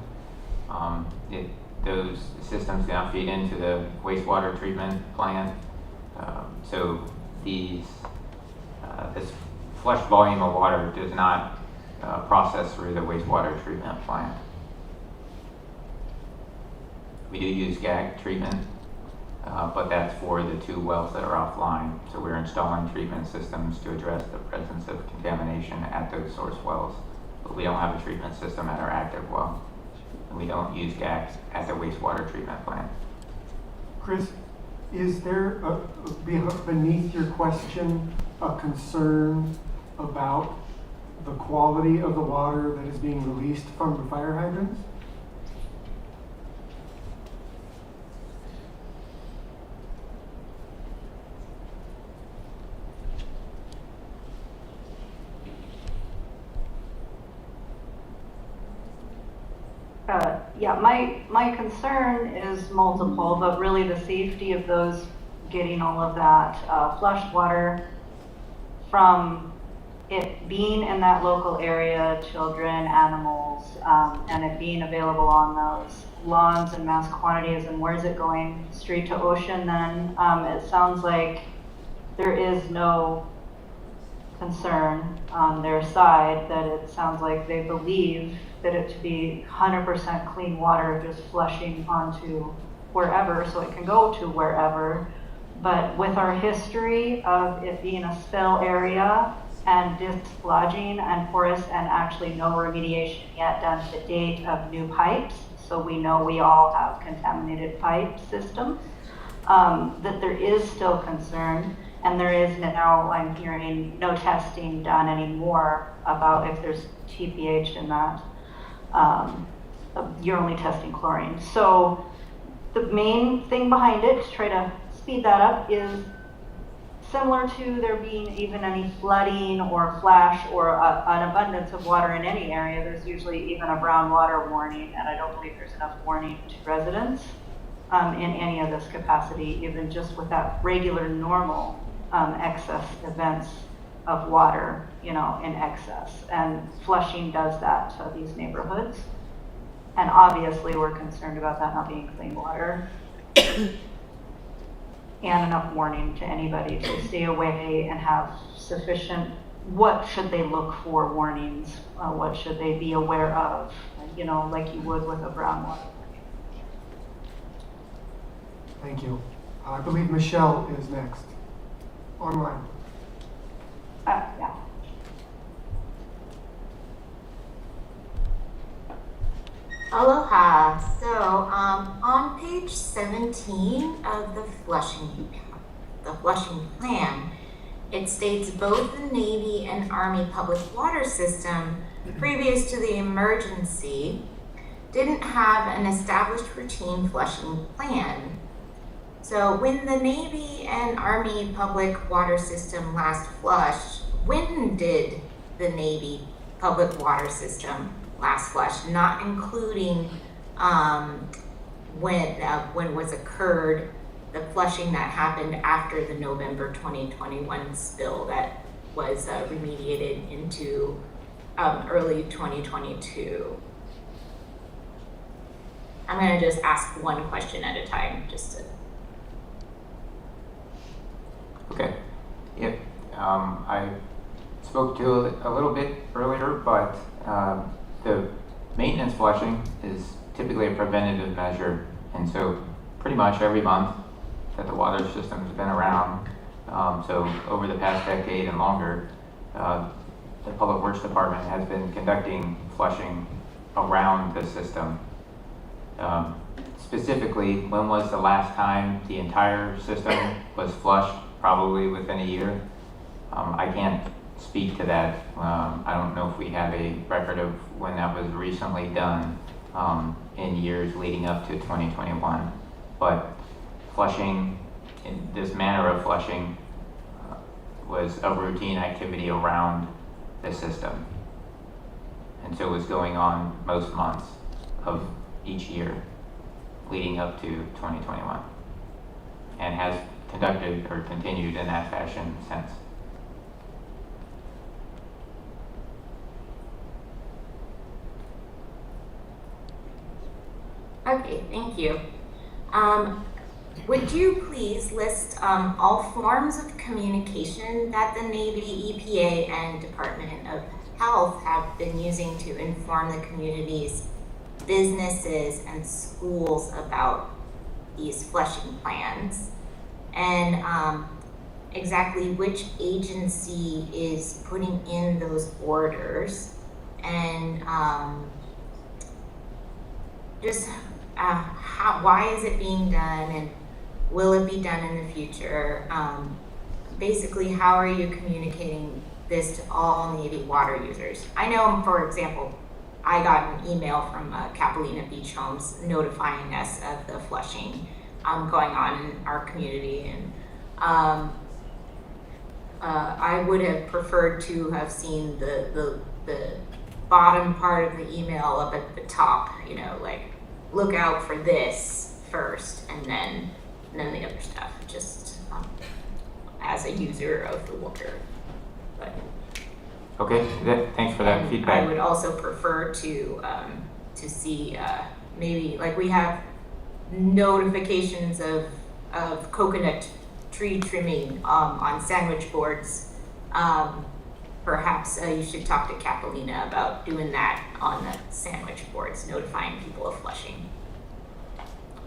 Those systems now feed into the wastewater treatment plant. So this flush volume of water does not process through the wastewater treatment plant. We do use GAC treatment, but that's for the 2 wells that are offline. So we're installing treatment systems to address the presence of contamination at those source wells. But we don't have a treatment system at our active well. And we don't use GACs at the wastewater treatment plant. Chris, is there beneath your question a concern about the quality of the water that is being released from the fire hydrants? Yeah, my concern is multiple, but really the safety of those getting all of that flushed water from it being in that local area, children, animals, and it being available on those lawns in mass quantities. And where's it going? Straight to ocean then? It sounds like there is no concern on their side, that it sounds like they believe that it to be 100% clean water just flushing onto wherever, so it can go to wherever. But with our history of it being a spill area and dislodging and porous and actually no remediation yet done to date of new pipes, so we know we all have contaminated pipe systems, that there is still concern. And there is now, I'm hearing, no testing done anymore about if there's TPH in that. You're only testing chlorine. So the main thing behind it, to try to speed that up, is similar to there being even any flooding or flash or an abundance of water in any area, there's usually even a brown water warning, and I don't believe there's enough warning to residents in any of this capacity, even just with that regular normal excess events of water, you know, in excess. And flushing does that to these neighborhoods. And obviously we're concerned about that not being clean water. And enough warning to anybody to stay away and have sufficient, what should they look for warnings? What should they be aware of? You know, like you would with a brown water. Thank you. I believe Michelle is next. Online. Yeah. Aloha. So on page 17 of the Flushing plan, it states both the Navy and Army public water system, previous to the emergency, didn't have an established routine flushing plan. So when the Navy and Army public water system last flushed, when did the Navy public water system last flush, not including when was occurred, the flushing that happened after the November 2021 spill that was remediated into early 2022. I'm gonna just ask one question at a time, just to. Okay. Yep. I spoke to a little bit earlier, but the maintenance flushing is typically a preventative measure, and so pretty much every month that the water system has been around, so over the past decade and longer, the Public Works Department has been conducting flushing around the system. Specifically, when was the last time the entire system was flushed? Probably within a year. I can't speak to that. I don't know if we have a record of when that was recently done in years leading up to 2021. But flushing, in this manner of flushing, was a routine activity around the system. And so it was going on most months of each year leading up to 2021, and has conducted or continued in that fashion since. Okay, thank you. Would you please list all forms of communication that the Navy, EPA, and Department of Health have been using to inform the communities, businesses, and schools about these flushing plans? And exactly which agency is putting in those orders, and just why is it being done, and will it be done in the future? Basically, how are you communicating this to all Navy water users? I know, for example, I got an email from Capelina Beach Homes notifying us of the flushing going on in our community, and I would have preferred to have seen the bottom part of the email up at the top, you know, like, look out for this first, and then the other stuff, just as a user of the water. But Okay, thanks for that feedback. I would also prefer to see maybe, like, we have notifications of coconut tree trimming on sandwich boards. Perhaps you should talk to Capelina about doing that on the sandwich boards, notifying people of flushing.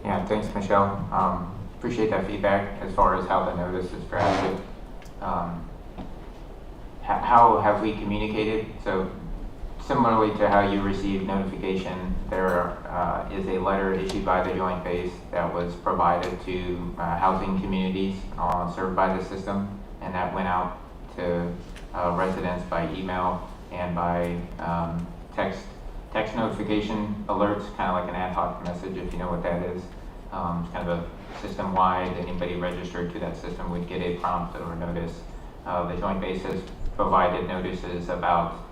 Yeah, thanks, Michelle. Appreciate that feedback as far as how the notice is drafted. How have we communicated? So similarly to how you received notification, there is a letter issued by the Joint Base that was provided to housing communities served by the system, and that went out to residents by email and by text notification alerts, kind of like an ad hoc message, if you know what that is. kind of a system-wide. Anybody registered to that system would get a prompt or notice. The Joint Base has provided notices about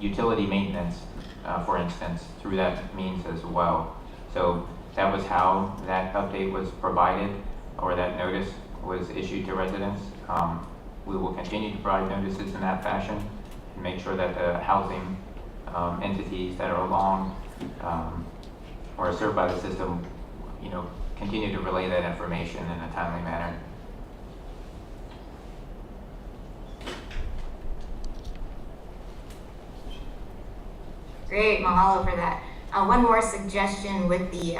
utility maintenance, for instance, through that means as well. So that was how that update was provided, or that notice was issued to residents. We will continue to provide notices in that fashion and make sure that the housing entities that are along or are served by the system, continue to relay that information in a timely manner. Great, mahalo for that. One more suggestion with the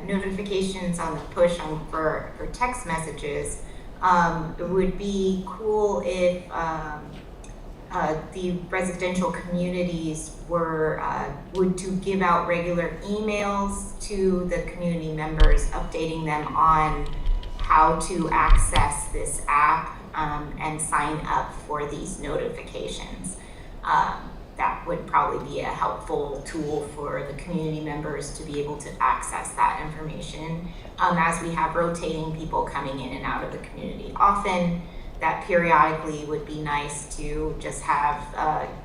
notifications on the push for text messages. It would be cool if the residential communities would to give out regular emails to the community members, updating them on how to access this app and sign up for these notifications. That would probably be a helpful tool for the community members to be able to access that information as we have rotating people coming in and out of the community. Often, that periodically would be nice to just have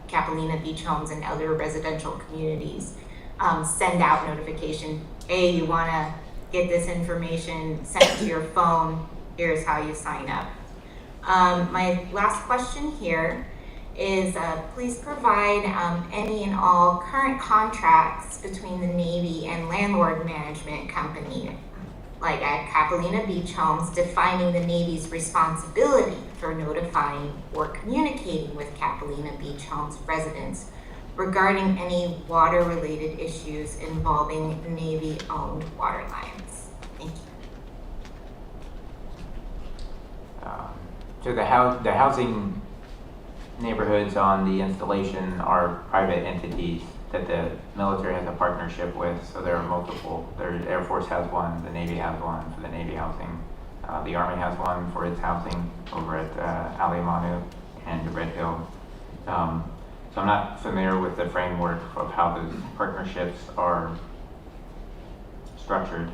Capilina Beach Homes and other residential communities send out notification, hey, you want to get this information sent to your phone, here's how you sign up. My last question here is please provide any and all current contracts between the Navy and landlord management company, like at Capilina Beach Homes, defining the Navy's responsibility for notifying or communicating with Capilina Beach Homes residents regarding any water-related issues involving Navy-owned water lines. Thank you. So the housing neighborhoods on the installation are private entities that the military has a partnership with. So there are multiple. The Air Force has one, the Navy has one for the Navy housing. The Army has one for its housing over at Alimanu and Red Hill. So I'm not familiar with the framework of how those partnerships are structured,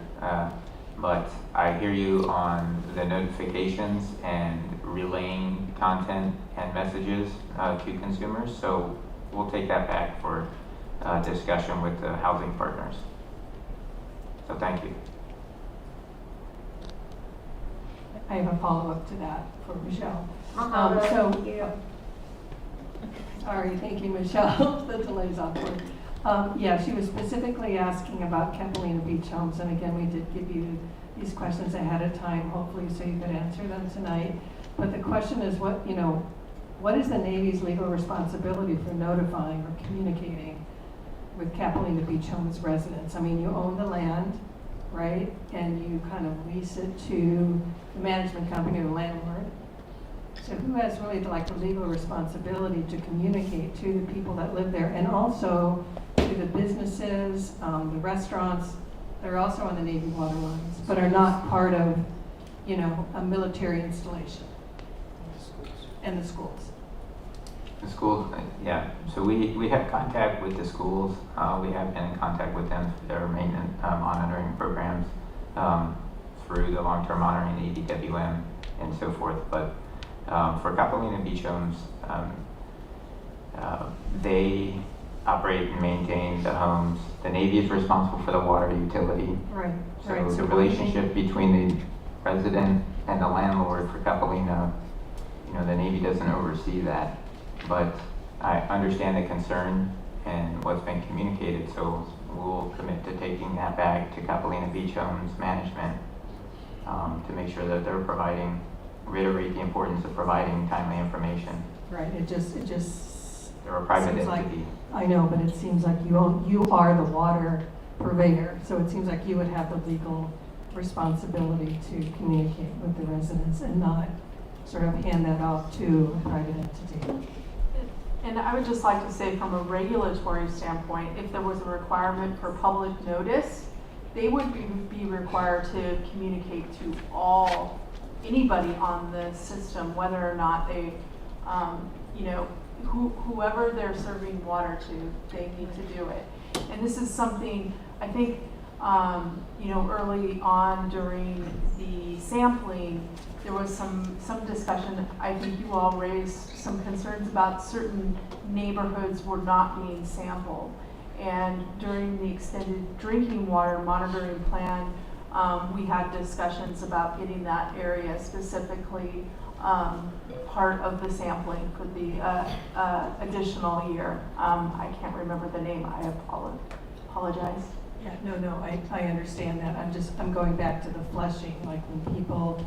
but I hear you on the notifications and relaying content and messages to consumers. So we'll take that back for discussion with the housing partners. So thank you. I have a follow-up to that for Michelle. Sorry, thank you, Michelle. The delay's awkward. Yeah, she was specifically asking about Capilina Beach Homes, and again, we did give you these questions ahead of time, hopefully, so you could answer them tonight. But the question is, what is the Navy's legal responsibility for notifying or communicating with Capilina Beach Homes residents? I mean, you own the land, right? And you kind of lease it to the management company or the landlord. So who has really the legal responsibility to communicate to the people that live there, and also to the businesses, the restaurants? They're also on the Navy water lines, but are not part of, a military installation. And the schools. The schools, yeah. So we have contact with the schools. We have been in contact with them through their maintenance monitoring programs, through the long-term monitoring, the EDWM, and so forth. But for Capilina Beach Homes, they operate and maintain the homes. The Navy is responsible for the water utility. Right. So the relationship between the resident and the landlord for Capilina, the Navy doesn't oversee that. But I understand the concern and what's been communicated, so we'll commit to taking that back to Capilina Beach Homes management to make sure that they're reiterate the importance of providing timely information. Right. It just They're a private seems entity. I know, but it seems like you are the water purveyor, so it seems like you would have the legal responsibility to communicate with the residents and not sort of hand that off to a private entity. And I would just like to say, from a regulatory standpoint, if there was a requirement for public notice, they would be required to communicate to anybody on the system, whether or not they, whoever they're serving water to, they need to do it. And this is something, I think, you know, early on during the sampling, there was some discussion. I think you all raised some concerns about certain neighborhoods were not being sampled. And during the extended drinking water monitoring plan, we had discussions about getting that area specifically part of the sampling for the additional year. I can't remember the name. I apologize. Yeah, no, I understand that. I'm going back to the flushing, like when people,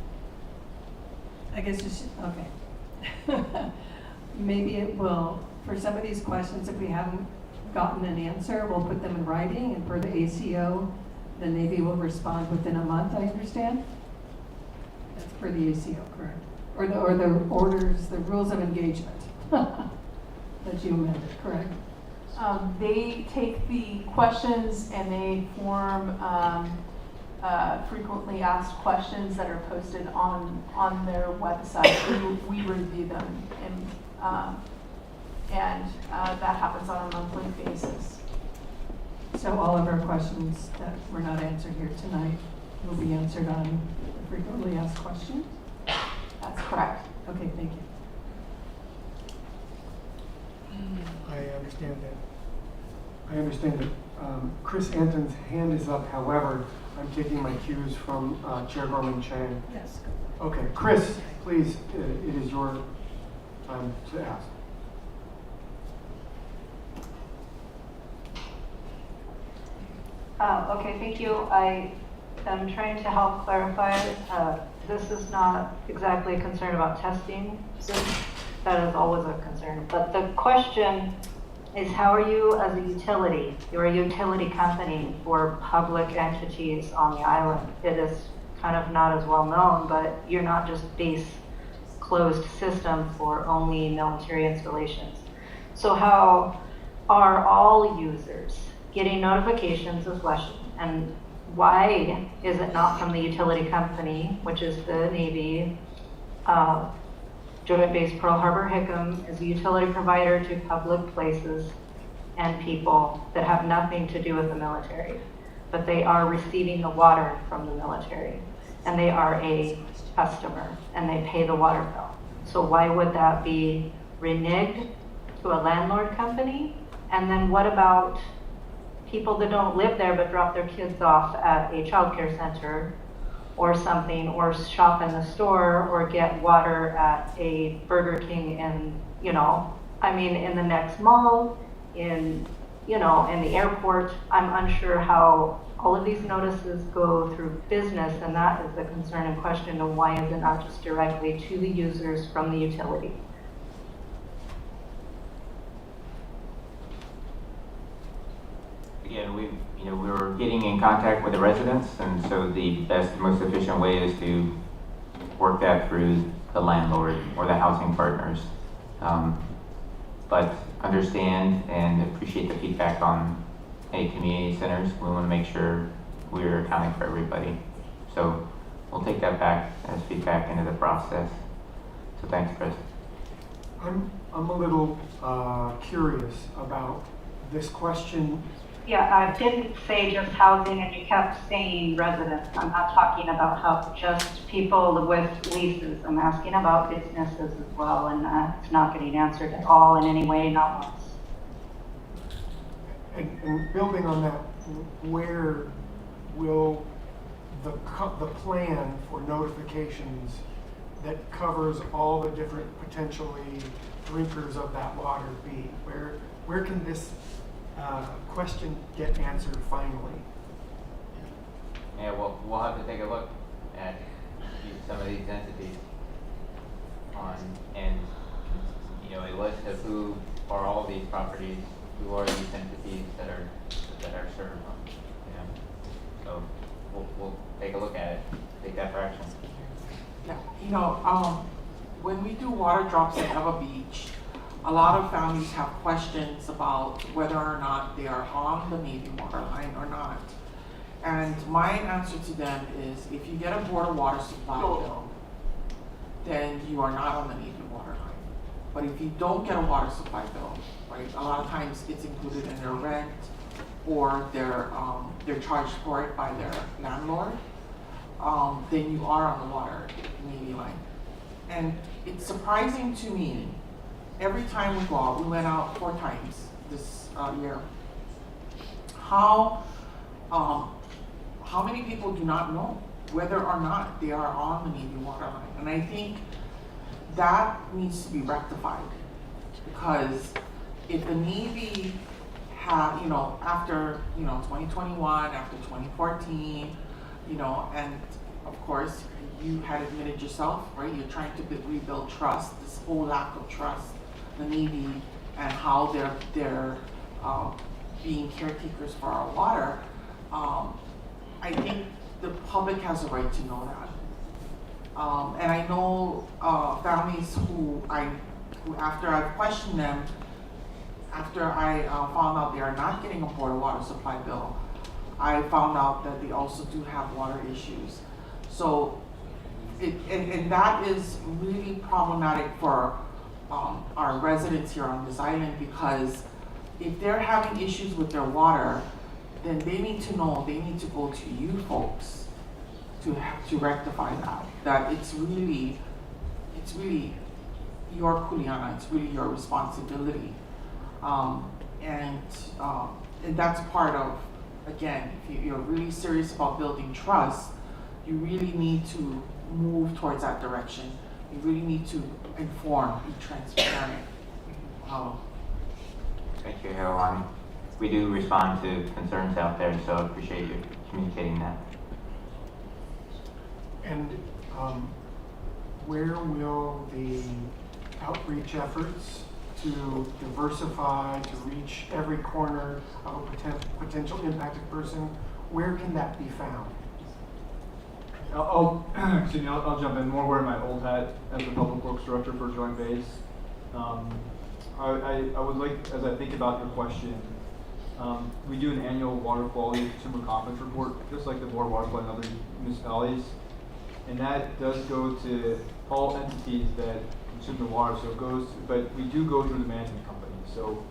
I guess you should, okay. Maybe it will, for some of these questions, if we haven't gotten an answer, we'll put them in writing, and per the ACO, the Navy will respond within a month, I understand? That's per the ACO, correct? Or the orders, the rules of engagement that you amended, correct? They take the questions and they form frequently asked questions that are posted on their website. We review them, and that happens on a monthly basis. So all of our questions that were not answered here tonight will be answered on the frequently asked questions? That's correct. Okay, thank you. I understand that Chris Anton's hand is up. However, I'm taking my cues from Chair Gorman Chang. Yes. Okay, Chris, please, it is your time to ask. Okay, thank you. I am trying to help clarify. This is not exactly a concern about testing. That is always a concern. But the question is, how are you as a utility? You're a utility company for public entities on the island. It is kind of not as well known, but you're not just base closed system for only military installations. So how are all users getting notifications of flushing? And why is it not from the utility company, which is the Navy? Joint Base Pearl Harbor Hickam is a utility provider to public places and people that have nothing to do with the military, but they are receiving the water from the military, and they are a customer, and they pay the water bill. So why would that be reneged to a landlord company? And then what about people that don't live there but drop their kids off at a child care center or something, or shop in the store, or get water at a Burger King in, in the next mall, in the airport? I'm unsure how all of these notices go through business, and that is the concern and question of why is it not just directly to the users from the utility? Again, we were getting in contact with the residents, and so the best, most efficient way is to work that through the landlord or the housing partners. But understand and appreciate the feedback on any community centers. We want to make sure we're accounting for everybody. So we'll take that back as feedback into the process. So thanks, Chris. I'm a little curious about this question. Yeah, I didn't say just housing, and you kept saying residents. I'm not talking about how just people with leases. I'm asking about businesses as well, and it's not getting answered at all in any way, not once. And building on that, where will the plan for notifications that covers all the different potentially drinkers of that water be? Where can this question get answered finally? Yeah, well, we'll have to take a look at some of these entities and a list of who are all these properties, who are these entities that are served on. So we'll take a look at it, take that for action. Yeah, when we do water drops at Eva Beach, a lot of families have questions about whether or not they are on the Navy water line or not. And my answer to them is, if you get a board of water supply bill, then you are not on the Navy water line. But if you don't get a water supply bill, right, a lot of times it's included in their rent, or they're charged for it by their landlord, then you are on the water Navy line. And it's surprising to me, every time we go out, we went out 4 times this year, how many people do not know whether or not they are on the Navy water line. And I think that needs to be rectified, because if the Navy had, after, 2021, after 2014, and of course, you had admitted yourself, right? You're trying to rebuild trust, this whole lack of trust, the Navy and how they're being caretakers for our water. I think the public has a right to know that. And I know families who after I've questioned them, after I found out they are not getting a Board of Water supply bill, I found out that they also do have water issues. So, and that is really problematic for our residents here on this island, because if they're having issues with their water, then they need to know, they need to go to you folks to rectify that. That it's really your kuleana, it's really your responsibility. And that's part of, again, if you're really serious about building trust, you really need to move towards that direction. You really need to inform, be transparent. Thank you, Hālawa. We do respond to concerns out there, so I appreciate you communicating that. And where will the outreach efforts to diversify, to reach every corner of a potential impacted person, where can that be found? I'll jump in more wearing my old hat as the Public Works Director for Joint Base. I would like, as I think about your question, we do an annual water quality and consumer confidence report, just like the Board of Water Supply and other municipalities. And that does go to all entities that consume the water. So it goes, but we do go through the management company. So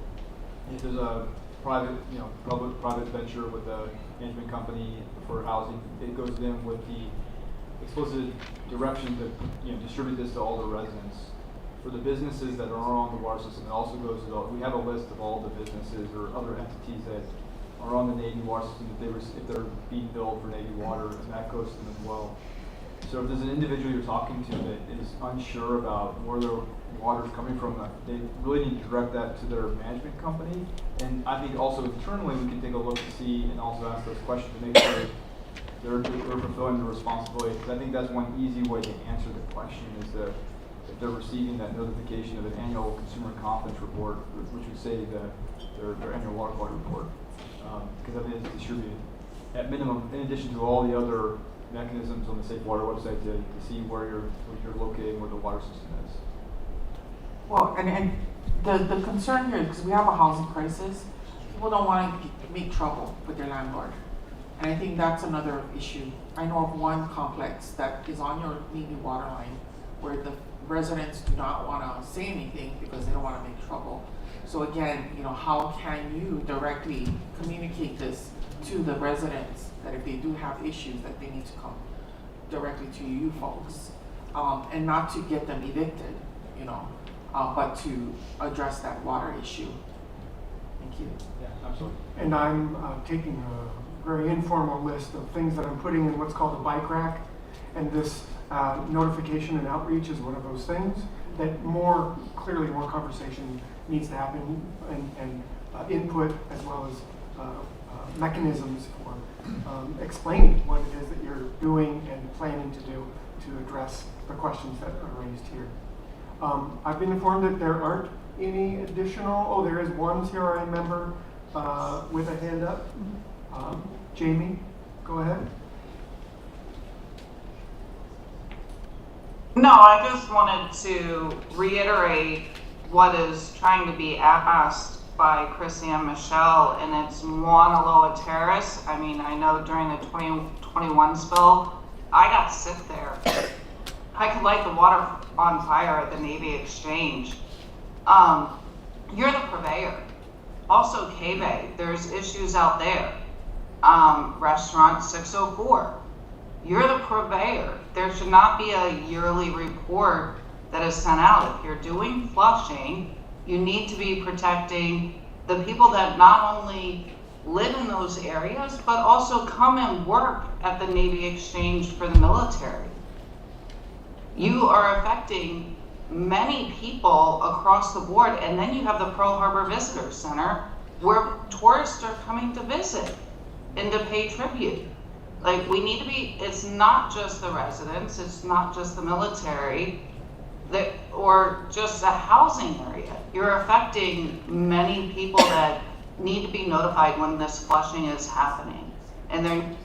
if there's a private, public-private venture with a management company for housing, it goes to them with the explicit direction to distribute this to all the residents. For the businesses that are on the water system, it also goes to we have a list of all the businesses or other entities that are on the Navy water system if they're being billed for Navy water, and that goes to them as well. So if there's an individual you're talking to that is unsure about where their water is coming from, they really need to direct that to their management company. And I think also internally we can take a look to see and also ask those questions to make sure they're fulfilling the responsibility. Because I think that's one easy way to answer the question is that if they're receiving that notification of an annual consumer confidence report, which would say that their annual water quality report, because I think it's distributed at minimum in addition to all the other mechanisms on the Safe Water website to see where you're located, where the water system is. Well, and the concern here is because we have a housing crisis, people don't want to make trouble with their landlord. And I think that's another issue. I know of one complex that is on your Navy water line where the residents do not want to say anything because they don't want to make trouble. So again, how can you directly communicate this to the residents that if they do have issues that they need to come directly to you folks, and not to get them evicted, but to address that water issue. Thank you. Yeah, absolutely. And I'm taking a very informal list of things that I'm putting in what's called a bike rack, and this notification and outreach is one of those things that more conversation needs to happen, and input as well as mechanisms for explaining what it is that you're doing and planning to do to address the questions that are raised here. I've been informed that there aren't any additional, there is one CRI member with a hand up. Jamie, go ahead. No, I just wanted to reiterate what is trying to be asked by Chrissy and Michelle, and it's Mauna Loa Terrace. I mean, I know during the 2021 spill, I got sick there. I could light the water on fire at the Navy Exchange. You're the purveyor. Also, K-Bay, there's issues out there. Restaurant 604, you're the purveyor. There should not be a yearly report that is sent out. If you're doing flushing, you need to be protecting the people that not only live in those areas, but also come and work at the Navy Exchange for the military. You are affecting many people across the board, and then you have the Pearl Harbor Visitor Center where tourists are coming to visit and to pay tribute. Like, we need to be, it's not just the residents, it's not just the military, or just a housing area. You're affecting many people that need to be notified when this flushing is happening. And there needs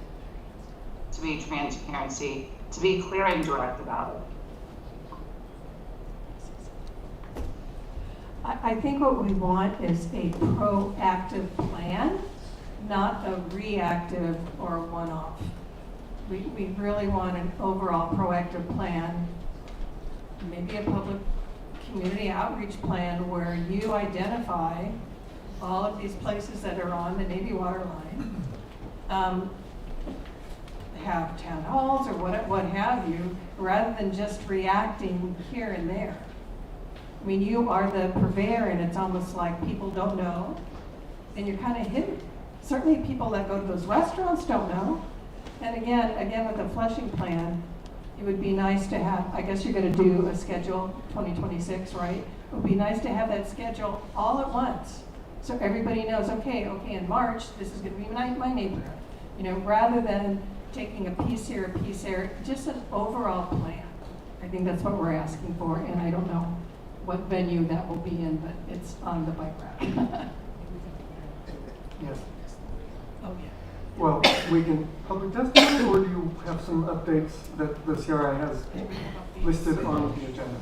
to be transparency, to be clear and direct about it. I think what we want is a proactive plan, not a reactive or one-off. We really want an overall proactive plan, maybe a public community outreach plan where you identify all of these places that are on the Navy water line, have town halls or what have you, rather than just reacting here and there. I mean, you are the purveyor, and it's almost like people don't know, and you're kind of hidden. Certainly people that go to those restaurants don't know. And again, with the flushing plan, it would be nice to have, I guess you're gonna do a schedule 2026, right? It would be nice to have that schedule all at once. So everybody knows, okay, in March, this is gonna be my neighborhood. You know, rather than taking a piece here, a piece there, just an overall plan. I think that's what we're asking for, and I don't know what venue that will be in, but it's on the bike route. Yes. Oh, yeah. Well, we can public testimony, or do you have some updates that the CRI has listed on the agenda?